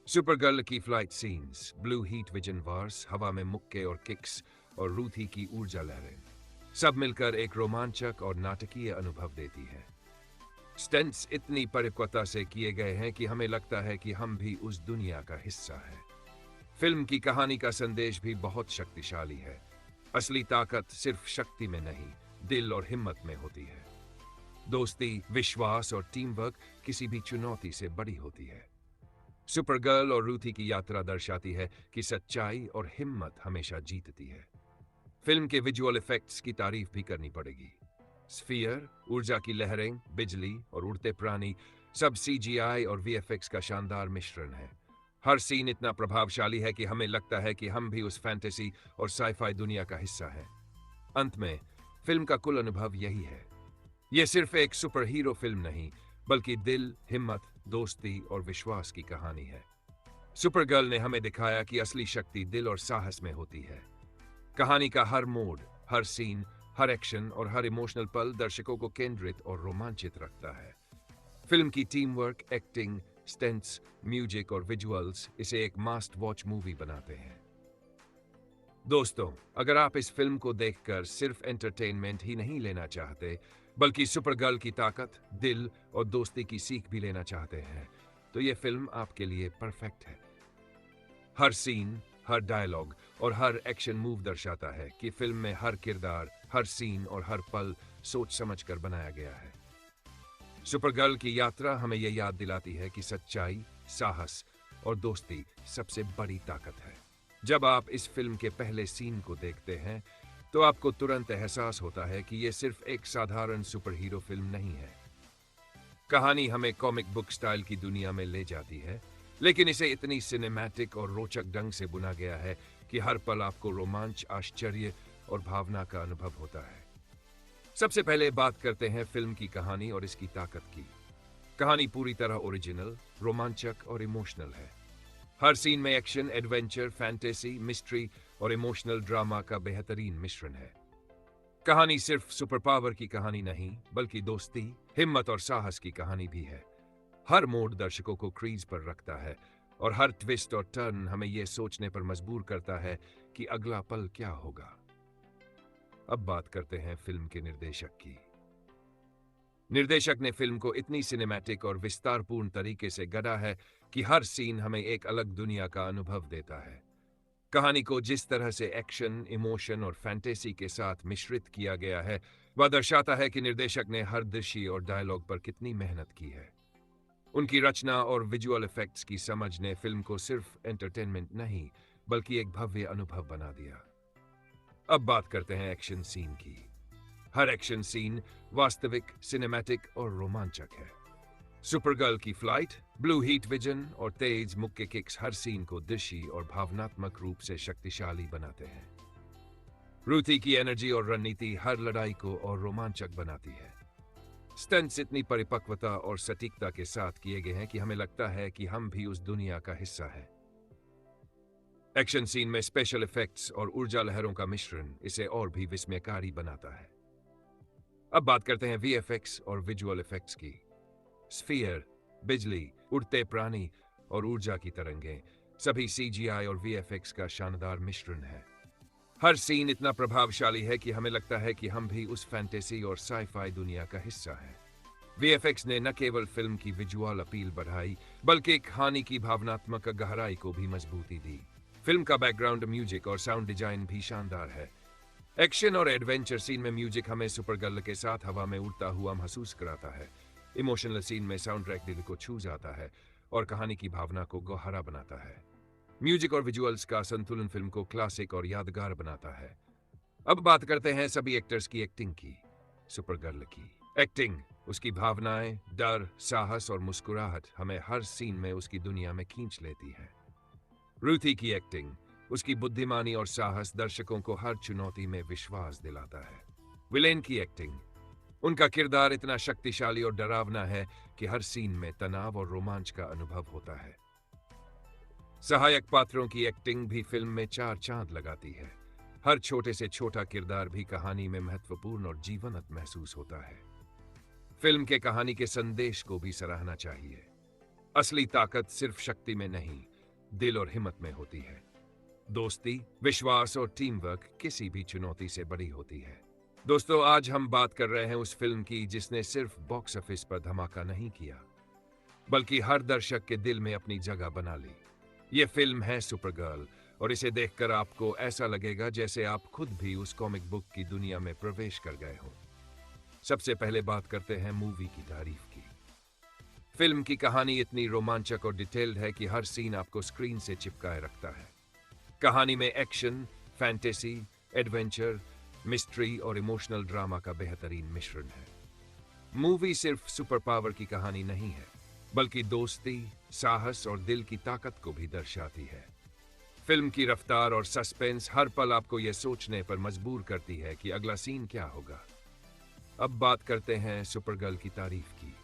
सुपरगर्ल की flight scenes, blue heat vision wars, हवा में मुक्के और किक्स और रूथी की ऊर्जा लहरें सब मिलकर एक रोमांचक और नाटकीय अनुभव देती है। स्टंट्स इतनी परिपक्वता से किए गए हैं कि हमें लगता है कि हम भी उस दुनिया का हिस्सा हैं। फिल्म की कहानी का संदेश भी बहुत शक्तिशाली है। असली ताकत सिर्फ शक्ति में नहीं, दिल और हिम्मत में होती है। दोस्ती, विश्वास और टीम वर्क किसी भी चुनौती से बड़ी होती है। सुपरगर्ल और रूथी की यात्रा दर्शाती है कि सच्चाई और हिम्मत हमेशा जीतती है। फिल्म के विजुअल इफेक्ट्स की तारीफ भी करनी पड़ेगी। स्फीयर, ऊर्जा की लहरें, बिजली और उड़ते प्राणी सब सीजीआई और वीएफएक्स का शानदार मिश्रण है। हर सीन इतना प्रभावशाली है कि हमें लगता है कि हम भी उस फैंटेसी और साइफाई दुनिया का हिस्सा हैं। अंत में फिल्म का कुल अनुभव यही है, यह सिर्फ एक सुपर हीरो फिल्म नहीं, बल्कि दिल, हिम्मत, दोस्ती और विश्वास की कहानी है। सुपरगर्ल ने हमें दिखाया कि असली शक्ति दिल और साहस में होती है। कहानी का हर मोड, हर सीन, हर एक्शन और हर इमोशनल पल दर्शकों को केंद्रित और रोमांचित रखता है। फिल्म की team work, acting, stunts, music और विजुअल्स इसे एक मस्ट वॉच मूवी बनाते हैं। दोस्तों, अगर आप इस फिल्म को देखकर सिर्फ एंटरटेनमेंट ही नहीं लेना चाहते, बल्कि सुपरगर्ल की ताकत, दिल और दोस्ती की सीख भी लेना चाहते हैं, तो यह फिल्म आपके लिए परफेक्ट है। हर सीन, हर डायलॉग और हर एक्शन मूव दर्शाता है कि फिल्म में हर किरदार, हर सीन और हर पल सोच समझकर बनाया गया है। सुपरगर्ल की यात्रा हमें यह याद दिलाती है कि सच्चाई, साहस और दोस्ती सबसे बड़ी ताकत है। जब आप इस फिल्म के पहले सीन को देखते हैं, तो आपको तुरंत एहसास होता है कि यह सिर्फ एक साधारण सुपर हीरो फिल्म नहीं है। कहानी हमें कॉमिक बुक स्टाइल की दुनिया में ले जाती है, लेकिन इसे इतनी सिनेमैटिक और रोचक ढंग से बुना गया है कि हर पल आपको रोमांच, आश्चर्य और भावना का अनुभव होता है। सबसे पहले बात करते हैं फिल्म की कहानी और इसकी ताकत की। कहानी पूरी तरह ओरिजिनल, रोमांचक और इमोशनल है। हर सीन में एक्शन, एडवेंचर, फैंटेसी, मिस्ट्री और इमोशनल ड्रामा का बेहतरीन मिश्रण है। कहानी सिर्फ सुपर पावर की कहानी नहीं, बल्कि दोस्ती, हिम्मत और साहस की कहानी भी है। हर मोड़ दर्शकों को क्रीज पर रखता है और हर ट्विस्ट और टर्न हमें यह सोचने पर मजबूर करता है कि अगला पल क्या होगा। अब बात करते हैं फिल्म के निर्देशक की। निर्देशक ने फिल्म को इतनी सिनेमैटिक और विस्तारपूर्ण तरीके से गढ़ा है कि हर सीन हमें एक अलग दुनिया का अनुभव देता है। कहानी को जिस तरह से एक्शन, इमोशन और फैंटेसी के साथ मिश्रित किया गया है, वह दर्शाता है कि निर्देशक ने हर दृश्य और डायलॉग पर कितनी मेहनत की है। उनकी रचना और विजुअल इफेक्ट्स की समझ ने फिल्म को सिर्फ एंटरटेनमेंट नहीं, बल्कि एक भव्य अनुभव बना दिया। अब बात करते हैं एक्शन सीन की। हर एक्शन सीन वास्तविक, सिनेमैटिक और रोमांचक है। सुपरगर्ल की फ्लाइट, ब्लू हीट विजन और तेज मुक्के किक्स हर सीन को दृश्य और भावनात्मक रूप से शक्तिशाली बनाते हैं। रूथी की एनर्जी और रणनीति हर लड़ाई को और रोमांचक बनाती है। स्टंट्स इतनी परिपक्वता और सटीकता के साथ किए गए हैं कि हमें लगता है कि हम भी उस दुनिया का हिस्सा हैं। एक्शन सीन में स्पेशल इफेक्ट्स और ऊर्जा लहरों का मिश्रण इसे और भी विस्मयकारी बनाता है। अब बात करते हैं वीएफएक्स और विजुअल इफेक्ट्स की। स्फीयर, बिजली, उड़ते प्राणी और ऊर्जा की तरंगें सभी सीजीआई और वीएफएक्स का शानदार मिश्रण है। हर सीन इतना प्रभावशाली है कि हमें लगता है कि हम भी उस फैंटेसी और साइफाई दुनिया का हिस्सा हैं। वीएफएक्स ने न केवल फिल्म की विजुअल अपील बढ़ाई, बल्कि कहानी की भावनात्मक गहराई को भी मजबूती दी। फिल्म का बैकग्राउंड म्यूजिक और साउंड डिजाइन भी शानदार है। एक्शन और एडवेंचर सीन में म्यूजिक हमें सुपरगर्ल के साथ हवा में उड़ता हुआ महसूस कराता है। इमोशनल सीन में साउंड ट्रैक दिल को छू जाता है और कहानी की भावना को गहरा बनाता है। म्यूजिक और विजुअल्स का संतुलन फिल्म को क्लासिक और यादगार बनाता है। अब बात करते हैं सभी एक्टर्स की एक्टिंग की। सुपरगर्ल की एक्टिंग, उसकी भावनाएं, डर, साहस और मुस्कुराहट हमें हर सीन में उसकी दुनिया में खींच लेती है। रूथी की एक्टिंग, उसकी बुद्धिमानी और साहस दर्शकों को हर चुनौती में विश्वास दिलाता है। विलेन की एक्टिंग, उनका किरदार इतना शक्तिशाली और डरावना है कि हर सीन में तनाव और रोमांच का अनुभव होता है। सहायक पात्रों की एक्टिंग भी फिल्म में चार चांद लगाती है। हर छोटे से छोटा किरदार भी कहानी में महत्वपूर्ण और जीवंत महसूस होता है। फिल्म के कहानी के संदेश को भी सराहना चाहिए। असली ताकत सिर्फ शक्ति में नहीं, दिल और हिम्मत में होती है। दोस्ती, विश्वास और टीम वर्क किसी भी चुनौती से बड़ी होती है। दोस्तों, आज हम बात कर रहे हैं उस फिल्म की जिसने सिर्फ बॉक्स ऑफिस पर धमाका नहीं किया, बल्कि हर दर्शक के दिल में अपनी जगह बना ली। ये फिल्म है सुपरगर्ल, और इसे देखकर आपको ऐसा लगेगा जैसे आप खुद भी उस कॉमिक बुक की दुनिया में प्रवेश कर गए हो। सबसे पहले बात करते हैं मूवी की तारीफ की। फिल्म की कहानी इतनी रोमांचक और डिटेल्ड है कि हर सीन आपको स्क्रीन से चिपकाए रखता है। कहानी में एक्शन, फैंटेसी, एडवेंचर, मिस्ट्री और इमोशनल ड्रामा का बेहतरीन मिश्रण है। मूवी सिर्फ सुपर पावर की कहानी नहीं है, बल्कि दोस्ती, साहस और दिल की ताकत को भी दर्शाती है। फिल्म की रफ्तार और सस्पेंस हर पल आपको यह सोचने पर मजबूर करती है कि अगला सीन क्या होगा। अब बात करते हैं सुपरगर्ल की तारीफ की।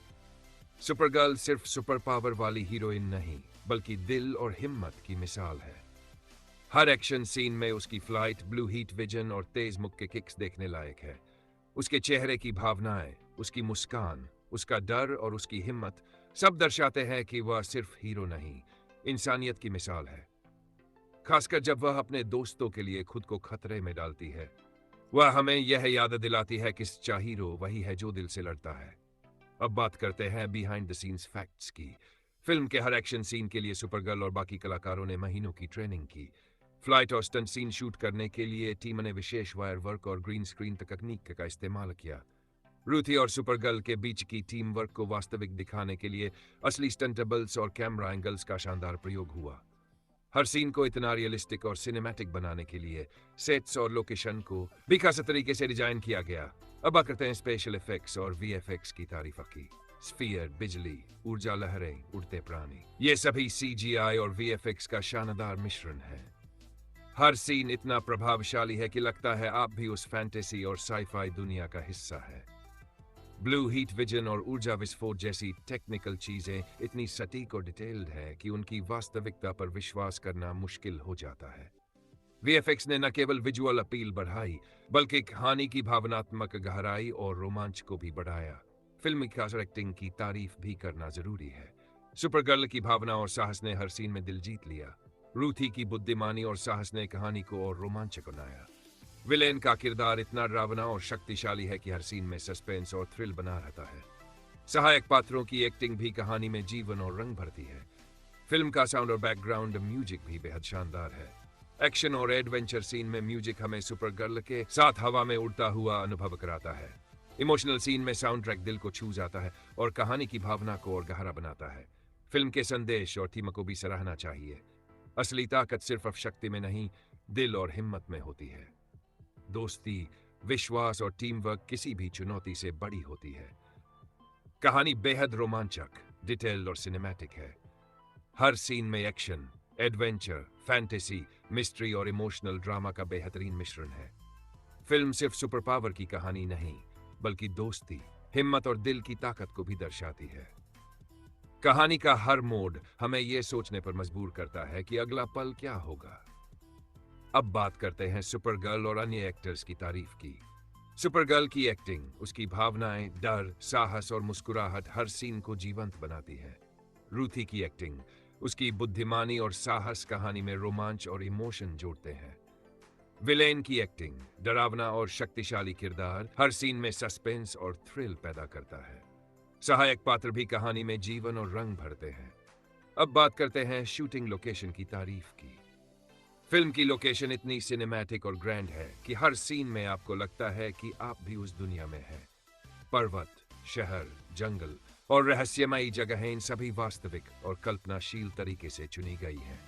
सुपरगर्ल सिर्फ सुपर पावर वाली हीरोइन नहीं, बल्कि दिल और हिम्मत की मिसाल है। हर एक्शन सीन में उसकी फ्लाइट, ब्लू हीट विजन और तेज मुक्के किक्स देखने लायक है। उसके चेहरे की भावनाएं, उसकी मुस्कान, उसका डर और उसकी हिम्मत सब दर्शाते हैं कि वह सिर्फ हीरो नहीं, इंसानियत की मिसाल है। खासकर जब वह अपने दोस्तों के लिए खुद को खतरे में डालती है, वह हमें यह याद दिलाती है कि सच्चा हीरो वही है जो दिल से लड़ता है। अब बात करते हैं बिहाइंड द सीन्स फैक्ट्स की। फिल्म के हर एक्शन सीन के लिए सुपरगर्ल और बाकी कलाकारों ने महीनों की ट्रेनिंग की। फ्लाइट और स्टंट सीन शूट करने के लिए टीम ने विशेष वायर वर्क और ग्रीन स्क्रीन तकनीक का इस्तेमाल किया। रूथी और सुपरगर्ल के बीच की टीम वर्क को वास्तविक दिखाने के लिए असली स्टंट डबल्स और कैमरा एंगल्स का शानदार प्रयोग हुआ। हर सीन को इतना रियलिस्टिक और सिनेमैटिक बनाने के लिए सेट्स और लोकेशन को भी खास तरीके से डिजाइन किया गया। अब बात करते हैं स्पेशल इफेक्ट्स और वीएफएक्स की तारीफ की। स्फीयर, बिजली, ऊर्जा लहरें, उड़ते प्राणी, ये सभी सीजीआई और वीएफएक्स का शानदार मिश्रण है। हर सीन इतना प्रभावशाली है कि लगता है आप भी उस फैंटेसी और साइफाई दुनिया का हिस्सा है। ब्लू हीट विजन और ऊर्जा विस्फोट जैसी टेक्निकल चीजें इतनी सटीक और डिटेल्ड है कि उनकी वास्तविकता पर विश्वास करना मुश्किल हो जाता है। वीएफएक्स ने न केवल विजुअल अपील बढ़ाई, बल्कि कहानी की भावनात्मक गहराई और रोमांच को भी बढ़ाया। फिल्म की एक्टिंग की तारीफ भी करना जरूरी है। सुपरगर्ल की भावना और साहस ने हर सीन में दिल जीत लिया। रूथी की बुद्धिमानी और साहस ने कहानी को और रोमांचक बनाया। विलेन का किरदार इतना डरावना और शक्तिशाली है कि हर सीन में सस्पेंस और थ्रिल बना रहता है। सहायक पात्रों की एक्टिंग भी कहानी में जीवन और रंग भरती है। फिल्म का साउंड और बैकग्राउंड म्यूजिक भी बेहद शानदार है। एक्शन और एडवेंचर सीन में म्यूजिक हमें सुपर गर्ल के साथ हवा में उड़ता हुआ अनुभव कराता है। इमोशनल सीन में साउंड ट्रैक दिल को छू जाता है और कहानी की भावना को और गहरा बनाता है। फिल्म के संदेश और थीम को भी सराहना चाहिए। असली ताकत सिर्फ शक्ति में नहीं, दिल और हिम्मत में होती है। दोस्ती, विश्वास और टीम वर्क किसी भी चुनौती से बड़ी होती है। कहानी बेहद रोमांचक, डिटेल्ड और सिनेमैटिक है। हर सीन में एक्शन, एडवेंचर, फैंटेसी, मिस्ट्री और इमोशनल ड्रामा का बेहतरीन मिश्रण है। फिल्म सिर्फ सुपर पावर की कहानी नहीं, बल्कि दोस्ती, हिम्मत और दिल की ताकत को भी दर्शाती है। कहानी का हर मोड़ हमें यह सोचने पर मजबूर करता है कि अगला पल क्या होगा। अब बात करते हैं सुपर गर्ल और अन्य एक्टर्स की तारीफ की। सुपर गर्ल की एक्टिंग, उसकी भावनाएं, डर, साहस और मुस्कुराहट हर सीन को जीवंत बनाती है। रूथी की एक्टिंग, उसकी बुद्धिमानी और साहस कहानी में रोमांच और इमोशन जोड़ते हैं। विलेन की एक्टिंग, डरावना और शक्तिशाली किरदार हर सीन में सस्पेंस और थ्रिल पैदा करता है। सहायक पात्र भी कहानी में जीवन और रंग भरते हैं। अब बात करते हैं शूटिंग लोकेशन की तारीफ की। फिल्म की लोकेशन इतनी सिनेमैटिक और ग्रैंड है कि हर सीन में आपको लगता है कि आप भी उस दुनिया में हैं। पर्वत, शहर, जंगल और रहस्यमयी जगहें इन सभी वास्तविक और कल्पनाशील तरीके से चुनी गई हैं।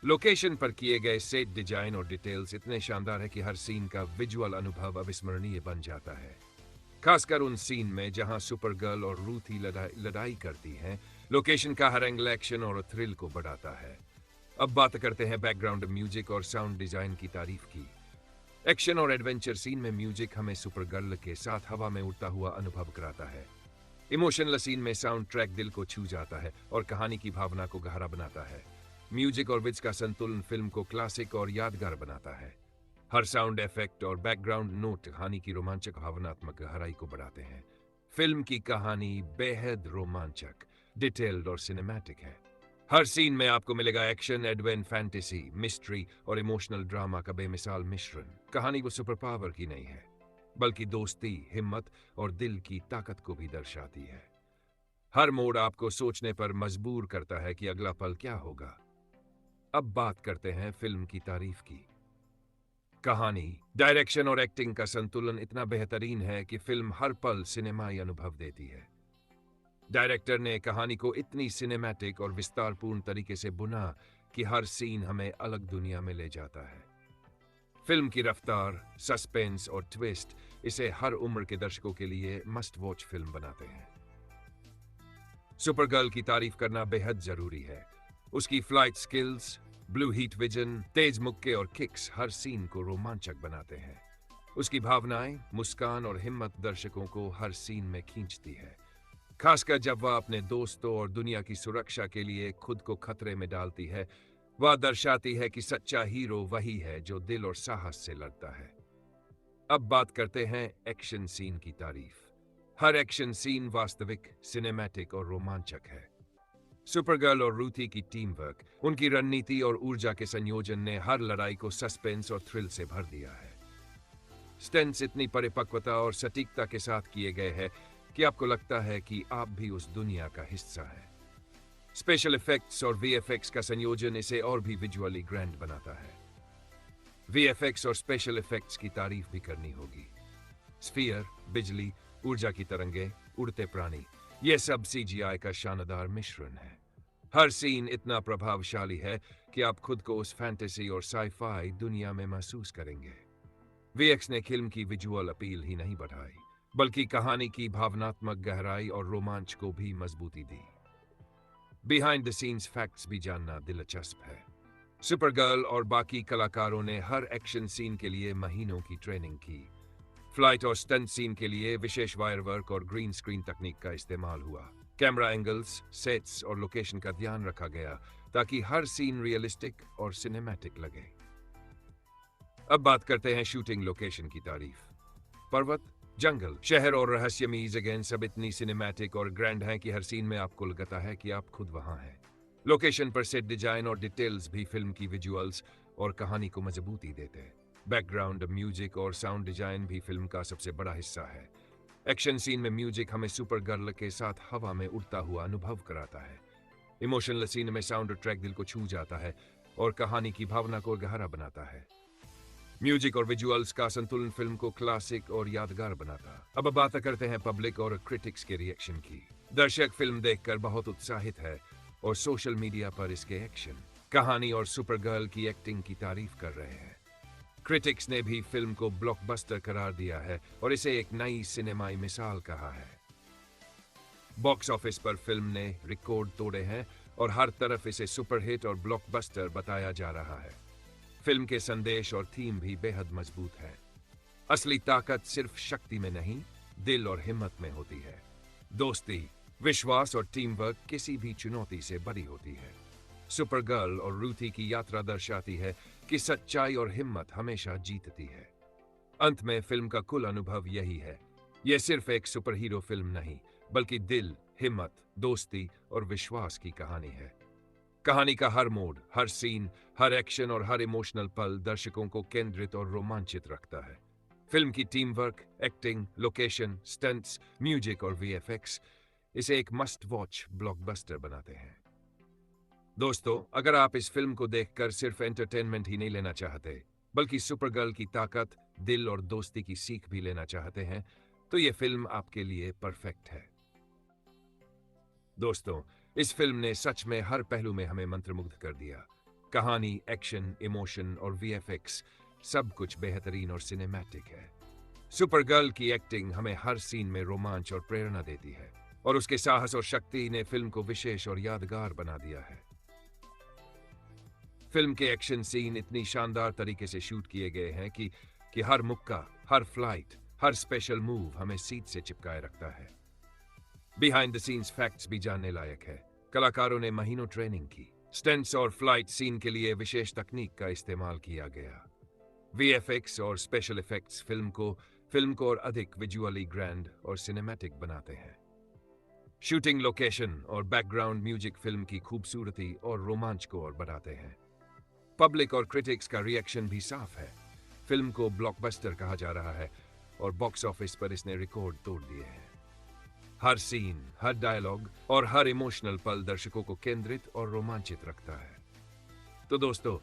लोकेशन पर किए गए सेट डिजाइन और डिटेल्स इतने शानदार है कि हर सीन का विजुअल अनुभव अविस्मरणीय बन जाता है। खासकर उन सीन में जहां सुपर गर्ल और रूथी लड़ाई करती हैं, लोकेशन का हर एंगल एक्शन और थ्रिल को बढ़ाता है। अब बात करते हैं बैकग्राउंड म्यूजिक और साउंड डिजाइन की तारीफ की। एक्शन और एडवेंचर सीन में म्यूजिक हमें सुपर गर्ल के साथ हवा में उड़ता हुआ अनुभव कराता है। इमोशनल सीन में साउंड ट्रैक दिल को छू जाता है और कहानी की भावना को गहरा बनाता है। म्यूजिक और विज का संतुलन फिल्म को क्लासिक और यादगार बनाता है। हर साउंड इफेक्ट और बैकग्राउंड नोट कहानी की रोमांचक भावनात्मक गहराई को बढ़ाते हैं। फिल्म की कहानी बेहद रोमांचक, डिटेल्ड और सिनेमैटिक है। हर सीन में आपको मिलेगा एक्शन, एडवेंचर, फैंटेसी, मिस्ट्री और इमोशनल ड्रामा का बेमिसाल मिश्रण। कहानी वो सुपर पावर की नहीं है, बल्कि दोस्ती, हिम्मत और दिल की ताकत को भी दर्शाती है। हर मोड़ आपको सोचने पर मजबूर करता है कि अगला पल क्या होगा। अब बात करते हैं फिल्म की तारीफ की। कहानी, डायरेक्शन और एक्टिंग का संतुलन इतना बेहतरीन है कि फिल्म हर पल सिनेमाई अनुभव देती है। डायरेक्टर ने कहानी को इतनी सिनेमैटिक और विस्तारपूर्ण तरीके से बुना कि हर सीन हमें अलग दुनिया में ले जाता है। फिल्म की रफ्तार, सस्पेंस और ट्विस्ट इसे हर उम्र के दर्शकों के लिए मस्ट वॉच फिल्म बनाते हैं। सुपर गर्ल की तारीफ करना बेहद जरूरी है। उसकी flight skills, blue heat vision, तेज मुक्के और किक्स हर सीन को रोमांचक बनाते हैं। उसकी भावनाएं, मुस्कान और हिम्मत दर्शकों को हर सीन में खींचती है, खासकर जब वह अपने दोस्तों और दुनिया की सुरक्षा के लिए खुद को खतरे में डालती है। वह दर्शाती है कि सच्चा हीरो वही है जो दिल और साहस से लड़ता है। अब बात करते हैं एक्शन सीन की तारीफ। हर एक्शन सीन वास्तविक, सिनेमैटिक और रोमांचक है। सुपरगर्ल और रूथी की टीम वर्क, उनकी रणनीति और ऊर्जा के संयोजन ने हर लड़ाई को सस्पेंस और थ्रिल से भर दिया है। स्टंट्स इतनी परिपक्वता और सटीकता के साथ किए गए हैं कि आपको लगता है कि आप भी उस दुनिया का हिस्सा है। स्पेशल इफेक्ट्स और वीएफएक्स का संयोजन इसे और भी विजुअली ग्रैंड बनाता है। वीएफएक्स और स्पेशल इफेक्ट्स की तारीफ भी करनी होगी। स्फीयर, बिजली, ऊर्जा की तरंगे, उड़ते प्राणी, यह सब सीजीआई का शानदार मिश्रण है। हर सीन इतना प्रभावशाली है कि आप खुद को उस फैंटेसी और साइफाई दुनिया में महसूस करेंगे। वीएक्स ने फिल्म की विजुअल अपील ही नहीं बढ़ाई, बल्कि कहानी की भावनात्मक गहराई और रोमांच को भी मजबूती दी। बिहाइंड द सीन्स फैक्ट्स भी जानना दिलचस्प है। सुपरगर्ल और बाकी कलाकारों ने हर एक्शन सीन के लिए महीनों की ट्रेनिंग की। फ्लाइट और स्टंट सीन के लिए विशेष वायर वर्क और ग्रीन स्क्रीन तकनीक का इस्तेमाल हुआ। कैमरा एंगल्स, सेट्स और लोकेशन का ध्यान रखा गया ताकि हर सीन रियलिस्टिक और सिनेमैटिक लगे। अब बात करते हैं शूटिंग लोकेशन की तारीफ। पर्वत, जंगल, शहर और रहस्यमयी जगह सब इतनी सिनेमैटिक और ग्रैंड हैं कि हर सीन में आपको लगता है कि आप खुद वहां हैं। लोकेशन पर सेट डिजाइन और डिटेल्स भी फिल्म की विजुअल्स और कहानी को मजबूती देते हैं। बैकग्राउंड म्यूजिक और साउंड डिजाइन भी फिल्म का सबसे बड़ा हिस्सा है। एक्शन सीन में म्यूजिक हमें सुपर गर्ल के साथ हवा में उड़ता हुआ अनुभव कराता है। इमोशनल सीन में साउंड ट्रैक दिल को छू जाता है और कहानी की भावना को गहरा बनाता है। म्यूजिक और विजुअल्स का संतुलन फिल्म को क्लासिक और यादगार बनाता। अब बात करते हैं पब्लिक और क्रिटिक्स के रिएक्शन की। दर्शक फिल्म देखकर बहुत उत्साहित है और सोशल मीडिया पर इसके एक्शन, कहानी और सुपरगर्ल की एक्टिंग की तारीफ कर रहे हैं। क्रिटिक्स ने भी फिल्म को ब्लॉकबस्टर करार दिया है और इसे एक नई सिनेमाई मिसाल कहा है। बॉक्स ऑफिस पर फिल्म ने रिकॉर्ड तोड़े हैं और हर तरफ इसे सुपरहिट और ब्लॉकबस्टर बताया जा रहा है। फिल्म के संदेश और थीम भी बेहद मजबूत है। असली ताकत सिर्फ शक्ति में नहीं, दिल और हिम्मत में होती है। दोस्ती, विश्वास और टीम वर्क किसी भी चुनौती से बड़ी होती है। सुपरगर्ल और रूथी की यात्रा दर्शाती है कि सच्चाई और हिम्मत हमेशा जीतती है। अंत में फिल्म का कुल अनुभव यही है, यह सिर्फ एक सुपर हीरो फिल्म नहीं, बल्कि दिल, हिम्मत, दोस्ती और विश्वास की कहानी है। कहानी का हर मोड, हर सीन, हर एक्शन और हर इमोशनल पल दर्शकों को केंद्रित और रोमांचित रखता है। फिल्म की team work, acting, location, stunts, music और वीएफएक्स इसे एक मस्ट वॉच ब्लॉकबस्टर बनाते हैं। दोस्तों, अगर आप इस फिल्म को देखकर सिर्फ एंटरटेनमेंट ही नहीं लेना चाहते, बल्कि सुपरगर्ल की ताकत, दिल और दोस्ती की सीख भी लेना चाहते हैं, तो यह फिल्म आपके लिए परफेक्ट है। दोस्तों, इस फिल्म ने सच में हर पहलू में हमें मंत्रमुग्ध कर दिया। कहानी, एक्शन, इमोशन और वीएफएक्स सब कुछ बेहतरीन और सिनेमैटिक है। सुपरगर्ल की एक्टिंग हमें हर सीन में रोमांच और प्रेरणा देती है और उसके साहस और शक्ति ने फिल्म को विशेष और यादगार बना दिया है। फिल्म के एक्शन सीन इतनी शानदार तरीके से शूट किए गए हैं कि हर मुक्का, हर फ्लाइट, हर स्पेशल मूव हमें सीट से चिपकाए रखता है। बिहाइंड द सीन्स फैक्ट्स भी जानने लायक है। कलाकारों ने महीनों ट्रेनिंग की। स्टंट्स और फ्लाइट सीन के लिए विशेष तकनीक का इस्तेमाल किया गया। वीएफएक्स और स्पेशल इफेक्ट्स फिल्म को और अधिक विजुअली ग्रैंड और सिनेमैटिक बनाते हैं। शूटिंग लोकेशन और बैकग्राउंड म्यूजिक फिल्म की खूबसूरती और रोमांच को और बढ़ाते हैं। पब्लिक और क्रिटिक्स का रिएक्शन भी साफ है। फिल्म को ब्लॉकबस्टर कहा जा रहा है और बॉक्स ऑफिस पर इसने रिकॉर्ड तोड़ दिए हैं। हर सीन, हर डायलॉग और हर इमोशनल पल दर्शकों को केंद्रित और रोमांचित रखता है। तो दोस्तों,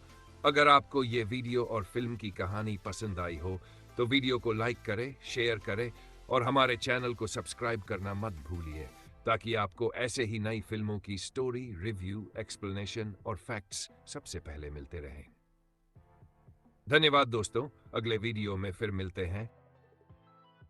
अगर आपको ये वीडियो और फिल्म की कहानी पसंद आई हो तो वीडियो को लाइक करें, शेयर करें और हमारे चैनल को सब्सक्राइब करना मत भूलिए, ताकि आपको ऐसे ही नई फिल्मों की स्टोरी, रिव्यू, एक्सप्लेनेशन और फैक्ट्स सबसे पहले मिलते रहें। धन्यवाद दोस्तों, अगले वीडियो में फिर मिलते हैं।